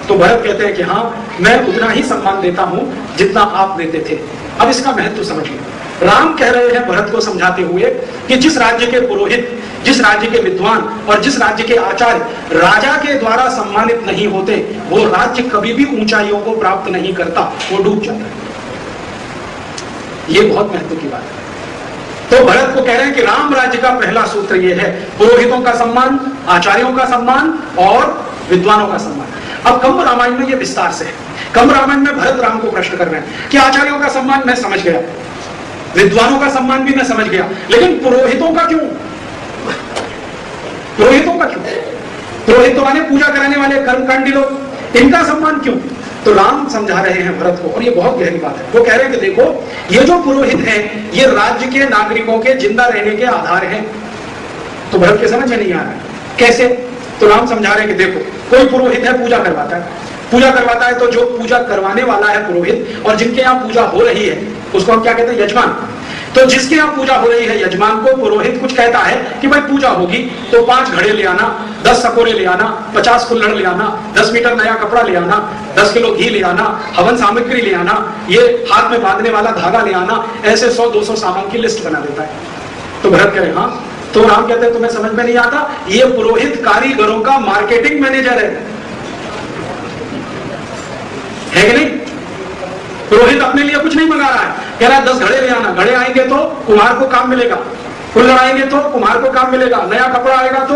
तो भरत कहते हैं कि हाँ, मैं उतना ही सम्मान देता हूं जितना आप देते थे। अब इसका महत्व समझिए। राम कह रहे हैं भरत को समझाते हुए कि जिस राज्य के पुरोहित, जिस राज्य के विद्वान और जिस राज्य के आचार्य राजा के द्वारा सम्मानित नहीं होते, वो राज्य कभी भी ऊंचाइयों को प्राप्त नहीं करता, वो डूब जाता है। ये बहुत महत्व की बात है। तो भरत को कह रहे हैं कि राम राज्य का पहला सूत्र यह है, पुरोहितों का सम्मान, आचार्यों का सम्मान और विद्वानों का सम्मान। अब कंब रामायण में यह विस्तार से है। कंब रामायण में भरत राम को प्रश्न कर रहे हैं कि आचार्यों का सम्मान मैं समझ गया, विद्वानों का सम्मान भी मैं समझ गया, लेकिन पुरोहितों का क्यों? पुरोहितों का क्यों? पुरोहित माने पूजा कराने वाले कर्मकांडी लोग, इनका सम्मान क्यों? तो राम समझा रहे हैं भरत को, और ये बहुत गहरी बात है। वो कह रहे हैं कि देखो, ये जो पुरोहित हैं, ये राज्य के नागरिकों के जिंदा रहने के आधार हैं। तो भरत के समझ में नहीं आ रहा है कैसे? तो राम समझा रहे हैं कि देखो, कोई पुरोहित है, पूजा करवाता है, पूजा करवाता है, तो जो पूजा करवाने वाला है पुरोहित, और जिनके यहाँ पूजा हो रही है उसको हम क्या कहते हैं? यजमान। तो जिसके यहाँ पूजा हो रही है, यजमान को पुरोहित कुछ कहता है कि भाई पूजा होगी तो 5 घड़े ले आना, 10 सकोरे ले आना, 50 कुल्हड़ ले आना, 10 मीटर नया कपड़ा ले आना, 10 किलो घी ले आना, हवन सामग्री ले आना, ये हाथ में बांधने वाला धागा ले आना, ऐसे 100-200 सामान की लिस्ट बना देता है। तो भरत कह रहे हाँ। तो राम कहते हैं तुम्हें समझ में नहीं आता, ये पुरोहित कारीगरों का मार्केटिंग मैनेजर है कि नहीं? पुरोहित अपने लिए कुछ नहीं मंगा रहा है, कह रहा है 10 घड़े ले आना, घड़े आएंगे तो कुम्हार को काम मिलेगा, कुल्हड़ आएंगे तो कुम्हार को काम मिलेगा, नया कपड़ा आएगा तो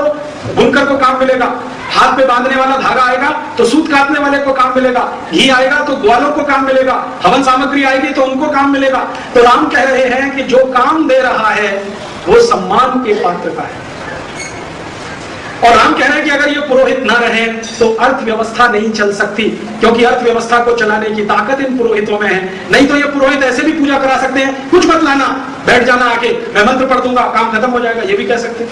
बुनकर को काम मिलेगा, हाथ पे बांधने वाला धागा आएगा तो सूत काटने वाले को काम मिलेगा, घी आएगा तो ग्वालों को काम मिलेगा, हवन सामग्री आएगी तो उनको काम मिलेगा। तो राम कह रहे हैं कि जो काम दे रहा है वो सम्मान के पात्र का है। और राम कह रहे हैं कि अगर ये पुरोहित ना रहे तो अर्थव्यवस्था नहीं चल सकती, क्योंकि अर्थव्यवस्था को चलाने की ताकत इन पुरोहितों में है। नहीं तो ये पुरोहित ऐसे भी पूजा करा सकते हैं, कुछ मत लाना, बैठ जाना आके, मैं मंत्र पढ़ दूंगा, काम खत्म हो जाएगा, ये भी कह सकते हैं।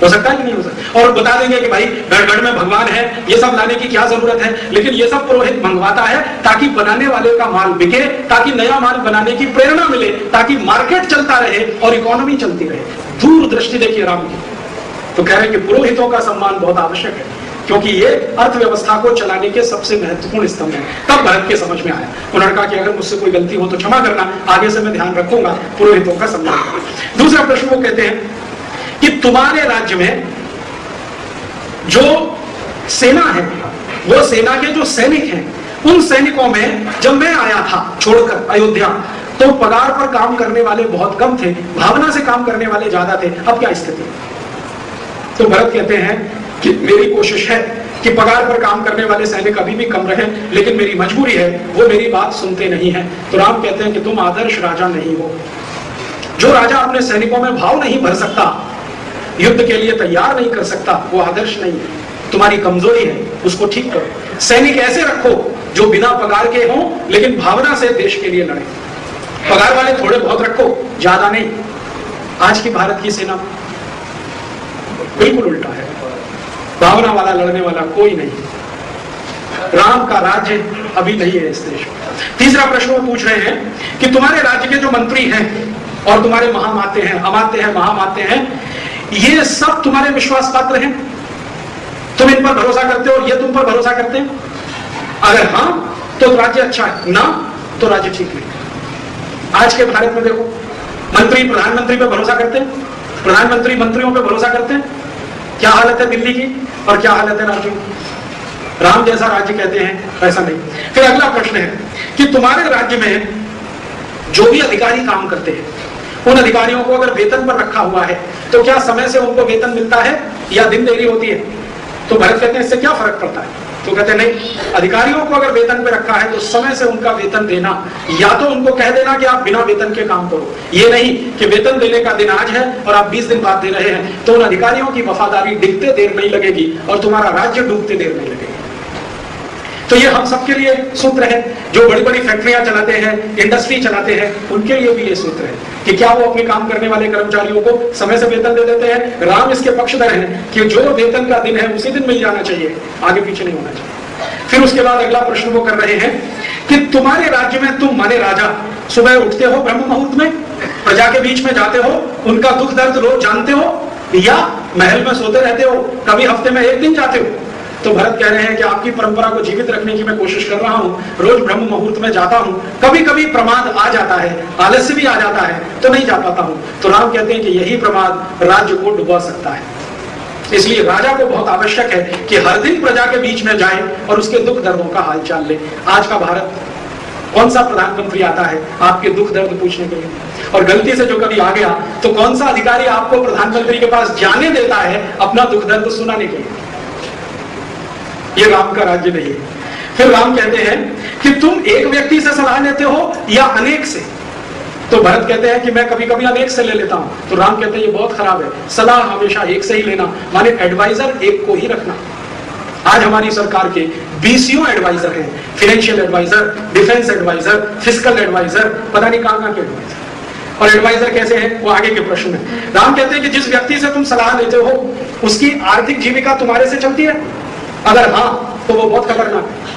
हो सकता है कि नहीं हो सकता? और बता देंगे कि भाई घर में भगवान है, ये सब लाने की क्या जरूरत है। लेकिन ये सब पुरोहित मंगवाता है ताकि बनाने वाले का माल बिके, ताकि नया माल बनाने की प्रेरणा मिले, ताकि मार्केट चलता रहे और इकोनॉमी चलती रहे। दूरदृष्टि देखिए राम की। तो कह रहे हैं कि पुरोहितों का सम्मान बहुत आवश्यक है, क्योंकि ये अर्थव्यवस्था को चलाने के सबसे महत्वपूर्ण स्तंभ हैं। तब भरत के समझ में आया। उन्होंने कहा कि अगर मुझसे कोई गलती हो तो क्षमा करना, आगे से मैं ध्यान रखूंगा पुरोहितों का सम्मान। दूसरा प्रश्न वो कहते हैं कि तुम्हारे राज्य में जो सेना है, वो सेना के जो सैनिक हैं, उन सैनिकों में जब मैं आया था छोड़कर अयोध्या, तो पगार पर काम करने वाले बहुत कम थे, भावना से काम करने वाले ज्यादा थे। अब क्या स्थिति? तो भरत कहते हैं कि मेरी कोशिश है कि पगार पर काम करने वाले सैनिक अभी भी कम रहे, लेकिन मेरी मजबूरी है, वो मेरी बात सुनते नहीं है। तो राम कहते हैं कि तुम आदर्श राजा नहीं हो। जो राजा अपने सैनिकों में भाव नहीं भर सकता, युद्ध के लिए तैयार नहीं कर सकता, वो आदर्श नहीं है। तुम्हारी कमजोरी है, उसको ठीक करो। सैनिक ऐसे रखो जो बिना पगार के हों लेकिन भावना से देश के लिए लड़े। पगार वाले थोड़े बहुत रखो, ज्यादा नहीं। आज की भारत की सेना बिल्कुल उल्टा है, भावना वाला लड़ने वाला कोई नहीं। राम का राज्य अभी नहीं है इस देश में। तीसरा प्रश्न वो पूछ रहे हैं कि तुम्हारे राज्य के जो मंत्री हैं और तुम्हारे महामाते हैं, अमात्य हैं, महामाते हैं, ये सब तुम्हारे विश्वास पात्र हैं? तुम इन पर भरोसा करते हो और ये तुम पर भरोसा करते हैं? अगर हाँ तो राज्य अच्छा है, ना तो राज्य ठीक नहीं। आज के भारत में देखो, मंत्री प्रधानमंत्री पे भरोसा करते हैं, प्रधानमंत्री मंत्रियों पे भरोसा करते हैं। क्या हालत है दिल्ली की और क्या हालत है राज्यों की? राम जैसा राज्य कहते हैं, ऐसा नहीं। फिर अगला प्रश्न है कि तुम्हारे राज्य में जो भी अधिकारी काम करते हैं, उन अधिकारियों को अगर वेतन पर रखा हुआ है तो क्या समय से उनको वेतन मिलता है या दिन देरी होती है? तो भरत कहते हैं इससे क्या फर्क पड़ता है? तो कहते हैं नहीं, अधिकारियों को अगर वेतन पे रखा है तो समय से उनका वेतन देना, या तो उनको कह देना कि आप बिना वेतन के काम करो, ये नहीं कि वेतन देने का दिन आज है और आप 20 दिन बाद दे रहे हैं, तो उन अधिकारियों की वफादारी डिगते देर नहीं लगेगी और तुम्हारा राज्य डूबते देर नहीं लगेगी। तो ये हम सबके लिए सूत्र है। जो बड़ी बड़ी फैक्ट्रियां चलाते हैं, इंडस्ट्री चलाते हैं, उनके लिए भी ये सूत्र है कि क्या वो अपने काम करने वाले कर्मचारियों को समय से वेतन दे देते हैं? राम इसके पक्षधर हैं कि जो वेतन का दिन है उसी दिन मिल जाना चाहिए, आगे पीछे नहीं होना चाहिए। फिर उसके बाद अगला प्रश्न वो कर रहे हैं कि तुम्हारे राज्य में तुम माने राजा सुबह उठते हो ब्रह्म मुहूर्त में, प्रजा के बीच में जाते हो, उनका दुख दर्द रोज जानते हो, या महल में सोते रहते हो, कभी हफ्ते में एक दिन जाते हो? तो भरत कह रहे हैं कि आपकी परंपरा को जीवित रखने की मैं कोशिश कर रहा हूं, रोज ब्रह्म मुहूर्त में जाता हूं, कभी कभी प्रमाद आ जाता है, आलस्य भी आ जाता है तो नहीं जा पाता हूं। तो राम कहते हैं कि यही प्रमाद राज्य को डुबा सकता है। इसलिए राजा को बहुत आवश्यक है कि हर दिन प्रजा के बीच में जाए और उसके दुख दर्दों का हालचाल ले। आज का भारत, कौन सा प्रधानमंत्री आता है आपके दुख दर्द पूछने के लिए? और गलती से जो कभी आ गया तो कौन सा अधिकारी आपको प्रधानमंत्री के पास जाने देता है अपना दुख दर्द सुनाने के लिए? ये राम का राज्य नहीं है। फिर राम कहते हैं कि तुम एक व्यक्ति से सलाह लेते हो या अनेक से? तो भरत कहते हैं कि मैं कभी कभी अनेक से ले लेता हूं। तो राम कहते हैं ये बहुत खराब है, सलाह हमेशा एक से ही लेना, माने एडवाइजर एक को ही रखना। आज हमारी सरकार के 20 एडवाइजर हैं, financial adviser, defence adviser, fiscal adviser, पता नहीं कहां के एडवाइजर। और एडवाइजर कैसे हैं वो आगे के प्रश्न में। राम कहते हैं कि जिस व्यक्ति से तुम सलाह लेते हो उसकी आर्थिक जीविका तुम्हारे से चलती है? अगर हाँ तो वो बहुत खतरनाक है।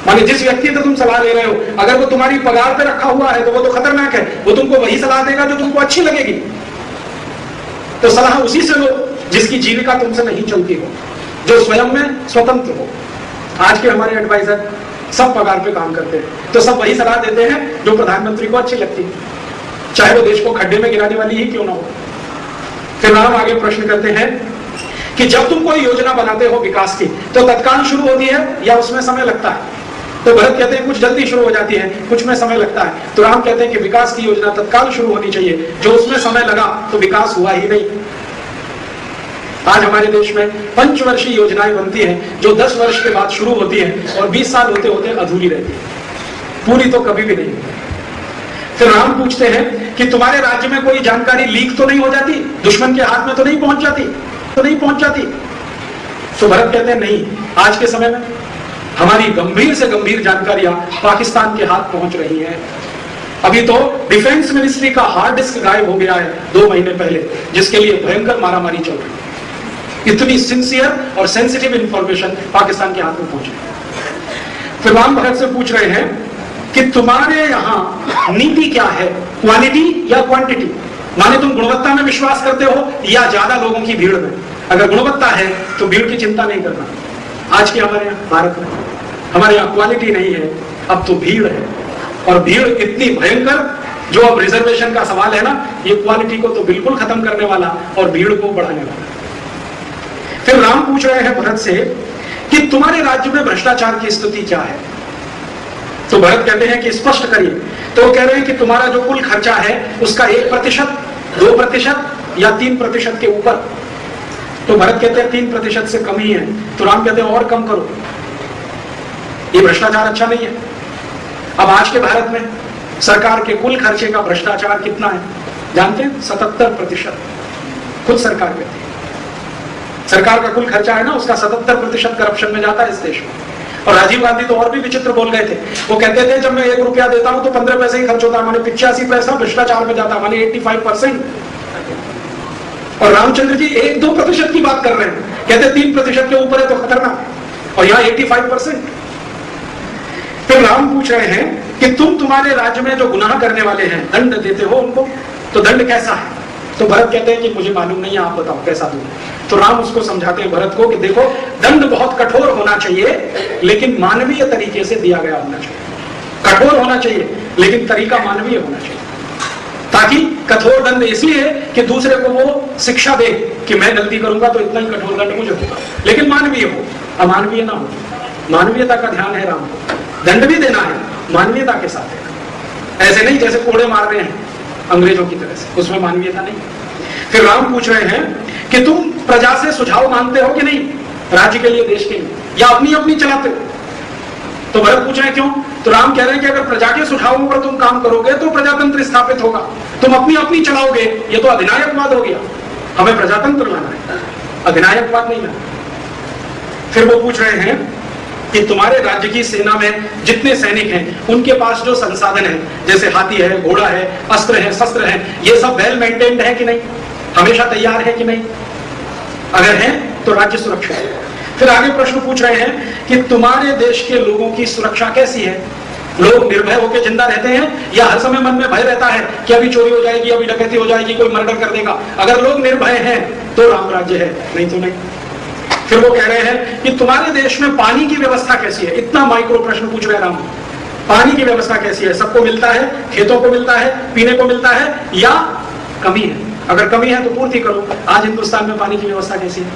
माने जिस व्यक्ति से तुम सलाह ले रहे हो, अगर वो तुम्हारी पगार पे रखा हुआ है तो वो तो खतरनाक है, वो तुमको वही सलाह देगा जो तुमको अच्छी लगेगी। तो सलाह उसी से लो जिसकी जीविका तुमसे नहीं चलती हो, जो स्वयं में स्वतंत्र हो। आज के हमारे एडवाइजर सब पगार पे काम करते हैं, तो सब वही सलाह देते हैं जो प्रधानमंत्री को अच्छी लगती है, चाहे वो देश को खड्डे में गिराने वाली ही क्यों ना हो। फिर राम आगे प्रश्न करते हैं कि जब तुम कोई योजना बनाते हो विकास की तो तत्काल शुरू होती है या उसमें समय लगता है? तो भरत कहते हैं कुछ जल्दी शुरू हो जाती है, कुछ में समय लगता है। तो राम कहते हैं कि विकास की योजना तत्काल शुरू होनी चाहिए, जो उसमें समय लगा तो विकास हुआ ही नहीं। आज हमारे देश में पंचवर्षीय योजनाएं बनती हैं जो 10 वर्ष के बाद शुरू होती हैं और 20 साल होते होते अधूरी रहती है, पूरी तो कभी भी नहीं होती। फिर राम पूछते हैं कि तुम्हारे राज्य में कोई जानकारी लीक तो नहीं हो जाती, दुश्मन के हाथ में तो नहीं पहुंच जाती? तो भरत कहते हैं नहीं, आज के समय में हमारी गंभीर से गंभीर जानकारियां पाकिस्तान के हाथ पहुंच रही हैं। अभी तो डिफेंस मिनिस्ट्री का हार्ड डिस्क गायब हो गया है 2 महीने पहले, जिसके लिए भयंकर मारामारी चल रही है। इतनी सिंसियर और सेंसिटिव इंफॉर्मेशन पाकिस्तान के हाथ में पहुंच रही है। फिर राम भरत से पूछ रहे हैं कि तुम्हारे यहाँ नीति क्या है, क्वालिटी या क्वांटिटी? माने तुम गुणवत्ता में विश्वास करते हो या ज्यादा लोगों की भीड़ में? अगर गुणवत्ता है तो भीड़ की चिंता नहीं करना। आज के हमारे यहाँ भारत में हमारे यहाँ क्वालिटी नहीं है, अब तो भीड़ है, और भीड़ इतनी भयंकर, जो अब रिजर्वेशन का सवाल है ना, ये क्वालिटी को तो बिल्कुल खत्म करने वाला और भीड़ को बढ़ाने वाला। फिर राम पूछ रहे हैं भरत से कि तुम्हारे राज्य में भ्रष्टाचार की स्थिति क्या है? तो भरत कहते हैं कि स्पष्ट करिए। तो वो कह रहे हैं कि तुम्हारा जो कुल खर्चा है उसका 1%, 2% या 3% के ऊपर तो भरत कहते हैं 3% से कम ही है। तो राम कहते हैं और कम करो, ये भ्रष्टाचार अच्छा नहीं है। अब आज के भारत में सरकार के कुल खर्चे का भ्रष्टाचार कितना है जानते हैं? 77%। खुद सरकार कहती है सरकार का कुल खर्चा है ना, उसका 77% करप्शन में जाता है इस देश में। और राजीव गांधी तो और भी विचित्र बोल गए थे, वो कहते थे जब मैं 1 रुपया देता हूं तो 15 पैसे ही खर्च होता है, माने 85 पैसा भ्रष्टाचार में जाता है, माने 85%। और रामचंद्र जी 1-2% की बात कर रहे हैं, कहते 3% के ऊपर है तो खतरनाक है, और यहाँ 85%। फिर राम पूछ रहे हैं कि तुम तुम्हारे राज्य में जो गुनाह करने वाले हैं दंड देते हो उनको, तो दंड कैसा है? तो भरत कहते हैं कि मुझे मालूम नहीं है, आप बताओ कैसा दूं। तो राम उसको समझाते हैं भरत को कि देखो दंड बहुत कठोर होना चाहिए, लेकिन मानवीय तरीके से दिया गया होना चाहिए। कठोर होना चाहिए लेकिन तरीका मानवीय होना चाहिए, ताकि कठोर दंड इसलिए कि दूसरे को वो शिक्षा दे कि मैं गलती करूंगा तो इतना ही कठोर दंड मुझे होगा, लेकिन मानवीय हो, अमानवीय ना हो। मानवीयता का ध्यान है राम को, दंड भी देना है मानवीयता के साथ है, ऐसे नहीं जैसे कोड़े मार रहे हैं अंग्रेजों की तरह से, उसमें मानवीयता नहीं। फिर राम पूछ रहे हैं कि तुम प्रजा से सुझाव मांगते हो कि नहीं, राज्य के लिए, देश के लिए, या अपनी अपनी चलाते हो? तो भरत पूछ रहे हैं क्यों? तो राम कह रहे हैं कि अगर प्रजा के सुझावों पर तुम काम करोगे तो प्रजातंत्र स्थापित होगा, तुम अपनी अपनी चलाओगे ये तो अधिनायकवाद हो गया। हमें प्रजातंत्र लाना है, अधिनायकवाद नहीं लाना। फिर वो पूछ रहे हैं कि तुम्हारे राज्य की सेना में जितने सैनिक हैं उनके पास जो संसाधन है, जैसे हाथी है, घोड़ा है, अस्त्र है, शस्त्र है, ये सब वेल मेंटेन्ड है कि नहीं, हमेशा तैयार है कि नहीं? अगर है तो राज्य सुरक्षित है। फिर आगे प्रश्न पूछ रहे हैं कि तुम्हारे देश के लोगों की सुरक्षा कैसी है? लोग निर्भय होकर जिंदा रहते हैं या हर समय मन में भय रहता है कि अभी चोरी हो जाएगी, अभी डकैती हो जाएगी, कोई मर्डर कर देगा? अगर लोग निर्भय हैं तो राम राज्य है, नहीं तो नहीं। फिर वो कह रहे हैं कि तुम्हारे देश में पानी की व्यवस्था कैसी है? इतना माइक्रो प्रश्न पूछ रहे हैं राम, पानी की व्यवस्था कैसी है? सबको मिलता है, खेतों को मिलता है, पीने को मिलता है, या कमी है? अगर कमी है तो पूर्ति करो। आज हिंदुस्तान में पानी की व्यवस्था कैसी है?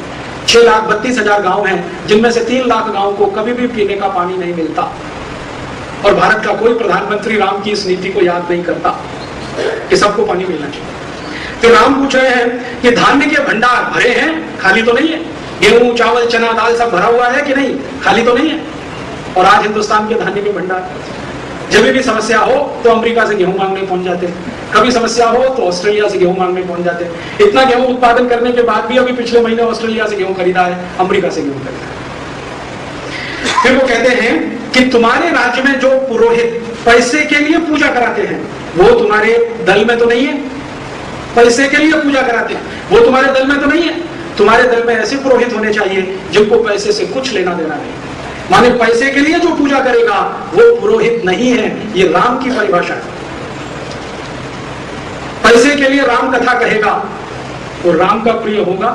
6,32,000 गांव हैं, जिनमें से 3 लाख गांव को कभी भी पीने का पानी नहीं मिलता, और भारत का कोई प्रधानमंत्री राम की इस नीति को याद नहीं करता कि सबको पानी मिलना चाहिए। तो राम पूछ रहे हैं कि धान्य के भंडार भरे हैं, खाली तो नहीं है? गेहूं, चावल, चना, दाल सब भरा हुआ है कि नहीं, खाली तो नहीं है? और आज हिंदुस्तान के धान्य के भंडार, जब भी समस्या हो तो अमेरिका से गेहूं मांगने पहुंच जाते हैं, कभी समस्या हो तो ऑस्ट्रेलिया से गेहूं मांगने पहुंच जाते हैं। इतना गेहूं उत्पादन करने के बाद भी अभी पिछले महीने ऑस्ट्रेलिया से गेहूं खरीदा है, अमेरिका से गेहूं खरीदा है। फिर वो कहते हैं कि तुम्हारे राज्य में जो पुरोहित पैसे के लिए पूजा कराते हैं वो तुम्हारे दल में तो नहीं है? पैसे के लिए पूजा कराते हैं वो तुम्हारे दल में तो नहीं है? तुम्हारे दल में ऐसे पुरोहित होने चाहिए जिनको पैसे से कुछ लेना देना नहीं, माने पैसे के लिए जो पूजा करेगा वो पुरोहित नहीं है। ये राम की परिभाषा है। पैसे के लिए राम कथा कहेगा तो राम का प्रिय होगा?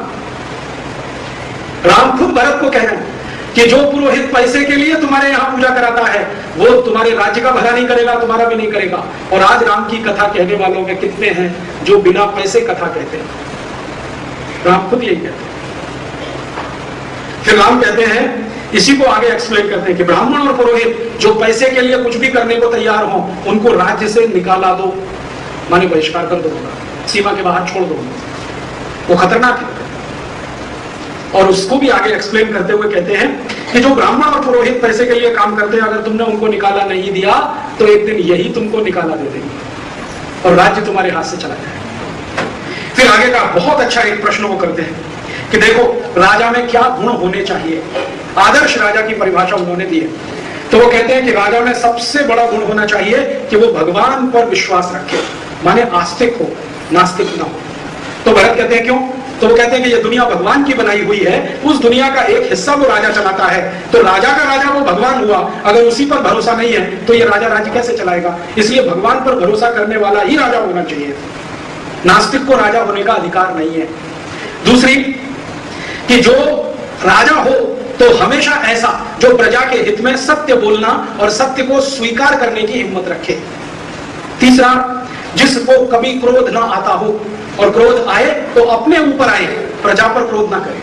राम खुद भरत को कह रहे हैं कि जो पुरोहित पैसे के लिए तुम्हारे यहां पूजा कराता है वो तुम्हारे राज्य का भला नहीं करेगा, तुम्हारा भी नहीं करेगा। और आज राम की कथा कहने वालों में कितने हैं जो बिना पैसे कथा कहते हैं? राम खुद यही कहते हैं। फिर राम कहते हैं, इसी को आगे एक्सप्लेन करते हैं कि ब्राह्मण और पुरोहित जो पैसे के लिए कुछ भी करने को तैयार हो उनको राज्य से निकाला दो, माने बहिष्कार कर दो, सीमा के बाहर छोड़ दो, वो खतरनाक है। और उसको भी आगे एक्सप्लेन करते हुए कहते हैं कि जो ब्राह्मण और पुरोहित पैसे के लिए काम करते हैं, अगर तुमने उनको निकाला नहीं दिया तो एक दिन यही तुमको निकाला दे देंगे और राज्य तुम्हारे हाथ से चला जाएगा। फिर आगे का बहुत अच्छा एक प्रश्न वो करते हैं कि देखो राजा में क्या गुण होने चाहिए, आदर्श राजा की परिभाषा उन्होंने दी है। तो वो कहते हैं कि राजा में सबसे बड़ा गुण होना चाहिए कि वो भगवान पर विश्वास रखे, माने आस्तिक हो, नास्तिक ना हो। तो भरत कहते हैं क्यों? तो वो कहते हैं कि ये दुनिया भगवान की बनाई हुई है, उस दुनिया का एक हिस्सा वो राजा चलाता है, तो राजा का राजा वो भगवान हुआ। अगर उसी पर भरोसा नहीं है तो ये राजा राज्य कैसे चलाएगा? इसलिए भगवान पर भरोसा करने वाला ही राजा होना चाहिए, नास्तिक को राजा होने का अधिकार नहीं है। दूसरी कि जो राजा हो तो हमेशा ऐसा जो प्रजा के हित में सत्य बोलना और सत्य को स्वीकार करने की हिम्मत रखे। तीसरा, जिसको कभी क्रोध ना आता हो, और क्रोध आए तो अपने ऊपर आए, प्रजा पर क्रोध ना करे।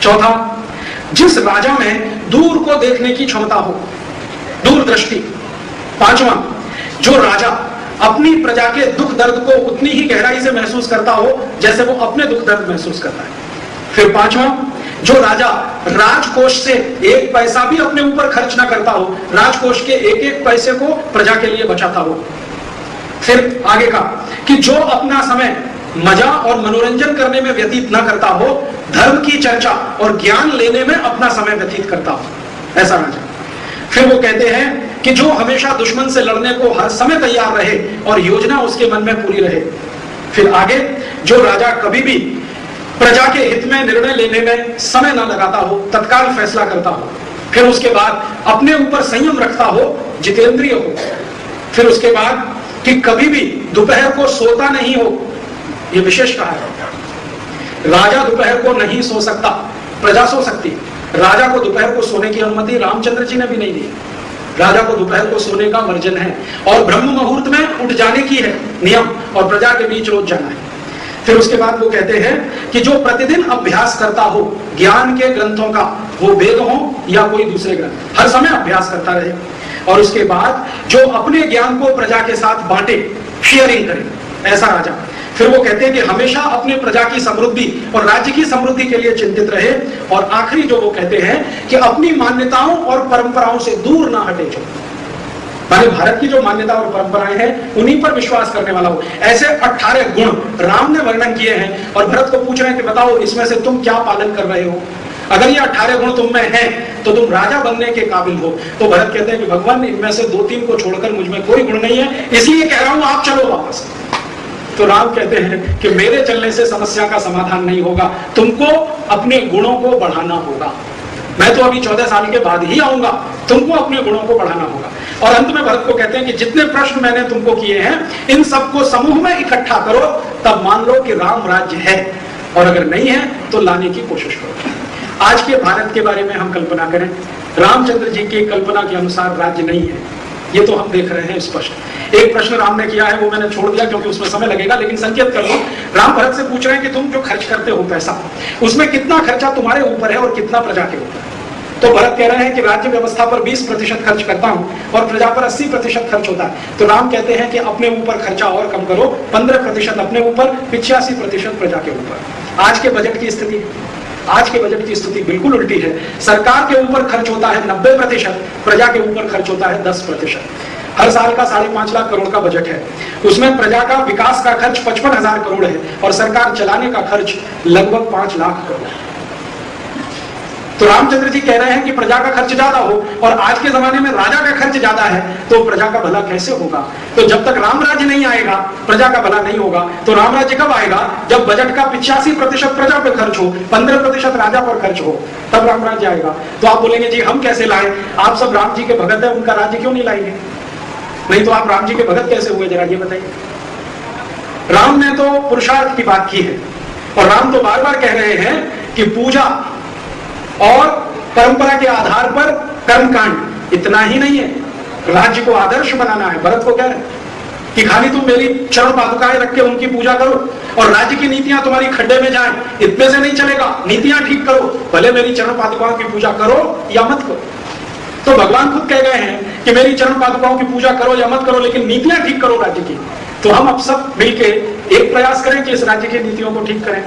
चौथा, जिस राजा में दूर को देखने की क्षमता हो, दूरदृष्टि। पांचवा, जो राजा अपनी प्रजा के दुख दर्द को उतनी ही गहराई से महसूस करता हो जैसे वो अपने दुख दर्द महसूस करता है। फिर पांचवा, जो राजा राजकोष से एक पैसा भी अपने ऊपर खर्च ना करता हो, राजकोष के एक एक पैसे को प्रजा के लिए बचाता हो। फिर आगे का कि जो अपना समय मजा और मनोरंजन करने में व्यतीत ना करता हो, धर्म की चर्चा और ज्ञान लेने में अपना समय व्यतीत करता हो, ऐसा राजा। फिर वो कहते हैं कि जो हमेशा दुश्मन से लड़ने को हर समय तैयार रहे और योजना उसके मन में पूरी रहे। फिर आगे, जो राजा कभी भी प्रजा के हित में निर्णय लेने में समय ना लगाता हो, तत्काल फैसला करता हो। फिर उसके बाद अपने ऊपर संयम रखता हो, जितेंद्रिय हो। फिर उसके बाद कि कभी भी दोपहर को सोता नहीं हो, यह विशेष कहा है। राजा दोपहर को नहीं सो सकता, प्रजा सो सकती है। राजा को दोपहर को सोने की अनुमति रामचंद्र जी ने भी नहीं दी। राजा को दोपहर को सोने का वर्जन है और ब्रह्म मुहूर्त में उठ जाने की है नियम, और प्रजा के बीच रोज जाना है। फिर उसके बाद वो कहते हैं कि जो प्रतिदिन अभ्यास करता हो ज्ञान के ग्रंथों का, वो वेद हो या कोई दूसरे ग्रंथ, हर समय अभ्यास करता रहे। और उसके बाद जो अपने ज्ञान को प्रजा के साथ बांटे, शेयरिंग करे, ऐसा राजा। फिर वो कहते हैं कि हमेशा अपने प्रजा की समृद्धि और राज्य की समृद्धि के लिए चिंतित रहे। और आखिरी जो वो कहते हैं कि अपनी मान्यताओं और परंपराओं से दूर ना हटे, जो माने भारत की जो मान्यता और परंपराएं हैं उन्हीं पर विश्वास करने वाला हो। ऐसे 18 गुण राम ने वर्णन किए हैं और भरत को पूछ रहे हैं कि बताओ इसमें से तुम क्या पालन कर रहे हो। अगर ये 18 गुण तुम में हैं तो तुम राजा बनने के काबिल हो। तो भरत कहते हैं कि भगवान इनमें से 2-3 को छोड़कर मुझ में कोई गुण नहीं है, इसलिए कह रहा हूं आप चलो वापस। तो राम कहते हैं कि मेरे चलने से समस्या का समाधान नहीं होगा, तुमको अपने गुणों को बढ़ाना होगा। मैं तो अभी 14 साल के बाद ही आऊंगा, तुमको अपने गुणों को बढ़ाना होगा। और अंत में भरत को कहते हैं कि जितने प्रश्न मैंने तुमको किए हैं इन सबको समूह में इकट्ठा करो, तब मान लो कि राम राज्य है, और अगर नहीं है तो लाने की कोशिश करो। आज के भारत के बारे में हम कल्पना करें, रामचंद्र जी की कल्पना के अनुसार राज्य नहीं है, ये तो हम देख रहे हैं स्पष्ट। एक प्रश्न राम ने किया है, वो मैंने छोड़ दिया क्योंकि उसमें समय लगेगा, लेकिन संकेत कर लो। राम भरत से पूछ रहे हैं कि तुम जो खर्च करते हो पैसा, उसमें कितना खर्चा तुम्हारे ऊपर है और कितना प्रजा के ऊपर है। तो भरत कह रहे हैं कि राज्य व्यवस्था पर 20% खर्च करता हूं और प्रजा पर 80% खर्च होता है। तो राम कहते हैं कि अपने ऊपर खर्चा और कम करो, 15% अपने ऊपर, 85% प्रजा के ऊपर। आज के बजट की स्थिति, आज के बजट की स्थिति बिल्कुल उल्टी है। सरकार के ऊपर खर्च होता है 90%, प्रजा के ऊपर खर्च होता है 10%। हर साल का 5.5 लाख करोड़ का बजट है, उसमें प्रजा का विकास का खर्च 55,000 करोड़ है और सरकार चलाने का खर्च लगभग 5 लाख करोड़ है। तो रामचंद्र जी कह रहे हैं कि प्रजा का खर्च ज्यादा हो और आज के जमाने में राजा का खर्च ज्यादा है, तो प्रजा का भला कैसे होगा। तो जब तक राम राज्य नहीं आएगा प्रजा का भला नहीं होगा। तो राम राज्य कब आएगा, जब बजट का 85% प्रजा पर खर्च हो, 15% राजा पर खर्च हो, तब राम राज्य आएगा। तो आप बोलेंगे जी हम कैसे लाए, आप सब राम जी के भगत है, उनका राज्य क्यों नहीं लाएंगे। नहीं तो आप राम जी के भगत कैसे हुए, जरा ये बताइए। राम ने तो पुरुषार्थ की बात की है और राम तो बार बार कह रहे हैं कि पूजा और परंपरा के आधार पर कर्मकांड, इतना ही नहीं है, राज्य को आदर्श बनाना है। भरत को कह रहे हैं कि खाली तुम मेरी चरण पादुकाएं रख के उनकी पूजा करो और राज्य की नीतियां तुम्हारी खड्डे में जाएं, इतने से नहीं चलेगा, नीतियां ठीक करो, भले मेरी चरण पादुकाओं की पूजा करो या मत करो। तो भगवान खुद कह गए हैं कि मेरी चरण पादुकाओं की पूजा करो या मत करो, लेकिन नीतियां ठीक करो राज्य की। तो हम अब सब मिलके एक प्रयास करें कि इस राज्य की नीतियों को ठीक करें।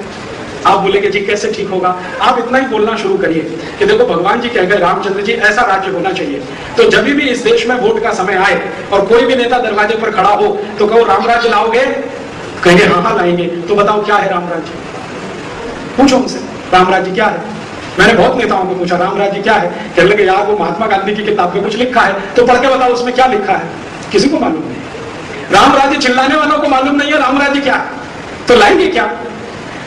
आप बोलेंगे जी कैसे ठीक होगा, आप इतना ही बोलना शुरू करिए कि देखो भगवान जी कह गए, रामचंद्र जी ऐसा राज्य होना चाहिए। तो जब भी इस देश में वोट का समय आए और कोई भी नेता दरवाजे पर खड़ा हो तो कहो राम राज्य लाओगे, कहेंगे हाँ लाएंगे। तो बताओ क्या है राम राज्य, पूछो उनसे राम राज्य क्या है। मैंने बहुत नेताओं को पूछा राम राज्य क्या है, कहने लगे यार वो महात्मा गांधी की किताब में कुछ लिखा है, तो पढ़ के बताओ उसमें क्या लिखा है। किसी को मालूम नहीं। राम राज्य चिल्लाने वालों को मालूम नहीं है राम राज्य क्या है, तो लाएंगे क्या।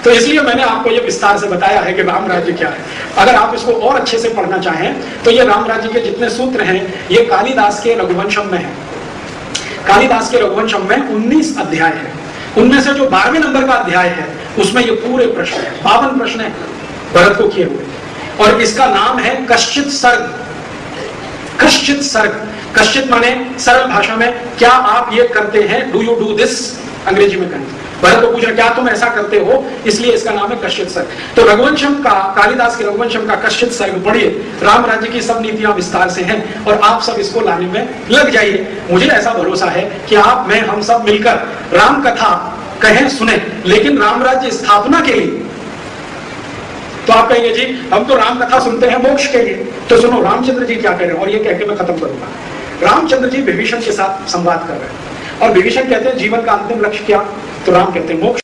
तो इसलिए मैंने आपको ये विस्तार से बताया है कि राम राज्य क्या है। अगर आप इसको और अच्छे से पढ़ना चाहें तो ये राम राज्य के जितने सूत्र हैं ये कालिदास के रघुवंशम में है। कालिदास के रघुवंशम में 19 अध्याय है, उनमें से जो 12वें नंबर का अध्याय है उसमें ये पूरे प्रश्न है, 52 प्रश्न है भरत को किए हुए, और इसका नाम है कश्चित सर्ग। कश्चित सर्ग, कश्चित माने सरल भाषा में क्या आप ये करते हैं, डू यू डू दिस, अंग्रेजी में कहें। भरत को पूछ रहे क्या तुम ऐसा करते हो, इसलिए इसका नाम है कश्चित सर्ग। तो रघुवंशम का, कालिदास के रघुवंशम का कश्चित सर्ग पढ़िए, राम राज्य की सब नीतियां विस्तार से हैं और आप सब इसको लाने में लग जाइए। मुझे ऐसा भरोसा है कि आप, मैं, हम सब मिलकर राम कथा कहें सुने, लेकिन राम राज्य स्थापना के लिए तो आप कहेंगे जी हम तो राम कथा सुनते हैं मोक्ष के लिए, तो सुनो रामचंद्र जी क्या कह रहे हैं, और ये कह के मैं खत्म करूंगा। रामचंद्र जी विभीषण के साथ संवाद कर रहे हैं और विभीषण कहते हैं जीवन का अंतिम लक्ष्य क्या, तो राम कहते हैं मोक्ष।